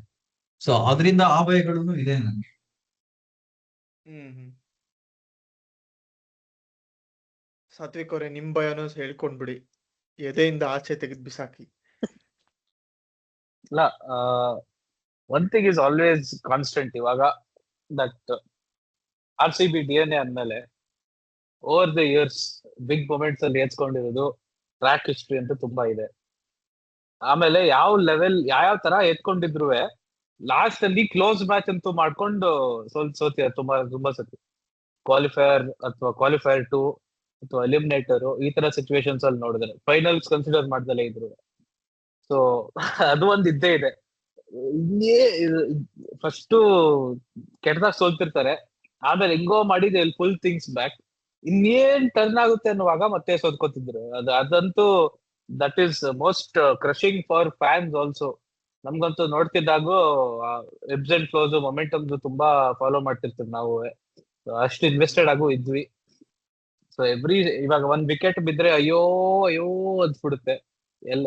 ಸೊ ಅದರಿಂದ ಆ ಭಯಗಳು ಇದೆ ನನ್ಗೆ. ಸಾತ್ವಿಕ್ ಅವರೇ, ನಿಮ್ ಭಯನೂ ಹೇಳ್ಕೊಂಡ್ಬಿಡಿ, ಎದೆಯಿಂದ ಆಚೆ ತೆಗೆದು ಬಿಸಾಕಿ. ಇಲ್ಲ, one thing is always constant ಇವಾಗ, ದಟ್ RCB DNA ಅಂದ್ಮೇಲೆ over the years big moments ಅಲ್ಲಿ ಎತ್ಕೊಂಡಿರೋದು ಟ್ರ್ಯಾಕ್ ಹಿಸ್ಟ್ರಿ ಅಂತ ತುಂಬಾ ಇದೆ. ಆಮೇಲೆ ಯಾವ ಲೆವೆಲ್ ಯಾವ ತರ ಎತ್ಕೊಂಡಿದ್ರು ಲಾಸ್ಟ್ ಅಲ್ಲಿ ಕ್ಲೋಸ್ ಮ್ಯಾಚ್ ಅಂತೂ ಮಾಡ್ಕೊಂಡು ಸೋತಿದ್ದಾರೆ ತುಂಬಾ ಸತಿ. ಕ್ವಾಲಿಫೈಯರ್ ಅಥವಾ ಕ್ವಾಲಿಫೈಯರ್ 2 ಅಥವಾ ಎಲಿಮಿನೇಟರ್ ಈ ತರ ಸಿಚುವೇಶನ್ಸ್ ಅಲ್ಲಿ ನೋಡಿದ್ರೆ ಫೈನಲ್ಸ್ ಕನ್ಸಿಡರ್ ಮಾಡ್ದಲೇ ಇದ್ರು. ಸೊ ಅದು ಒಂದ್ ಇದ್ದೇ ಇದೆ. ಇನ್ನೇ ಫಸ್ಟ್ ಕೆಟ್ಟದಾಗ ಸೋಲ್ತಿರ್ತಾರೆ, ಆಮೇಲೆ ಹೆಂಗೋ ಮಾಡಿದ್ರೆ ಫುಲ್ ಥಿಂಗ್ಸ್ ಬ್ಯಾಕ್, ಇನ್ನೇನ್ ಟರ್ನ್ ಆಗುತ್ತೆ ಅನ್ನುವಾಗ ಮತ್ತೆ ಸೋತ್ಕೋತಿದ್ರು. ಅದಂತೂ that is most crushing for fans also. ನಮ್ಗಂತೂ ನೋಡ್ತಿದ್ದಾಗೂ ಎಬ್ಸ್ ಅಂಡ್ ಫ್ಲೋಸ್ ಮೊಮೆಂಟಮ್ ತುಂಬಾ ಫಾಲೋ ಮಾಡ್ತಿರ್ತೀವಿ ನಾವು, ಅಷ್ಟು ಇನ್ವೆಸ್ಟೆಡ್ ಆಗು ಇದ್ವಿ. ಸೊ ಇವಾಗ 1 ವಿಕೆಟ್ ಬಿದ್ರೆ ಅಯ್ಯೋ ಅಯ್ಯೋ ಅನ್ಸ್ಬಿಡುತ್ತೆ,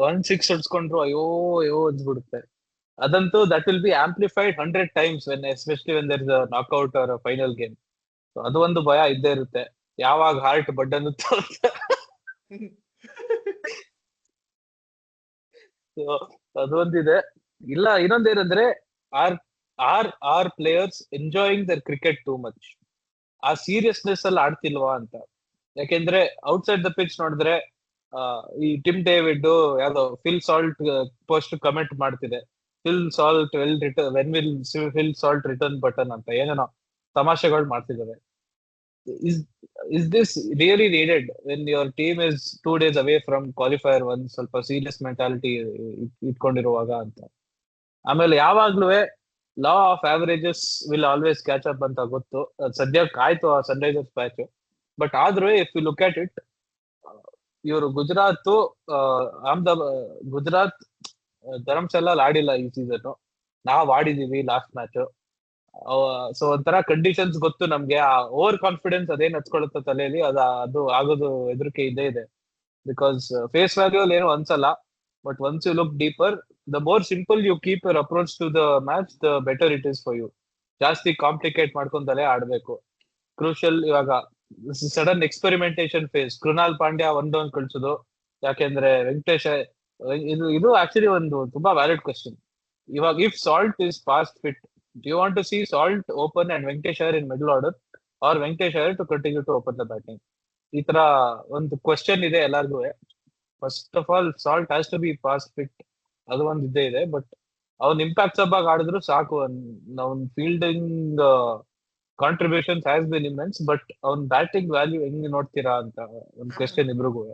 1 6 ಹೊಡ್ಸ್ಕೊಂಡ್ರು ಅಯ್ಯೋ ಅಯ್ಯೋ ಅನ್ಸ್ಬಿಡುತ್ತೆ. ಅದಂತೂ that will be amplified 100 times especially when there is a knockout or final game. So ಅದು ಒಂದು ಭಯ ಇದ್ದೇ ಇರುತ್ತೆ, ಯಾವಾಗ ಹಾರ್ಟ್ ಬಡ್ ಅನ್ನುತ್ತೋ ಅಂತ. ಸೊ ಅದೊಂದಿದೆ. ಇಲ್ಲ, ಇನ್ನೊಂದೇನಂದ್ರೆ are players enjoying their cricket too much. ಆ ಸೀರಿಯಸ್ನೆಸ್ ಅಲ್ಲಿ ಆಡ್ತಿಲ್ವಾ ಅಂತ. ಯಾಕೆಂದ್ರೆ ಔಟ್ಸೈಡ್ ದ ಪಿಚ್ ನೋಡಿದ್ರೆ ಈ ಟಿಮ್ ಡೇವಿಡ್ ಯಾವ್ದೋ ಫಿಲ್ ಸಾಲ್ಟ್ ಪೋಸ್ಟ್ ಕಮೆಂಟ್ ಮಾಡ್ತಿದೆ, Phil Salt when will Phil Salt return button ಅಂತ ಏನೇನೋ ತಮಾಷೆಗಳು ಮಾಡ್ತಿದ್ದಾರೆ. is this really needed when your team is 2 days away from qualifier 1? ಸ್ವಲ್ಪ ಸೀರಿಯಸ್ ಮೆಂಟಾಲಿಟಿ ಇಟ್ಕೊಂಡಿರುವಾಗ ಅಂತ. ಆಮೇಲೆ ಯಾವಾಗ್ಲೂ law of averages will always catch up ಅಂತ ಗೊತ್ತು. ಸದ್ಯಕ್ಕೆ ಆಯ್ತು ಆ ಸನ್ರೈಸರ್ಸ್ ಮ್ಯಾಚ್. ಬಟ್ ಆದ್ರೂ if you look at it, ಇವರು ಗುಜರಾತ್ ಧರ್ಮಶಾಲಾ ಆಡಿಲ್ಲ ಈ ಸೀಸನ್, ನಾವ್ ಆಡಿದೀವಿ ಲಾಸ್ಟ್ ಮ್ಯಾಚ್. ಸೊ ಒಂಥರ ಕಂಡೀಷನ್ಸ್ ಗೊತ್ತು ನಮ್ಗೆ. ಆ ಓವರ್ ಕಾನ್ಫಿಡೆನ್ಸ್ ಅದೇನ್ ಹಚ್ಕೊಳ್ಳುತ್ತೆ ತಲೆಯಲ್ಲಿ, ಅದು ಆಗೋದು ಹೆದರಿಕೆ ಇದ್ದೇ ಇದೆ. ಬಿಕಾಸ್ ಫೇಸ್ ವ್ಯಾಲ್ಯೂ ಅಲ್ಲಿ ಏನು ಅನ್ಸಲ್ಲ, but once you look deeper, the more simple you keep your approach to the match, the better it is for you. ಜಾಸ್ತಿ ಕಾಂಪ್ಲಿಕೇಟ್ ಮಾಡ್ಕೊಂತಲೇ ಆಡ್ಬೇಕು. ಕ್ರೂಷಿಯಲ್ ಇವಾಗ sudden experimentation phase. Krunal Pandya ಒಂದೊಂದು ಕಳ್ಸೋದು, ಯಾಕೆಂದ್ರೆ ವೆಂಕಟೇಶ್ ಇದು ಆಕ್ಚುಲಿ ಒಂದು ತುಂಬಾ ವ್ಯಾಲಿಡ್ ಕ್ವಶನ್. ಇವಾಗ if Salt is past fit, do you want to see Salt open and Venkatesh Iyer in middle order or Venkatesh Iyer to continue to open the batting? ಈ ತರ ಒಂದು ಕ್ವಶನ್ ಇದೆ ಎಲ್ಲಾರ್ಗು. First of all Salt has to be fast fit, ಅದು ಒಂದು ಇದ್ದೇ ಇದೆ. But ಅವ್ನ್ ಇಂಪ್ಯಾಕ್ಟ್ ಸಬ್ಬಾಗಿ ಆಡಿದ್ರು ಸಾಕು. ಅವ್ನ್ fielding contributions has been immense, but ಅವ್ನ್ ಬ್ಯಾಟಿಂಗ್ ವ್ಯಾಲ್ಯೂ ಹೆಂಗ್ ನೋಡ್ತೀರಾ ಅಂತ ಒಂದು ಕ್ವಶನ್ ಇಬ್ರಿಗೂ.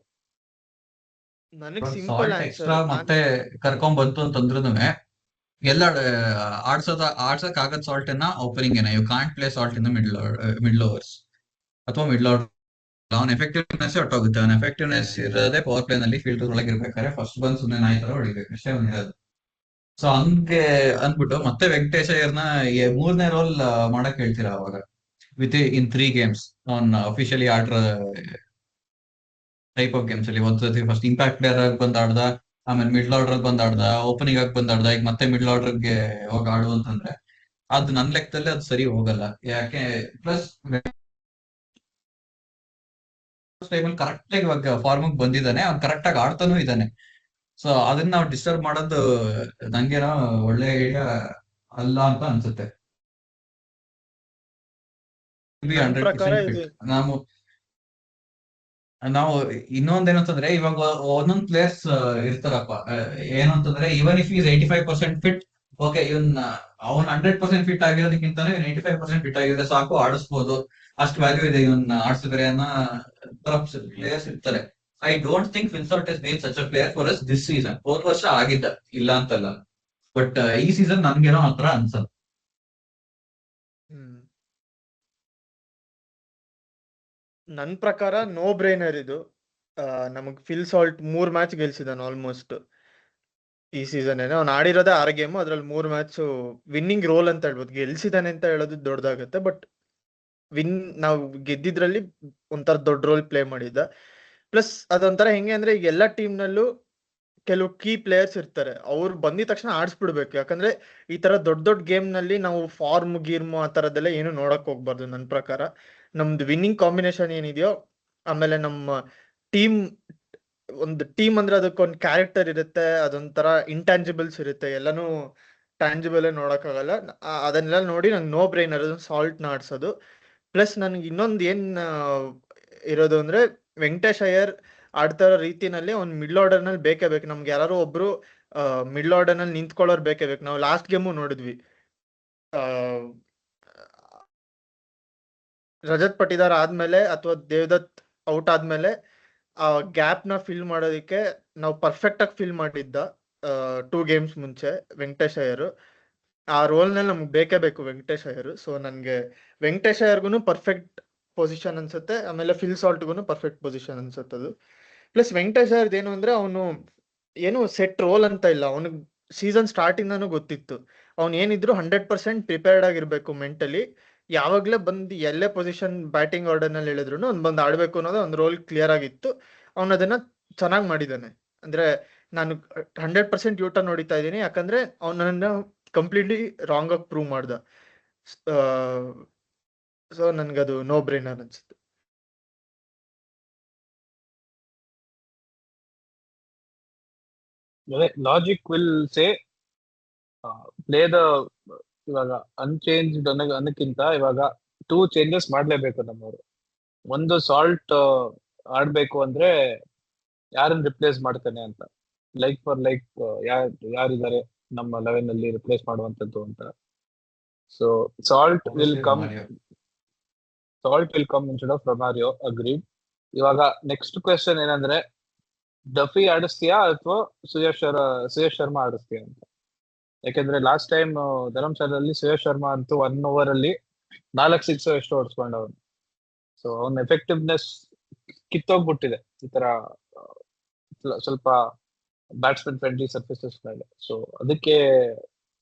ನನಗ್ ಸಿಂಪಲ್ ಸಾಲ್ಟ್ ಆನ್ಸರ್. ಎಕ್ಸ್ಟ್ರಾ ಮತ್ತೆ ಕರ್ಕೊಂಡ್ ಬಂತು ಅಂತಂದ್ರುನುವೆ ಎಲ್ಲ ಆಡ್ಸಕ್ ಆಗದ್ ಸಾಲ್ಟ್ ಅನ್ನ opening you can't play Salt in middle overs ಅಥವಾ ಮಿಡ್ಲ್ ಆರ್ಡರ್. ಅವ್ನ ಎಫೆಕ್ಟಿವ್ನೆಸ್ ಹೊಟ್ಟೋಗುತ್ತೆ. ಅವ್ನ ಎಫೆಕ್ಟಿವ್ನೆಸ್ ಇರೋದೇ ಪವರ್ ಪ್ಲೇ ನಲ್ಲಿ ಫೀಲ್ಡರ್ ಒಳಗೆ ಇರ್ಬೇಕಾದ್ರೆ ಫಸ್ಟ್ ಬಂದ್ ಸುಮ್ಮನೆ ನಾಯಿ ತರ ಹೊಡಿಬೇಕು ಅಷ್ಟೇ ಅವ್ನು ಇರೋದು. ಸೊ ಹಂಗೆ ಅಂದ್ಬಿಟ್ಟು ಮತ್ತೆ ವೆಂಕಟೇಶ್ ಅಯ್ಯರ್ನ 3ನೇ ರೋಲ್ ಮಾಡಕ್ ಹೇಳ್ತೀರಾ ಅವಾಗ ಇನ್ 3 games ಅವ್ನ officially order type of games ಅಲ್ಲಿ. ಒಂದ್ಸತಿ ಫಸ್ಟ್ ಇಂಪ್ಯಾಕ್ಟ್ ಪ್ಲೇಯರ್ ಆಗಿ ಬಂದ್ ಆಡ್ದ, ಆಮೇಲೆ ಮಿಡ್ಲ್ ಆರ್ಡರ್ ಬಂದ್ ಆಡ್ದ, ಓಪನಿಂಗ್ ಆಗಿ ಬಂದ್ ಆಡ್ದ, ಈಗ ಮತ್ತೆ ಮಿಡ್ಲ್ ಆರ್ಡರ್ಗೆ ಹೋಗಿ ಆಡು ಅಂತಂದ್ರೆ ಅದು ನನ್ ಲೆಕ್ಕದಲ್ಲಿ ಅದು ಸರಿ ಹೋಗಲ್ಲ. ಯಾಕೆ ಪ್ಲಸ್ ಟೈಮಲ್ಲಿ ಕರೆಕ್ಟ್ ಆಗಿ ಇವಾಗ ಫಾರ್ಮ್ ಬಂದಿದ್ದಾನೆ, ಅವ್ನು ಕರೆಕ್ಟ್ ಆಗಿ ಆಡ್ತಾನೂ ಇದ್ದಾನೆ. ಸೊ ಅದನ್ನ ನಾವು ಡಿಸ್ಟರ್ಬ್ ಮಾಡೋದು ನಂಗೇನೋ ಒಳ್ಳೆ ಐಡಿಯಾ ಅಲ್ಲ ಅಂತ ಅನ್ಸುತ್ತೆ. ನನ್ ಪ್ರಕಾರ 100% ಇದು ಫಿಟ್. ನಾವು ಇನ್ನೊಂದೇನಂತಂದ್ರೆ ಇವಾಗ ಒಂದೊಂದ್ ಪ್ಲೇಯರ್ಸ್ ಇರ್ತಾರಪ್ಪ, ಏನಂತಂದ್ರೆ even if is 85% fit, okay ಅವ್ನ್ 100% ಫಿಟ್ ಆಗಿರೋದಕ್ಕಿಂತ 85% ಫಿಟ್ ಆಗಿದ್ರೆ ಸಾಕು, ಆಡಿಸ್ಬೋದು, ಅಷ್ಟು ವ್ಯಾಲ್ಯೂ ಇದೆ ಇವನ್ ಆಡ್ಸಿದ್ರೆ ಅನ್ನೋ ಪ್ಲೇಯರ್ಸ್ ಇರ್ತಾರೆ. ಐ ಡೋಂಟ್ ಥಿಂಕ್ ವಿನ್ಸರ್ಟ್ is been such a player for us this season. ಹೋದ್ ವರ್ಷ ಆಗಿದ್ದ, ಇಲ್ಲ ಅಂತಲ್ಲ, ಬಟ್ ಈ ಸೀಸನ್ ನನ್ಗೇನೋ ಆತರ ಅನ್ಸಲ್ಲ. ನನ್ ಪ್ರಕಾರ ನೋ ಬ್ರೈನರ್ ಇದು. ನಮಗ್ ಫಿಲ್ ಸಾಲ್ಟ್ 3 ಮ್ಯಾಚ್ ಗೆಲ್ಸಿದಾನೆ ಆಲ್ಮೋಸ್ಟ್ ಈ ಸೀಸನ್. ಅವ್ನು ಆಡಿರೋದೇ 6 ಗೇಮು, ಅದ್ರಲ್ಲಿ 3 ಮ್ಯಾಚ್ ವಿನ್ನಿಂಗ್ ರೋಲ್ ಅಂತ ಹೇಳ್ಬೋದು. ಗೆಲ್ಸಿದಾನೆ ಅಂತ ಹೇಳೋದು ದೊಡ್ಡದಾಗುತ್ತೆ, ಬಟ್ ನಾವು ಗೆದ್ದಿದ್ರಲ್ಲಿ ಒಂಥರ ದೊಡ್ಡ ರೋಲ್ ಪ್ಲೇ ಮಾಡಿದ್ದ. ಪ್ಲಸ್ ಅದೊಂಥರ ಹೆಂಗೆ ಅಂದ್ರೆ ಈಗ ಎಲ್ಲ ಟೀಮ್ನಲ್ಲೂ ಕೆಲವು ಕೀ ಪ್ಲೇಯರ್ಸ್ ಇರ್ತಾರೆ, ಅವ್ರು ಬಂದಿದ ತಕ್ಷಣ ಆಡಿಸ್ಬಿಡ್ಬೇಕು. ಯಾಕಂದ್ರೆ ಈ ತರ ದೊಡ್ಡ ದೊಡ್ಡ ಗೇಮ್ ನಲ್ಲಿ ನಾವು ಫಾರ್ಮ್ ಗೀರ್ಮು ಆ ತರದ್ದೆಲ್ಲ ಏನು ನೋಡಕ್ ಹೋಗ್ಬಾರ್ದು. ನನ್ನ ಪ್ರಕಾರ ನಮ್ದು ವಿನ್ನಿಂಗ್ ಕಾಂಬಿನೇಷನ್ ಏನಿದೆಯೋ, ಆಮೇಲೆ ನಮ್ಮ ಒಂದು ಟೀಮ್ ಅಂದ್ರೆ ಅದಕ್ಕೊಂದು ಕ್ಯಾರೆಕ್ಟರ್ ಇರುತ್ತೆ, ಅದೊಂಥರ ಇಂಟ್ಯಾಂಜಿಬಲ್ಸ್ ಇರುತ್ತೆ, ಎಲ್ಲಾನು ಟ್ಯಾಂಜಿಬಲ್ ನೋಡಕ್ಕಾಗಲ್ಲ. ಅದನ್ನೆಲ್ಲ ನೋಡಿ ನಂಗೆ ನೋ ಬ್ರೈನರ್ ಸಾಲ್ಟ್ ನ ಆಡ್ಸೋದು. ಪ್ಲಸ್ ನನ್ಗೆ ಇನ್ನೊಂದು ಏನ್ ಇರೋದು ಅಂದ್ರೆ ವೆಂಕಟೇಶ್ ಅಯ್ಯರ್ ಆಡ್ತಾ ಇರೋ ರೀತಿನಲ್ಲಿ ಅವ್ನು ಮಿಡ್ಲ್ ಆರ್ಡರ್ ನಲ್ಲಿ ಬೇಕೇ ಬೇಕು. ನಮ್ಗೆ ಯಾರು ಒಬ್ರು ಮಿಡ್ಲ್ ಆರ್ಡರ್ ನಲ್ಲಿ ನಿಂತ್ಕೊಳ್ಳೋರು ಬೇಕೇ ಬೇಕು. ನಾವು ಲಾಸ್ಟ್ ಗೇಮು ನೋಡಿದ್ವಿ, ರಜತ್ ಪಟಿದಾರ್ ಆದ್ಮೇಲೆ ಅಥವಾ ದೇವದತ್ ಔಟ್ ಆದ್ಮೇಲೆ ಆ ಗ್ಯಾಪ್ ನ ಫಿಲ್ ಮಾಡೋದಕ್ಕೆ ನಾವು ಪರ್ಫೆಕ್ಟ್ ಆಗಿ ಫಿಲ್ ಮಾಡಿದ್ದ 2 ಗೇಮ್ಸ್ ಮುಂಚೆ ವೆಂಕಟೇಶ್ ಅಯ್ಯರ್. ಆ ರೋಲ್ ನಲ್ಲಿ ನಮ್ಗೆ ಬೇಕೇ ಬೇಕು ವೆಂಕಟೇಶ್ ಅಯ್ಯರ್. ಸೊ ನನ್ಗೆ ವೆಂಕಟೇಶ್ ಅಯ್ಯರ್ಗು ಪರ್ಫೆಕ್ಟ್ ಪೊಸಿಷನ್ ಅನ್ಸುತ್ತೆ, ಆಮೇಲೆ ಫಿಲ್ ಸಾಲ್ಟ್ಗೂ ಪರ್ಫೆಕ್ಟ್ ಪೊಸಿಷನ್ ಅನ್ಸುತ್ತದು. ಪ್ಲಸ್ ವೆಂಕಟೇಶ್ ಅಯ್ಯರ್ ಏನು ಅಂದ್ರೆ ಅವನು ಏನು ಸೆಟ್ ರೋಲ್ ಅಂತ ಇಲ್ಲ, ಅವನಿಗೆ ಸೀಸನ್ ಸ್ಟಾರ್ಟಿಂಗ್ ನಾನು ಗೊತ್ತಿತ್ತು ಅವ್ನು ಏನಿದ್ರು 100% ಪ್ರಿಪೇರ್ಡ್ ಆಗಿರ್ಬೇಕು ಮೆಂಟಲಿ. ಯಾವಾಗ್ಲೇ ಬಂದು ಎಲ್ಲೇ ಪೊಸಿಷನ್ ಬ್ಯಾಟಿಂಗ್ ಆರ್ಡರ್ ನಲ್ಲಿ ಹೇಳಿದ್ರು ಅವ್ನು ಬಂದು ಆಡ್ಬೇಕು ಅನ್ನೋದು ಒಂದು ರೋಲ್ ಕ್ಲಿಯರ್ ಆಗಿತ್ತು. ಅವನು ಅದನ್ನ ಚೆನ್ನಾಗಿ ಮಾಡಿದ್ದಾನೆ. ಅಂದ್ರೆ ನಾನು 100% ಯೂಟರ್ನ್ ನೋಡಿತಾ ಇದ್ದೀನಿ, ಯಾಕಂದ್ರೆ ಅವನನ್ನ ಕಂಪ್ಲೀಟ್ಲಿ ರಾಂಗ್ ಆಗಿ ಪ್ರೂವ್ ಮಾಡ್ದ. ಸೊ ನನ್ಗದು ನೋ ಬ್ರೈನರ್ ಅನ್ಸುತ್ತೆ. Logic will say play the ಇವಾಗ ಅನ್ಚೇಂಜ್ಡ್ ಅನ್ನಕ್ಕಿಂತ ಇವಾಗ 2 ಚೇಂಜಸ್ ಮಾಡ್ಲೇಬೇಕು ನಮ್ಮವರು. ಒಂದು ಸಾಲ್ಟ್ ಆಡ್ಬೇಕು ಅಂದ್ರೆ ಯಾರನ್ನ ರಿಪ್ಲೇಸ್ ಮಾಡ್ತಾನೆ ಅಂತ, ಲೈಕ್ ಫಾರ್ ಲೈಕ್ ಯಾರಿದ್ದಾರೆ ನಮ್ಮ 11 ಅಲ್ಲಿ ರಿಪ್ಲೇಸ್ ಮಾಡುವಂತದ್ದು ಅಂತ. So Salt will come instead of Romario, agreed. ಇವಾಗ ನೆಕ್ಸ್ಟ್ ಕ್ವೆಶ್ಚನ್ ಏನಂದ್ರೆ, ಡಫಿ ಆಡಿಸ್ತೀಯಾ ಅಥವಾ ಸುಯೇಶ್ ಶರ್ಮಾ ಆಡಿಸ್ತೀಯಾ ಅಂತ. ಯಾಕೆಂದ್ರೆ ಲಾಸ್ಟ್ ಟೈಮ್ ಧರ್ಮಶಾಲೆಯಲ್ಲಿ ಸುಯೇಶ್ ಶರ್ಮಾ ಅಂತೂ 1 ಓವರ್ ಅಲ್ಲಿ 4 ಸಿಕ್ಸ್ ಎಷ್ಟು ಹೊಡ್ಸ್ಕೊಂಡವನು. ಸೊ ಅವನ ಎಫೆಕ್ಟಿವ್ನೆಸ್ ಕಿತ್ತೋಗ್ಬಿಟ್ಟಿದೆ ಈ ತರ ಸ್ವಲ್ಪ ಬ್ಯಾಟ್ಸ್ಮನ್ ಫ್ರೆಂಡ್ಲಿ ಸರ್ಫೇಸಸ್ ಮೇಲೆ. ಸೊ ಅದಕ್ಕೆ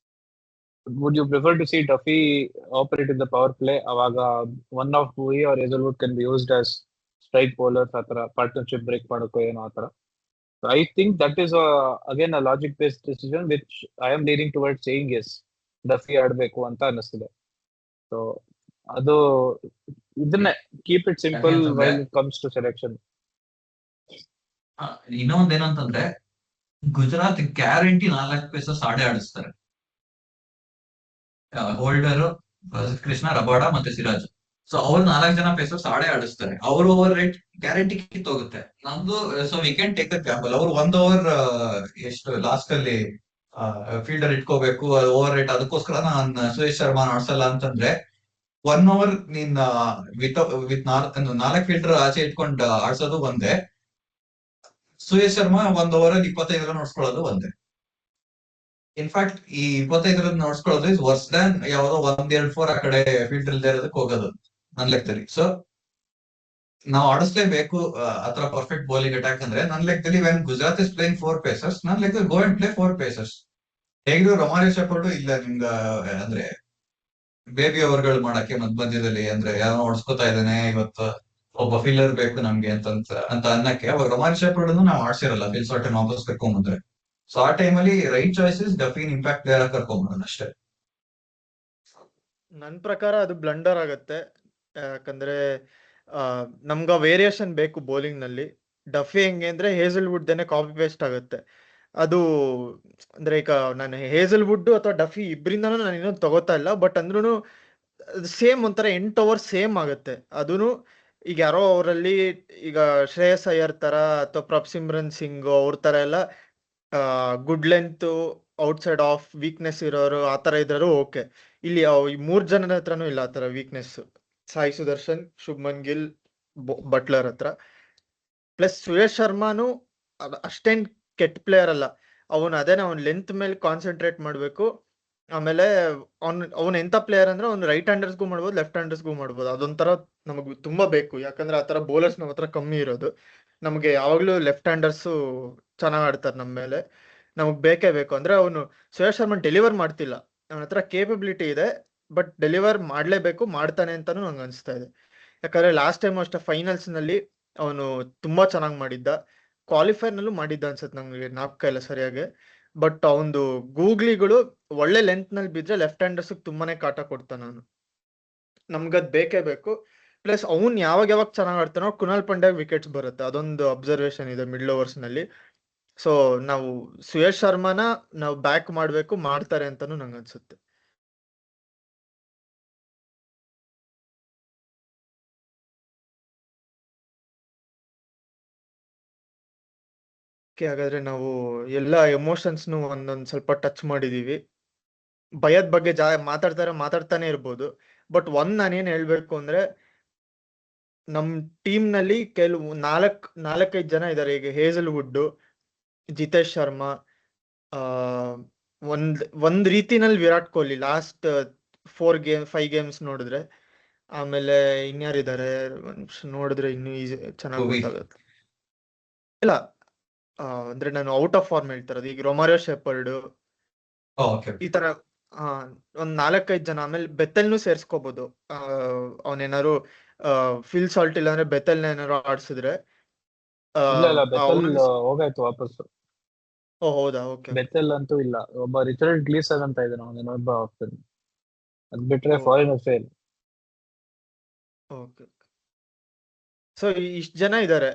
would you prefer to see Duffy operate in the power play? ಅವಾಗ one of Bhuvi or Hazlewood can be used as strike bowlers, ಆ ತರ ಪಾರ್ಟ್ನರ್ಶಿಪ್ ಬ್ರೇಕ್ ಮಾಡೋಕ್ಕೋ ಏನೋ ಆ ತರ. I think that is again a logic-based decision, which I am leaning towards saying yes, Duffy ಆಡ್ಬೇಕು ಅಂತ ಅನಿಸ್ತಿದೆ. So ಅದು ಇದನ್ನೇ keep it simple when it comes to selection. ಇನ್ನೊಂದೇನಂತಂದ್ರೆ ಗುಜರಾತ್ ಗ್ಯಾರಂಟಿ 4 ಪೇಸಸ್ ಆಡಿಸ್ತಾರೆ. ಹೋಲ್ಡರ್, ಕೃಷ್ಣ, ರಬಾಡ ಮತ್ತೆ ಸಿರಾಜ್. ಸೊ ಅವ್ರು 4 ಜನ ಪೇಸರ್ಸ್ ಆಡಿಸ್ತಾರೆ. ಅವ್ರ ಓವರ್ ರೇಟ್ ಗ್ಯಾರಂಟಿ ಕಿತ್ತೋಗುತ್ತೆ ನಮ್ದು. So we can take the gamble. ಅವ್ರು 1 ಓವರ್ ಎಷ್ಟು ಲಾಸ್ಟ್ ಅಲ್ಲಿ ಫೀಲ್ಡರ್ ಇಟ್ಕೋಬೇಕು, ಓವರ್ ರೇಟ್. ಅದಕ್ಕೋಸ್ಕರ ನಾನ್ ಸುರೇಶ್ ಶರ್ಮಾ ಆಡ್ಸಲ್ಲ ಅಂತಂದ್ರೆ 1 ಓವರ್ ನೀನ್ ವಿತ್ ವಿತ್ 4 ಫೀಲ್ಡರ್ ಆಚೆ ಇಟ್ಕೊಂಡು ಆಡ್ಸೋದು ಒಂದೇ. ಸುರೇಶ್ ಶರ್ಮಾ 1 ಓವರ್ ಅಲ್ಲಿ 25 ರನ್ ನೋಡ್ಸ್ಕೊಳ್ಳೋದು ಒಂದೇ. ಇನ್ಫ್ಯಾಕ್ಟ್ ಈ 25 ರನ್ ನೋಡ್ಸ್ಕೊಳ್ಳೋದು ಇಸ್ ವರ್ಸ್ ದ್ಯಾನ್ ಯಾವ್ದೋ 1-2-4 ಆ ಕಡೆ ಫೀಲ್ಡರ್ ಇಲ್ದೇ ಇರೋದಕ್ಕೆ ಹೋಗೋದು ನನ್ ಲೆಕ್ಕದಲ್ಲಿ. ಸೊ ನಾವು ಆಡಿಸ್ಲೇಬೇಕು ಆತರ ಪರ್ಫೆಕ್ಟ್ ಬೌಲಿಂಗ್ ಅಟ್ಯಾಕ್ ಅಂದ್ರೆ. ನನ್ ಲೆಕ್ಕದಲ್ಲಿ when Gujarat is playing 4 pacers, ನನ್ ಲೆಕ್ಕದಲ್ಲಿ ಗೋ ಅಂಡ್ ಪ್ಲೇ 4 ಪೇಸರ್ಸ್. ಹೇಗಿದ್ರು ರೊಮಾರಿಯೋ ಶೆಫರ್ಡ್ ಇಲ್ಲ ನಿಮ್ಗ, ಅಂದ್ರೆ ಬೇಬಿ ಓವರ್ಗಳು ಮಾಡಕ್ಕೆ ಮಧ್ಯದಲ್ಲಿ, ಅಂದ್ರೆ ಯಾರೋ ಓಡಿಸ್ಕೊತಾ ಇದ್ದಾನೆ ಇವತ್ತು, ಒಬ್ಬ ಫೀಲ್ಡರ್ ಬೇಕು ನಮ್ಗೆ ಅಂತ ಅನ್ನಕ್ಕೆ ಅವಾಗ ರೊಮಾರಿಯೋ ಶೆಫರ್ಡ್ ನಾವು ಆಡ್ಸಿರಲ್ಲ ಫಿಲ್ ಶಾರ್ಟನ್ ವಾಪಸ್ ಕರ್ಕೊಂಡ್ಬಂದ್ರೆ. ಸೊ ಆ ಟೈಮಲ್ಲಿ ರೈಟ್ ಚಾಯ್ಸಸ್ ಡಫೀನ್ ಇಂಪ್ಯಾಕ್ಟ್ ಪ್ಲೇಯರ್ ಕರ್ಕೊಂಡ್ಬರೋದು ಅಷ್ಟೇ. ನನ್ ಪ್ರಕಾರ ಅದು ಬ್ಲಂಡರ್ ಆಗತ್ತೆ. ಯಾಕಂದ್ರೆ ನಮ್ಗ ವೇರಿಯೇಷನ್ ಬೇಕು ಬೌಲಿಂಗ್ ನಲ್ಲಿ. ಡಫಿ ಹೆಂಗೆ ಅಂದ್ರೆ ಹೇಸಲ್ವುಡ್ ದೇನೆ ಕಾಪಿ ಪೇಸ್ಟ್ ಆಗುತ್ತೆ. ಅದು ಅಂದ್ರೆ ಈಗ ನಾನು ಹೇಸಲ್ವುಡ್ ಅಥವಾ ಡಫಿ ಇಬ್ರಿಂದನೂ ನಾನು ಇನ್ನೊಂದು ತಗೋತಾ ಇಲ್ಲ, ಬಟ್ ಅಂದ್ರೂ ಸೇಮ್ ಒಂಥರ 8 ಓವರ್ ಸೇಮ್ ಆಗುತ್ತೆ. ಅದೂನು ಈಗ ಯಾರೋ ಅವರಲ್ಲಿ ಈಗ ಶ್ರೇಯಸ್ ಅಯ್ಯರ್ ತರ ಅಥವಾ ಪ್ರಭ್ಸಿಮ್ರನ್ ಸಿಂಗ್ ಅವ್ರ ತರ ಎಲ್ಲ good length outside of weakness ಇರೋರು ಆ ತರ ಇದ್ರು ಓಕೆ. ಇಲ್ಲಿ ಈ 3 ಜನರ ಹತ್ರನೂ ಇಲ್ಲ ಆ ತರ ವೀಕ್ನೆಸ್. ಸಾಯಿ ಸುದರ್ಶನ್, ಶುಭ್ಮನ್ ಗಿಲ್, ಬಟ್ಲರ್ ಹತ್ರ. ಪ್ಲಸ್ ಸುರೇಶ್ ಶರ್ಮಾನು ಅಷ್ಟೇನ್ ಕೆಟ್ಟ ಪ್ಲೇಯರ್ ಅಲ್ಲ. ಅದೇನ ಅವ್ನ ಲೆಂತ್ ಮೇಲೆ ಕಾನ್ಸಂಟ್ರೇಟ್ ಮಾಡ್ಬೇಕು. ಆಮೇಲೆ ಅವ್ನ್ ಎಂತ ಪ್ಲೇಯರ್ ಅಂದ್ರೆ ಅವ್ನು ರೈಟ್ ಹ್ಯಾಂಡರ್ಸ್ಗೂ ಮಾಡ್ಬೋದು, ಲೆಫ್ಟ್ ಹ್ಯಾಂಡರ್ಸ್ಗೂ ಮಾಡ್ಬೋದು. ಅದೊಂಥರ ನಮಗ್ ತುಂಬಾ ಬೇಕು. ಯಾಕಂದ್ರೆ ಆತರ ಬೌಲರ್ಸ್ ನಮ್ಮ ಹತ್ರ ಕಮ್ಮಿ ಇರೋದು. ನಮ್ಗೆ ಯಾವಾಗ್ಲೂ ಲೆಫ್ಟ್ ಹ್ಯಾಂಡರ್ಸ್ ಚೆನ್ನಾಗ್ ಆಡ್ತಾರೆ ನಮ್ಮ ಮೇಲೆ. ನಮಗ್ ಬೇಕೇ ಬೇಕು. ಅಂದ್ರೆ ಅವನು ಸುರೇಶ್ ಶರ್ಮನ್ ಡೆಲಿವರ್ ಮಾಡ್ತಿಲ್ಲ. ಅವನ ಹತ್ರ ಕೇಪಬಿಲಿಟಿ ಇದೆ, ಬಟ್ ಡೆಲಿವರ್ ಮಾಡ್ಲೇಬೇಕು, ಮಾಡ್ತಾನೆ ಅಂತಾನು ನಂಗೆ ಅನ್ಸ್ತಾ ಇದೆ. ಯಾಕಂದ್ರೆ ಲಾಸ್ಟ್ ಟೈಮ್ ಅಷ್ಟೇ ಫೈನಲ್ಸ್ ನಲ್ಲಿ ಅವನು ತುಂಬಾ ಚೆನ್ನಾಗಿ ಮಾಡಿದ್ದ. ಕ್ವಾಲಿಫೈರ್ ನಲ್ಲೂ ಮಾಡಿದ್ದ ಅನ್ಸುತ್ತೆ, ನಂಗೆ ಜ್ಞಾಪಕ ಇಲ್ಲ ಸರಿಯಾಗಿ. ಬಟ್ ಅವನು ಗೂಗ್ಲಿಗಳು ಒಳ್ಳೆ ಲೆಂತ್ ನಲ್ಲಿ ಬಿದ್ರೆ ಲೆಫ್ಟ್ ಹ್ಯಾಂಡರ್ಸ್ ತುಂಬಾನೇ ಕಾಟ ಕೊಡ್ತಾನ ಅವನು. ನಮ್ಗದ್ ಬೇಕೇ ಬೇಕು. ಪ್ಲಸ್ ಅವ್ನ್ ಯಾವಾಗ ಚೆನ್ನಾಗ್ ಆಡ್ತಾನೋ ಕುನಾಲ್ ಪಾಂಡ್ಯ ವಿಕೆಟ್ಸ್ ಬರುತ್ತೆ. ಅದೊಂದು ಅಬ್ಸರ್ವೇಷನ್ ಇದೆ ಮಿಡ್ಲ್ ಓವರ್ಸ್ ನಲ್ಲಿ. ಸೊ ನಾವು ಸುಯೇಶ್ ಶರ್ಮಾನ ನಾವು ಬ್ಯಾಕ್ ಮಾಡ್ಬೇಕು, ಮಾಡ್ತಾರೆ ಅಂತಾನು ನಂಗೆ ಅನ್ಸುತ್ತೆ. ಹಾಗಾದ್ರೆ ನಾವು ಎಲ್ಲಾ ಎಮೋಷನ್ಸ್ನು ಒಂದೊಂದ್ ಸ್ವಲ್ಪ ಟಚ್ ಮಾಡಿದೀವಿ. ಭಯದ ಬಗ್ಗೆ ಮಾತಾಡ್ತಾನೆ ಇರ್ಬೋದು. ಬಟ್ ನಾನೇನ್ ಹೇಳ್ಬೇಕು ಅಂದ್ರೆ, ನಮ್ ಟೀಮ್ ನಲ್ಲಿ ಕೆಲವು 4-5 ಜನ ಇದಾರೆ. ಈಗ ಹೇಸಲ್ವುಡ್, ಜಿತೇಶ್ ಶರ್ಮಾ, ಆ ಒಂದ್ ರೀತಿನಲ್ಲಿ ವಿರಾಟ್ ಕೊಹ್ಲಿ ಲಾಸ್ಟ್ 5 ಗೇಮ್ಸ್ ನೋಡಿದ್ರೆ. ಆಮೇಲೆ ಇನ್ಯಾರಿದ್ದಾರೆ ನೋಡಿದ್ರೆ ಇನ್ನೂ ಚೆನ್ನಾಗಿ ಭುವಿ. ಗೊತ್ತಾಗುತ್ತೆ. ಇಲ್ಲ, ಅಂದ್ರೆ ನಾನು ಔಟ್ ಆಫ್ ಫಾರ್ಮ್ ಹೇಳ್ತಾರದು. ಈಗ ರೊಮಾರಿಯೋ ಶೆಪರ್ಡ್ ಓಕೆ. ಈ ತರ ಒಂದ್ 4-5 ಜನ. ಆಮೇಲೆ ಬೆತೆಲ್ನು ಸೇರ್ಸ್ಕೋಬಹುದು. ಅವನೇನಾರು ಫಿಲ್ ಸಾಲ್ಟ್ ಇಲ್ಲ ಅಂದ್ರೆ ಬೆತೆಲ್ ಏನಾರು ಆಡ್ಸಿದ್ರೆ. ಇಲ್ಲ ಬೆತೆಲ್ ಅವ್ನು ಹೋಗಾಯ್ತು ವಾಪಸ್. ಓ ಹೌದಾ, ಓಕೆ. ಬೆತೆಲ್ ಅಂತೂ ಇಲ್ಲ. ಒಬ್ಬ ರಿಚರ್ಡ್ ಗ್ಲೀಸನ್ ಅಂತ ಇದ್ದಾನೆ, ಅವನೇನೊಬ್ಬ ಹೋಗ್ತಾನೆ. ಅದ್ ಬಿಟ್ರೆ oh. Foreigner fail. Okay. So ಇಷ್ಟ್ ಜನ ಇದಾರೆ.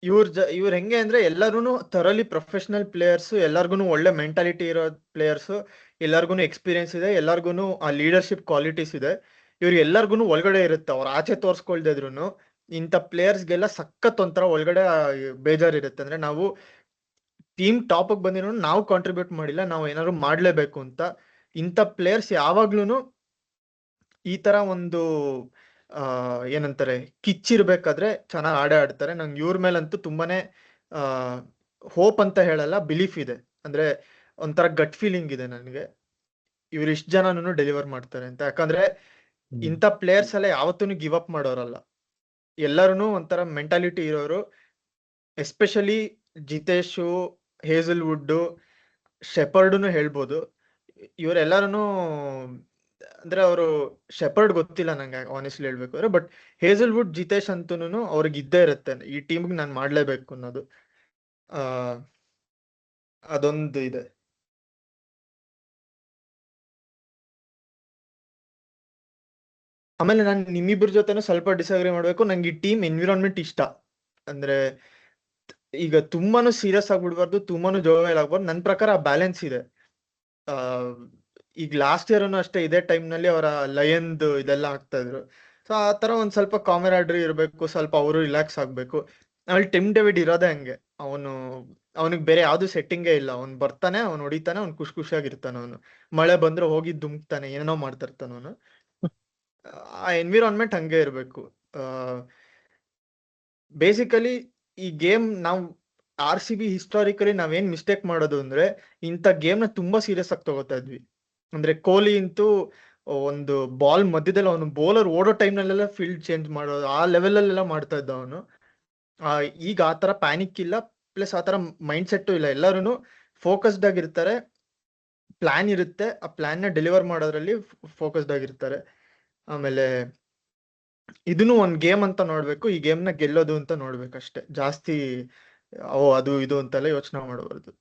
ಇವ್ರ ಹೆಂಗೆ ಅಂದ್ರೆ ಎಲ್ಲಾರು ಥರಲಿ ಪ್ರೊಫೆಷನಲ್ ಪ್ಲೇಯರ್ಸ್, ಎಲ್ಲಾರ್ಗು ಒಳ್ಳೆ ಮೆಂಟಾಲಿಟಿ ಇರೋ ಪ್ಲೇಯರ್ಸ್, ಎಲ್ಲಾರ್ಗು ಎಕ್ಸ್ಪೀರಿಯನ್ಸ್ ಇದೆ, ಎಲ್ಲಾರ್ಗು ಆ ಲೀಡರ್ಶಿಪ್ ಕ್ವಾಲಿಟೀಸ್ ಇದೆ. ಇವ್ರು ಎಲ್ಲಾರ್ಗು ಒಳಗಡೆ ಇರುತ್ತೆ. ಅವ್ರ ಆಚೆ ತೋರ್ಸ್ಕೊಳ್ದೇ ಇದ್ರು ಇಂಥ ಪ್ಲೇಯರ್ಸ್ಗೆಲ್ಲ ಸಖತ್ ಒಂಥರ ಒಳಗಡೆ ಬೇಜಾರಿರುತ್ತೆ. ಅಂದ್ರೆ ನಾವು ಟೀಮ್ ಟಾಪ್ ಬಂದಿರೋ ನಾವು ಕಾಂಟ್ರಿಬ್ಯೂಟ್ ಮಾಡಿಲ್ಲ, ನಾವು ಏನಾದ್ರು ಮಾಡ್ಲೇಬೇಕು ಅಂತ. ಇಂಥ ಪ್ಲೇಯರ್ಸ್ ಯಾವಾಗ್ಲೂ ಈ ತರ ಒಂದು ಏನಂತಾರೆ ಕಿಚ್ಚಿರ್ಬೇಕಾದ್ರೆ ಚೆನ್ನಾಗಿ ಆಡ್ತಾರೆ. ನಂಗೆ ಇವ್ರ ಮೇಲಂತೂ ತುಂಬಾನೇ ಹೋಪ್ ಅಂತ ಹೇಳಲ್ಲ, ಬಿಲೀಫ್ ಇದೆ. ಅಂದ್ರೆ ಒಂಥರ ಗಟ್ ಫೀಲಿಂಗ್ ಇದೆ ನನಗೆ, ಇವ್ರು ಇಷ್ಟ ಜನನು ಡೆಲಿವರ್ ಮಾಡ್ತಾರೆ ಅಂತ. ಯಾಕಂದ್ರೆ ಇಂಥ ಪ್ಲೇಯರ್ಸ್ ಎಲ್ಲ ಯಾವತ್ತೂ ಗಿವ್ ಅಪ್ ಮಾಡೋರಲ್ಲ. ಎಲ್ಲರೂ ಒಂಥರ ಮೆಂಟಾಲಿಟಿ ಇರೋರು. ಎಸ್ಪೆಷಲಿ ಜಿತೇಶು, ಹೇಸಲ್ವುಡ್, ಶೆಪರ್ಡ್ನು ಹೇಳ್ಬೋದು. ಇವರೆಲ್ಲರೂ ಅಂದ್ರೆ ಅವರು ಶೆಪರ್ಡ್ ಗೊತ್ತಿಲ್ಲ ನಂಗೆ ಆನೆಸ್ಟ್ಲಿ ಹೇಳ್ಬೇಕು ಅಂದ್ರೆ, ಬಟ್ ಹೇಸಲ್ವುಡ್, ಜಿತೇಶ್ ಅಂತೂನು ಅವ್ರಿಗೆ ಇದ್ದೇ ಇರುತ್ತೆ ಈ ಟೀಮ್ಗೆ ನಾನು ಮಾಡ್ಲೇಬೇಕು ಅನ್ನೋದು. ಅದೊಂದು ಇದೆ. ಆಮೇಲೆ ನಾನು ನಿಮ್ಮಿಬ್ಬರ ಜೊತೆನೂ ಸ್ವಲ್ಪ ಡಿಸ್ಅಗ್ರಿ ಮಾಡ್ಬೇಕು. ನಂಗೆ ಈ ಟೀಮ್ ಎನ್ವಿರಾನ್ಮೆಂಟ್ ಇಷ್ಟ. ಅಂದ್ರೆ ಈಗ ತುಂಬಾನು ಸೀರಿಯಸ್ ಆಗ್ಬಿಡ್ಬಾರ್ದು, ತುಂಬಾನು ಜೋವೆಲ್ ಆಗ್ಬಾರ್ದು. ನನ್ನ ಪ್ರಕಾರ ಬ್ಯಾಲೆನ್ಸ್ ಇದೆ. ಈಗ ಲಾಸ್ಟ್ ಇಯರ್ನು ಅಷ್ಟೇ ಇದೇ ಟೈಮ್ನಲ್ಲಿ ಅವರ ಲಯನ್ದು ಇದೆಲ್ಲ ಆಗ್ತಾ ಇದ್ರು. ಸೊ ಆ ಥರ ಒಂದು ಸ್ವಲ್ಪ ಕಾಮರಾಡ್ರಿ ಇರಬೇಕು, ಸ್ವಲ್ಪ ಅವರು ರಿಲ್ಯಾಕ್ಸ್ ಆಗಬೇಕು. ಆಮೇಲೆ ಟಿಮ್ ಡೇವಿಡ್ ಇರೋದೇ ಹಂಗೆ. ಅವನಿಗೆ ಬೇರೆ ಯಾವುದು ಸೆಟ್ಟಿಂಗೇ ಇಲ್ಲ. ಅವ್ನು ಬರ್ತಾನೆ, ಅವ್ನು ಹೊಡಿತಾನೆ, ಅವ್ನು ಖುಷಿಯಾಗಿರ್ತಾನೆ. ಅವನು ಮಳೆ ಬಂದ್ರೆ ಹೋಗಿ ಧುಮುಕ್ತಾನೆ, ಏನೇನೋ ಮಾಡ್ತಾ ಇರ್ತಾನೆ ಅವನು. ಆ ಎನ್ವಿರಾನ್ಮೆಂಟ್ ಹಂಗೆ ಇರಬೇಕು. ಬೇಸಿಕಲಿ ಈ ಗೇಮ್ ನಾವು RCB ಹಿಸ್ಟಾರಿಕಲಿ ನಾವೇನ್ ಮಿಸ್ಟೇಕ್ ಮಾಡೋದು ಅಂದ್ರೆ, ಇಂಥ ಗೇಮ್ನ ತುಂಬಾ ಸೀರಿಯಸ್ ಆಗಿ ತಗೋತಾ ಇದ್ವಿ. ಅಂದ್ರೆ ಕೊಹ್ಲಿ ಅಂತೂ ಒಂದು ಬಾಲ್ ಮಧ್ಯದಲ್ಲಿ ಅವನು ಬೌಲರ್ ಓಡೋ ಟೈಮ್ನಲ್ಲೆಲ್ಲ ಫೀಲ್ಡ್ ಚೇಂಜ್ ಮಾಡೋದು, ಆ ಲೆವೆಲಲ್ಲೆಲ್ಲ ಮಾಡ್ತಾ ಇದ್ದ ಅವನು. ಈಗ ಆ ಥರ ಪ್ಯಾನಿಕ್ ಇಲ್ಲ, ಪ್ಲಸ್ ಆ ಥರ ಮೈಂಡ್ ಸೆಟ್ಟು ಇಲ್ಲ. ಎಲ್ಲರೂ ಫೋಕಸ್ಡ್ ಆಗಿರ್ತಾರೆ, ಪ್ಲಾನ್ ಇರುತ್ತೆ, ಆ ಪ್ಲಾನ್ನ ಡೆಲಿವರ್ ಮಾಡೋದ್ರಲ್ಲಿ ಫೋಕಸ್ಡ್ ಆಗಿರ್ತಾರೆ. ಆಮೇಲೆ ಇದನ್ನು ಒಂದು ಗೇಮ್ ಅಂತ ನೋಡ್ಬೇಕು, ಈ ಗೇಮ್ನ ಗೆಲ್ಲೋದು ಅಂತ ನೋಡ್ಬೇಕಷ್ಟೇ. ಜಾಸ್ತಿ ಅದು ಇದು ಅಂತೆಲ್ಲ ಯೋಚನೆ ಮಾಡಬಾರ್ದು.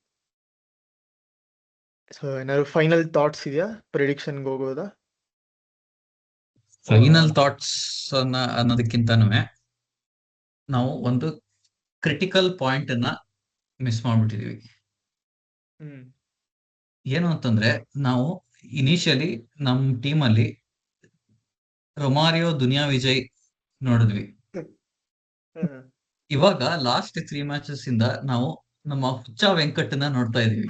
ಸೊ ಏನಾದ್ರು ಫೈನಲ್ ಥಾಟ್ಸ್ ಇದೆಯಾ? ಪ್ರಿಡಿಕ್ಷನ್ಗೆ ಹೋಗೋದಾ? ಫೈನಲ್ ಥಾಟ್ಸ್ ಅನ್ನೋದಕ್ಕಿಂತನೂ ನಾವು ಒಂದು ಕ್ರಿಟಿಕಲ್ ಪಾಯಿಂಟ್ ಅನ್ನ ಮಿಸ್ ಮಾಡ್ಬಿಟ್ಟಿದೀವಿ. ಏನು ಅಂತಂದ್ರೆ, ನಾವು ಇನಿಷಿಯಲಿ ನಮ್ ಟೀಮ್ ಅಲ್ಲಿ ರೊಮಾರಿಯೋ, ದುನಿಯಾ ವಿಜಯ್ ನೋಡಿದ್ವಿ. ಇವಾಗ ಲಾಸ್ಟ್ 3 ಮ್ಯಾಚಸ್ ಇಂದ ನಾವು ನಮ್ಮ ಹುಚ್ಚ ವೆಂಕಟನ್ನ ನೋಡ್ತಾ ಇದೀವಿ.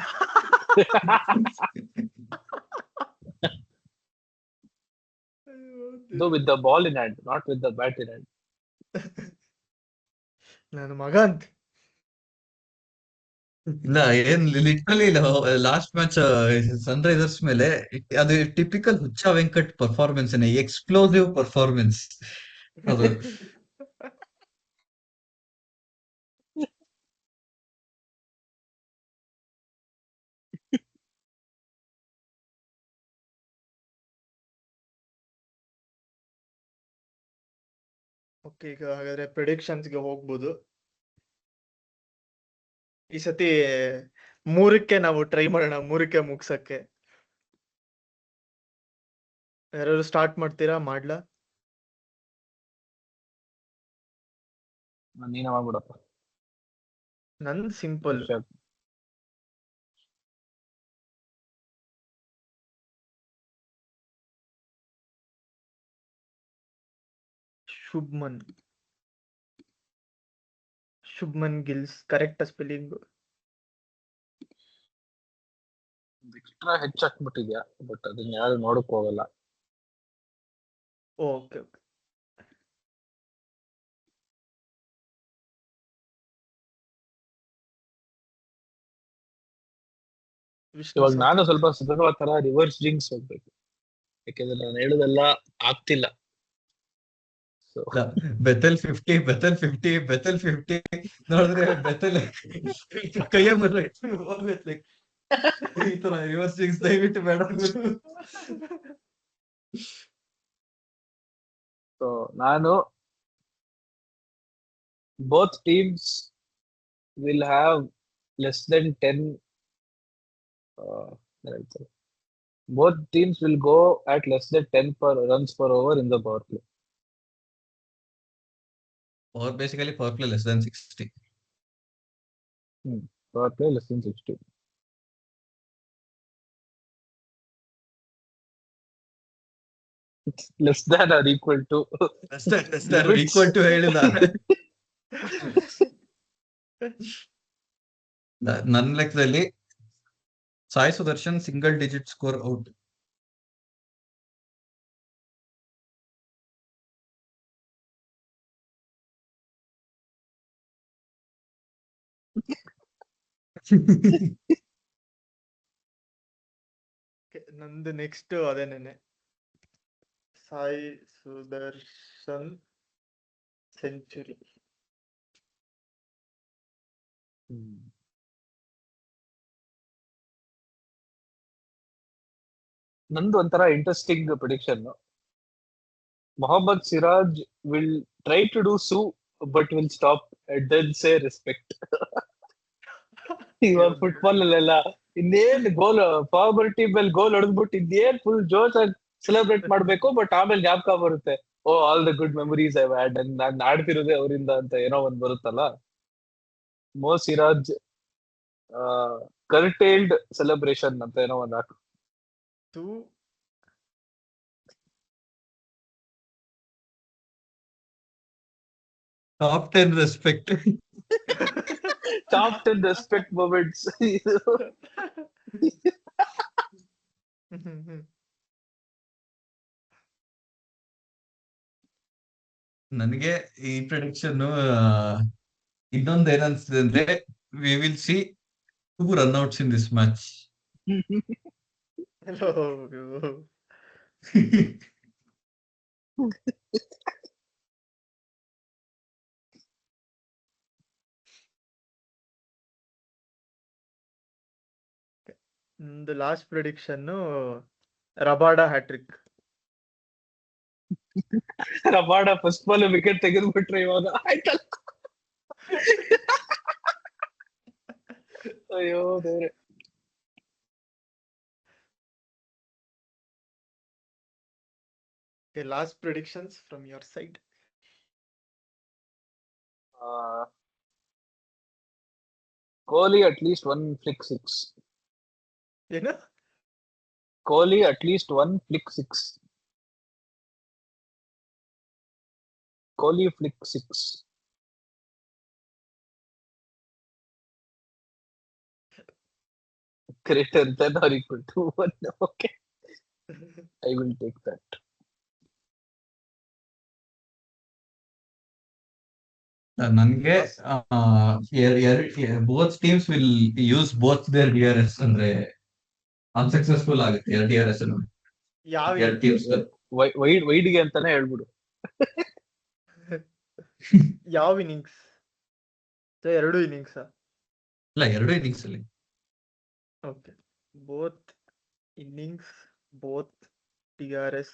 Though with the ball in hand, not with the bat in hand. ನನ್ನ ಮಗ ಅಂತ ಇಲ್ಲ, ಏನ್ ಲಿಟ್ರಲಿ ಲಾಸ್ಟ್ ಮ್ಯಾಚ್ ಸನ್ರೈಸರ್ಸ್ ಮೇಲೆ ಅದು typical Huccha Venkat performance, explosive performance ಅದು. ಓಕೆ, ಈಗ ಹಾಗಾದ್ರೆ ಪ್ರಿಡಿಕ್ಷನ್ಸ್ಗೆ ಹೋಗ್ಬೋದು. ಈ ಸತಿ 3ಕ್ಕೆ ನಾವು ಟ್ರೈ ಮಾಡೋಣ, 3ಕ್ಕೆ ಮುಗ್ಸಕ್ಕೆ. ಯಾರು ಸ್ಟಾರ್ಟ್ ಮಾಡ್ತೀರಾ? ಮಾಡ್ಲಾ? ನೀನೇ ಮಾಡ್ಬಿಡಪ್ಪ. ನಂದು simple. Shubman Gills, correct spelling? Extra ಹೆಚ್ಚಾಕ್ಬಿಟ್ಟಿದ್ಯಾ, ಬಟ್ ಅದನ್ನ ಯಾರು ನೋಡಕ್ ಹೋಗಲ್ಲ. Okay okay. ಇವಾಗ ನಾನು ಸ್ವಲ್ಪ ಸುಧಾರ ತರ ರಿವರ್ಸ್ ಜಿಂಕ್ಸ್ ಹೋಗ್ಬೇಕು, ಯಾಕೆಂದ್ರೆ ನಾನು ಹೇಳುದೆಲ್ಲ ಆಗ್ತಿಲ್ಲ. ಬೆಥೆಲ್ 50 ಬೆಥೆಲ್ 50 ಬೆಥೆಲ್ 50 ನೋಡಿದ್ರೆ ಬೆಥೆಲ್ ಕೈಯ ಈ ತರ ರಿವರ್ಸ್ ಜಿಂಕ್ಸ್ ದಯವಿಟ್ಟು ಬೇಡ. ಸೊ ನಾನು both teams will have less than 10 both teams will go at less than 10 runs per over in the power play. Or basically power play less than 60. Power play less than 60. Less than or equal to. Less than or equal to ಹೇಳಿದ್ದಾರೆ. ನನ್ನ ಲೆಕ್ಕದಲ್ಲಿ Sai Sudharsan single digit score out. ನಂದು next ಅದೇನೇನೆ, Sai Sudharsan century. ನಂದು ಒಂಥರ interesting prediction. Mohammed Siraj will try to do siu but will stop and then say respect. ಇವಾಗ football ಅಲ್ಲೆಲ್ಲ ಇನ್ನೇನ್ ಗೋಲ್ ಫಾರ್ಮರ್ ಟೀಮ್ ಅಲ್ಲಿ ಗೋಲ್ ಹೊಡೆದ್ಬಿಟ್ಟು ಇನ್ನೇನ್ ಫುಲ್ ಜೋಶ್ ಆಗಿ ಸೆಲೆಬ್ರೇಟ್ ಮಾಡ್ಬೇಕು, ಬಟ್ ಆಮೇಲೆ ಜ್ಞಾಪಕ ಬರುತ್ತೆ, oh all the good memories I had, ನಾನ್ ಆಡ್ತಿರೋದೇ ಅವರಿಂದ ಅಂತ ಏನೋ ಒಂದ್ ಬರುತ್ತಲ್ಲ. ಮೋ ಸಿರಾಜ್ ಕರ್ಟೇಲ್ಡ್ ಸೆಲೆಬ್ರೇಷನ್ ಅಂತ ಏನೋ ಒಂದ್ ಹಾಕು. 2 top 10 respect. Top 10 respect moments. ನನಗೆ ಈ ಪ್ರೆಡಿಕ್ಷನ್ ಇನ್ನೊಂದು ಏನನ್ಸಿದೆ ಅಂದ್ರೆ, we will see 2 runouts in this match. ಒಂದು last prediction Rabada hattrick. Rabada first ball wicket ತೆಗೆದ್ಬಿಟ್ರೆ ಇವಾಗ ಆಯ್ತಲ್ಲ. ಅಯ್ಯೋ ದೇವ್ರೆ. Last predictions from your side. Kohli at least 1 flick 6. ಏನು? Kohli at least 1 flick 6. Kohli flick 6. Greater than or equal to 1. Okay. I will take that. ನನ್ಗೆ both teams will use both their DRS. ಅಂದ್ರೆ unsuccessful ಆಗುತ್ತೆ 2 DRS. ಯಾವ 2 teams ವೈಡ್ಗೆ ಅಂತಾನೆ ಹೇಳ್ಬಿಡು. ಯಾವ innings? 2 innings? ಇಲ್ಲ, 2 innings ಅಲ್ಲಿ. Okay, both innings, both DRS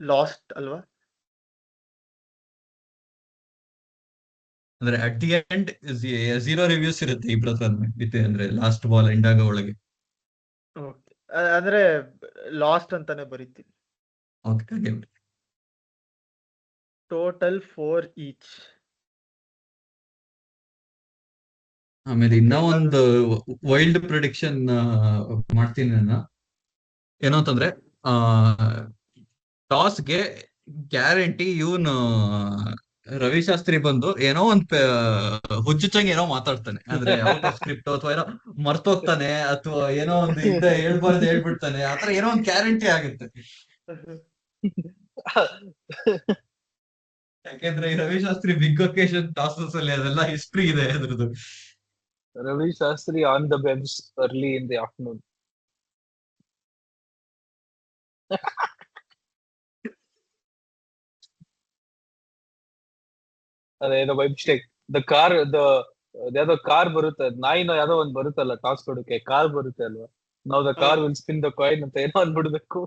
last ಅಲ್ವಾ? ಅಂದ್ರೆ ಅಟ್ ದಿ ಎಂಡ್ 0 ರಿವ್ಯೂಸ್ ಇರುತ್ತೆ ಇಬ್ಬರ ಅಂದ್ರೆ ಲಾಸ್ಟ್ ಬಾಲ್ ಎಂಡ್ ಆಗೋ ಒಳಗೆ. ಓಕೆ, ಅಂದ್ರೆ ಲಾಸ್ಟ್ ಅಂತಾನೆ ಬರೀತೀನಿ. ಓಕೆ, ಹಾಗೆ ಟೋಟಲ್ 4 ಈಚ್. ಆಮೇಲೆ ಇನ್ನೂ ಒಂದು ವೈಲ್ಡ್ ಪ್ರಿಡಿಕ್ಷನ್ ಮಾಡ್ತೀನಿ ನಾನು. ಏನೋ ಅಂತಂದ್ರೆ, ಟಾಸ್ಗೆ ಗ್ಯಾರಂಟಿ ಇವನು ರವಿಶಾಸ್ತ್ರಿ ಬಂದು ಏನೋ ಒಂದ್ ಹುಚ್ಚುಚ್ಚಂಗೆ ಏನೋ ಮಾತಾಡ್ತಾನೆ. ಅಂದ್ರೆ ಔಟ್ ಆಫ್ ಸ್ಕ್ರಿಪ್ಟ್ ಅಥವಾ ಏನೋ ಮರ್ತೋಗ್ತಾನೆ, ಅಥವಾ ಏನೋ ಒಂದು ಹೇಳ್ಬಾರ್ದು ಹೇಳ್ಬಿಡ್ತಾನೆ. ಆತರ ಏನೋ ಒಂದು ಗ್ಯಾರಂಟಿ ಆಗುತ್ತೆ. ಯಾಕೆಂದ್ರೆ ಈ ರವಿಶಾಸ್ತ್ರಿ ಬಿಗ್ ಒಕೇಶನ್ ಟಾಸಸ್ ಅಲ್ಲಿ ಅದೆಲ್ಲ ಹಿಸ್ಟ್ರಿ ಇದೆ ಅದ್ರದ್ದು. Ravi Shastri on the bench early in the afternoon. ಅದೇನೋ ಬೈ ಮಿಸ್ಟೇಕ್ ಯಾವ್ದೋ ಕಾರ್ ಬರುತ್ತೆ, ನಾಯಿನೋ ಯಾವ್ದೋ ಒಂದ್ ಬರುತ್ತಲ್ಲ ಟಾಸ್ ಕೊಡಕ್ಕೆ, ಕಾರ್ ಬರುತ್ತೆ ಅಲ್ವಾ. ನಾವು the car will spin the coin ಅಂತ ಏನೋ ಅಂದ್ಬಿಡ್ಬೇಕು.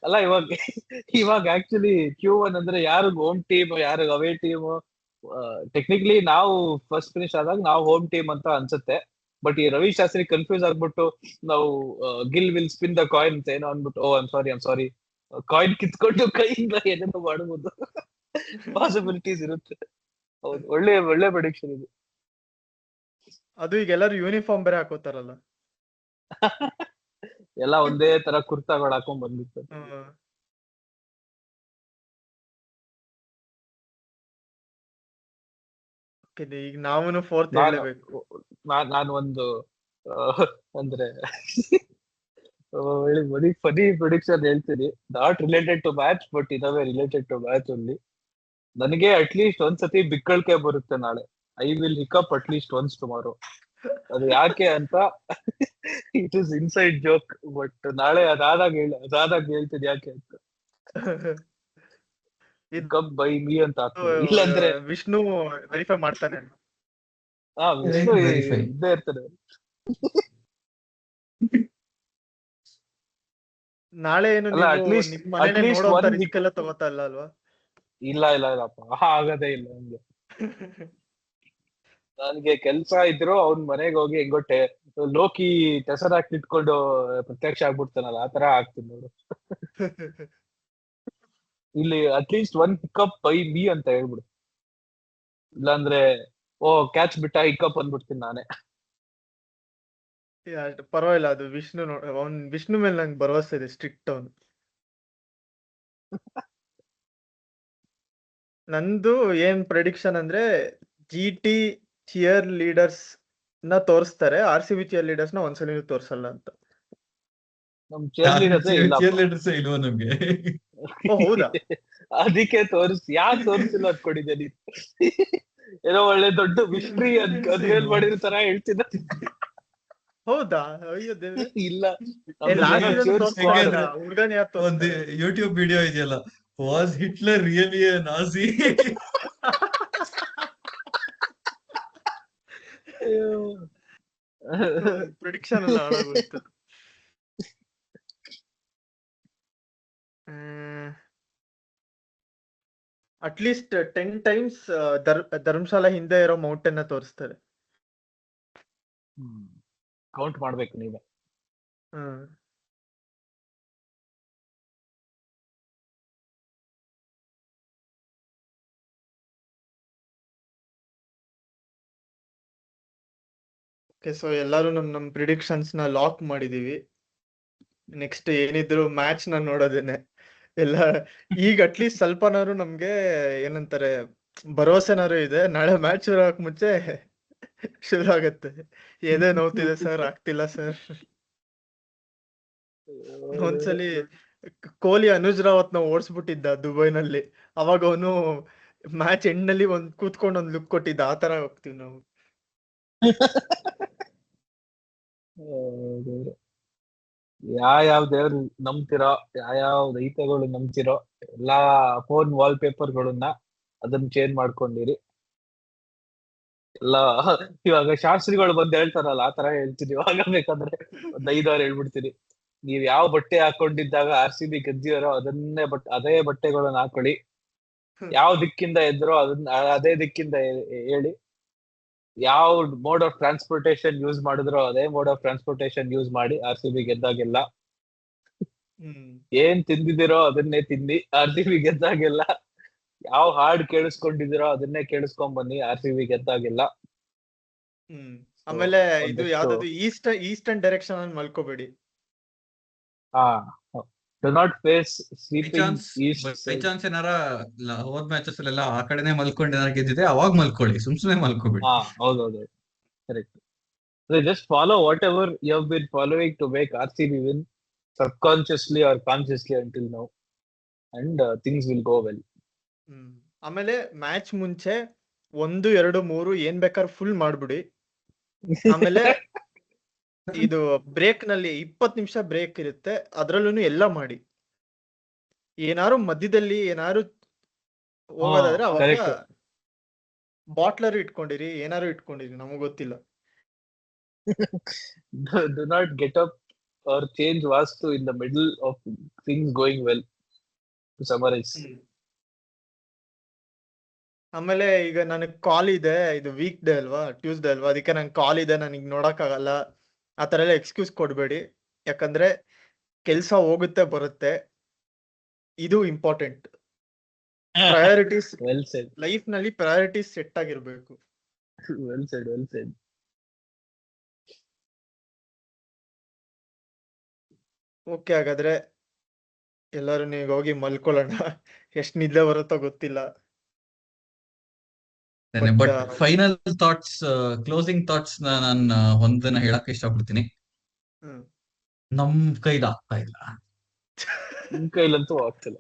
ಅಲ್ಲ, ಇವಾಗ ಆಕ್ಚುಲಿ Q1 ಅಂದ್ರೆ ಯಾರಿಗ ಹೋಮ್ ಟೀಮ್, ಯಾರಿಗ ಅವೇ ಟೀಮ್. ಟೆಕ್ನಿಕಲಿ ನಾವು ಫಸ್ಟ್ ಫಿನಿಶ್ ಆದಾಗ ನಾವು ಹೋಮ್ ಟೀಮ್ ಅಂತ ಅನ್ಸುತ್ತೆ. ಬಟ್ ಈ ರವಿ ಶಾಸ್ತ್ರಿ ಕನ್ಫ್ಯೂಸ್ ಆಗ್ಬಿಟ್ಟು ನಾವು Gill will spin the coin ಅಂತ ಏನೋ ಅಂದ್ಬಿಟ್ಟು, ಐ ಆಮ್ ಸಾರಿ ಕಾಯಿನ್ ಕಿತ್ಕೊಂಡು ಕೈಯಿಂದ ಏನೇನೋ ಮಾಡಬಹುದು. ಪಾಸಿಬಿಲಿಟೀಸ್ ಇರುತ್ತೆ. ಹೌದು, ಒಳ್ಳೆ ಪ್ರೆಡಿಕ್ಷನ್ ಇದು. ಅದು ಈಗ ಎಲ್ಲರೂ ಯೂನಿಫಾರ್ಮ್ ಬೇರೆ ಹಾಕೋತಾರಲ್ಲ, ಎಲ್ಲ ಒಂದೇ ತರ ಕುರ್ತಾಗಳು ಹಾಕೊಂಡ್ ಬಂದಿತ್ತು. ಈಗ ನಾವು ಫೋರ್ತ್ ಹೇಳಬೇಕು. ನಾನು ಒಂದು ಅಂದ್ರೆ ಫನಿ ಪ್ರಿಡಿಕ್ಷನ್ ಹೇಳ್ತೀನಿ. Not related to match, but in way related to match only. ನನಗೆ ಅಟ್ಲೀಸ್ಟ್ ಒಂದ್ಸತಿ ಬಿಕ್ಕಳಿಕೆ ಬರುತ್ತೆ ನಾಳೆ. I will hiccup at least once tomorrow. ಅದು ಯಾಕೆ ಅಂತ it is inside joke, but ನಾಳೆ ಅದಾದಾಗ ಹೇಳ್ತೀನಿ ಯಾಕೆ ಅಂತ. ಕಪ್ ಬೈ ಮೀ ಅಂತ ಆಗ್ತದೆ. ಇಲ್ಲಾಂದ್ರೆ ವಿಷ್ಣು ವೆರಿಫೈ ಮಾಡ್ತಾನೆ. ವಿಷ್ಣು ಇದ್ದೇ ಇರ್ತಾನೆ. ನಾಳೆ ಏನು ನಿಮ್ಮ ಮನೇಲಿ ನೋಡುವಂತ ರಿಸ್ಕ್ ಎಲ್ಲ ತಗೋತಾ ಇಲ್ಲ ಅಲ್ವಾ? ಇಲ್ಲಪ್ಪ, ಆಗದೇ ಇಲ್ಲ ನನ್ಗೆ. ನನ್ಗೆ ಕೆಲ್ಸ ಇದ್ರು ಅವ್ನ್ ಮನೆಗೆ ಹೋಗಿ ಹೆಂಗೊಟ್ಟೆ ಲೋಕಿ ಟೆಸರಾಕ್ಟ್ ಇಟ್ಕೊಂಡು ಪ್ರತ್ಯಕ್ಷ ಆಗ್ಬಿಡ್ತಾನಲ್ಲ, ಆತರ ಆಗ್ತೀನಿ ನೋಡು. ಇಲ್ಲಿ ಅಟ್ಲೀಸ್ಟ್ 1 ಪಿಕಪ್ ಬೈ ಮೀ ಅಂತ ಹೇಳ್ಬಿಡು. ಇಲ್ಲಾಂದ್ರೆ ಓ ಕ್ಯಾಚ್ ಬಿಟ್ಟ ಹಿಕ್ಕಪ್ ಅಂದ್ಬಿಡ್ತೀನಿ ನಾನೇ. ಪರವಾಗಿಲ್ಲ, ಅದು ವಿಷ್ಣು ಮೇಲೆ ನಂಗೆ ಭರವಸೆ ಇದೆ, ಸ್ಟ್ರಿಕ್ಟ್ ಅವನು. ನಂದು ಏನ್ ಪ್ರೆಡಿಕ್ಷನ್ ಅಂದ್ರೆ GT ಚಿಯರ್ ಲೀಡರ್ಸ್ ನ ತೋರಿಸ್ತಾರೆ, RCB ಚಿಯರ್ ಲೀಡರ್ಸ್ ನ ಒಂದ್ಸಲಿನೂ ತೋರ್ಸಲ್ಲ ಅಂತ. ನಮ್ ಚೇರ್ ಲೀಡರ್ಸೇ ಇಲ್ಲ. ಚಿಯರ್ ಲೀಡರ್ಸ್ ಇಲ್ವಾ ನಮ್ಗೆ? ಓ ಹೌದಾ? ಅದಕ್ಕೆ ಯಾಕೆ ತೋರಿಸಿಲ್ಲ ಅನ್ಕೊಂಡಿದ್ದೆ ನೀನು? ಏನೋ ಒಳ್ಳೆ ದೊಡ್ಡ ವಿಷ್ಟ್ರಿ ಅದ್ಮೇಲ್ ಮಾಡಿರ್ತಾರ ಹೇಳ್ತಿದ್ದ. ಹೌದಾ? ಅಯ್ಯೋ ದೇವ್ರೆ. ಇಲ್ಲ ಹುಡ್ಗನ್ ಯಾರು ಒಂದು ಯೂಟ್ಯೂಬ್ ವಿಡಿಯೋ ಇದೆಯಲ್ಲ, was Hitler really A Nazi? Prediction ಎಲ್ಲ ಹಾಳಾಗೋಯ್ತು. ಅಟ್ಲೀಸ್ಟ್ 10 ಟೈಮ್ಸ್ ಧರ್ಮಶಾಲಾ ಹಿಂದೆ ಇರೋ ಮೌಂಟೇನ್ ನ ತೋರಿಸ್ತಾರೆ. ಕೌಂಟ್ ಮಾಡ್ಬೇಕು ನೀವೇ. ಓಕೆ, ಸೊ ಎಲ್ಲರೂ ನಮ್ ಪ್ರಿಡಿಕ್ಷನ್ಸ್ ನ ಲಾಕ್ ಮಾಡಿದೀವಿ. ನೆಕ್ಸ್ಟ್ ಏನಿದ್ರು ಮ್ಯಾಚ್ ನ ನೋಡೋದೇನೆ ಎಲ್ಲ. ಈಗ ಅಟ್ಲೀಸ್ಟ್ ಸ್ವಲ್ಪನಾರು ನಮ್ಗೆ ಏನಂತಾರೆ ಭರವಸೆನಾರು ಇದೆ. ನಾಳೆ ಮ್ಯಾಚ್ ಶುರು ಆಗಕ್ ಮುಂಚೆ ಶುರು ಆಗತ್ತೆ. ಎದೆ ನೋವ್ತಿದೆ ಸರ್, ಆಗ್ತಿಲ್ಲ ಸರ್. ಒಂದ್ಸಲಿ ಕೊಹ್ಲಿ ಅನುಜ್ ರಾವತ್ ನ ಓಡಿಸ್ಬಿಟ್ಟಿದ್ದ ದುಬೈನಲ್ಲಿ. ಅವಾಗ ಅವನು ಮ್ಯಾಚ್ ಎಂಡ್ನಲ್ಲಿ ಕೂತ್ಕೊಂಡು ಒಂದ್ ಲುಕ್ ಕೊಟ್ಟಿದ್ದ. ಆತರ ಹೋಗ್ತೀವಿ ನಾವು. ಯಾವ ದೇವ್ರು ನಂಬ್ತಿರೋ, ಯಾವ ರೈತಗಳು ನಂಬ್ತಿರೋ ಎಲ್ಲಾ ಫೋನ್ ವಾಲ್ ಪೇಪರ್ಗಳನ್ನ ಅದನ್ನ ಚೇಂಜ್ ಮಾಡ್ಕೊಂಡಿರಿ. ಎಲ್ಲ ಇವಾಗ ಶಾಸ್ತ್ರಿಗಳು ಬಂದು ಹೇಳ್ತಾರಲ್ಲ, ಆತರ ಹೇಳ್ತೀನಿ. ಇವಾಗ ಬೇಕಾದ್ರೆ ಒಂದ್ 5 ವಾರ ಹೇಳ್ಬಿಡ್ತೀನಿ. ನೀವ್ ಯಾವ ಬಟ್ಟೆ ಹಾಕೊಂಡಿದ್ದಾಗ RCB ಗೆದ್ದಿರೋ ಅದೇ ಬಟ್ಟೆಗಳನ್ನ ಹಾಕೊಳ್ಳಿ. ಯಾವ ದಿಕ್ಕಿಂದ ಎದ್ರೋ ಅದೇ ದಿಕ್ಕಿಂದ ಹೇಳಿ. ಯಾವ ಮೋಡ್ ಆಫ್ ಟ್ರಾನ್ಸ್ಪೋರ್ಟೇಶನ್ ಯೂಸ್ ಮಾಡಿದ್ರೋ ಅದೇ ಮೋಡ್ ಆಫ್ ಟ್ರಾನ್ಸ್ಪೋರ್ಟೇಶನ್ ಯೂಸ್ ಮಾಡಿ RCB ಗೆದ್ದಾಗೆಲ್ಲ. ಏನ್ ತಿಂದಿದಿರೋ ಅದನ್ನೇ ತಿಂದಿ RCB ಗೆದ್ದಾಗೆಲ್ಲ. ಯಾವ ಹಾಡ್ ಕೇಳಿಸ್ಕೊಂಡಿದಿರೋ ಅದನ್ನೇ ಕೇಳಿಸ್ಕೊಂಡ್ ಬನ್ನಿ RCB ಗೆದ್ದಾಗೆಲ್ಲ. ಆಮೇಲೆ ಇದು ಯಾವ್ದು ಈಸ್ಟರ್ನ್ ಡೈರೆಕ್ಷನ್ ಅಲ್ಲಿ ಮಲ್ಕೋಬೇಡಿ. Do not face by sleeping east. Chance ಏನಾರ ಹೋದ್ ಮ್ಯಾಚಸ್ ಅಲ್ಲೆಲ್ಲ ಆ ಕಡೆನೆ ಮಲ್ಕೊಂಡು ಏನಾರ ಗೆದ್ದಿದೆ ಅವಾಗ ಮಲ್ಕೊಳ್ಳಿ, ಸುಮ್ನೆ ಮಲ್ಕೋಬೇಡಿ. ಹೌದೌದು, correct. Just follow whatever you have been following to make RCB win subconsciously or consciously until now, and things will go well. ಆಮೇಲೆ ಮ್ಯಾಚ್ ಮುಂಚೆ 1, 2, 3 ಏನ್ ಬೇಕಾದ್ರೆ ಫುಲ್ ಮಾಡ್ಬಿಡಿ. ಆಮೇಲೆ ಇದು ಬ್ರೇಕ್ ನಲ್ಲಿ 20 ನಿಮಿಷ ಬ್ರೇಕ್ ಇರುತ್ತೆ, ಅದ್ರಲ್ಲೂ ಎಲ್ಲ ಮಾಡಿ. ಏನಾರು ಮಧ್ಯದಲ್ಲಿ ಏನಾರು ಹೋಗೋದಾದ್ರೆ ಅವಾಗ ಬಾಟ್ಲರ್ ಇಟ್ಕೊಂಡಿರಿ, ಏನಾರು ಇಟ್ಕೊಂಡಿರಿ, ನಮಗ್ ಗೊತ್ತಿಲ್ಲ. Do not get up or change vastu in the middle of things going well, to summarize. ಆಮೇಲೆ ಈಗ ನನಗ್ ಕಾಲ್ ಇದೆ, ಇದು ವೀಕ್ ಡೇ ಅಲ್ವಾ, ಟ್ಯೂಸ್ಡೇ ಅಲ್ವಾ, ಅದಕ್ಕೆ ನಂಗೆ ಕಾಲ್ ಇದೆ, ನನಗ್ ನೋಡಕ್ ಆಗಲ್ಲ, ಆತರ ಎಲ್ಲ ಎಕ್ಸ್ಕ್ಯೂಸ್ ಕೊಡ್ಬೇಡಿ. ಯಾಕಂದ್ರೆ ಕೆಲ್ಸ ಹೋಗುತ್ತೆ ಬರುತ್ತೆ, ಇದು important. Priorities Well said. Life ನಲ್ಲಿ ಪ್ರಯಾರಿಟೀಸ್ ಸೆಟ್ ಆಗಿರ್ಬೇಕು. Well said, well said. Okay, ಹಾಗಾದ್ರೆ ಎಲ್ಲರೂ ನೀವು ಹೋಗಿ ಮಲ್ಕೊಳ್ಳೋಣ. ಎಷ್ಟ್ ನಿದ್ದೆ ಬರುತ್ತೋ ಗೊತ್ತಿಲ್ಲ. But final thoughts, closing thoughts ನಾನು ಒಂದನ್ನ ಹೇಳಕ್ ಇಷ್ಟಪಡ್ತೀನಿ. ನಮ್ ಕೈಲಿ ಆಗ್ತಾ ಇಲ್ಲ. ನಿಮ್ ಕೈಲಂತೂ ಆಗ್ತಿಲ್ಲ.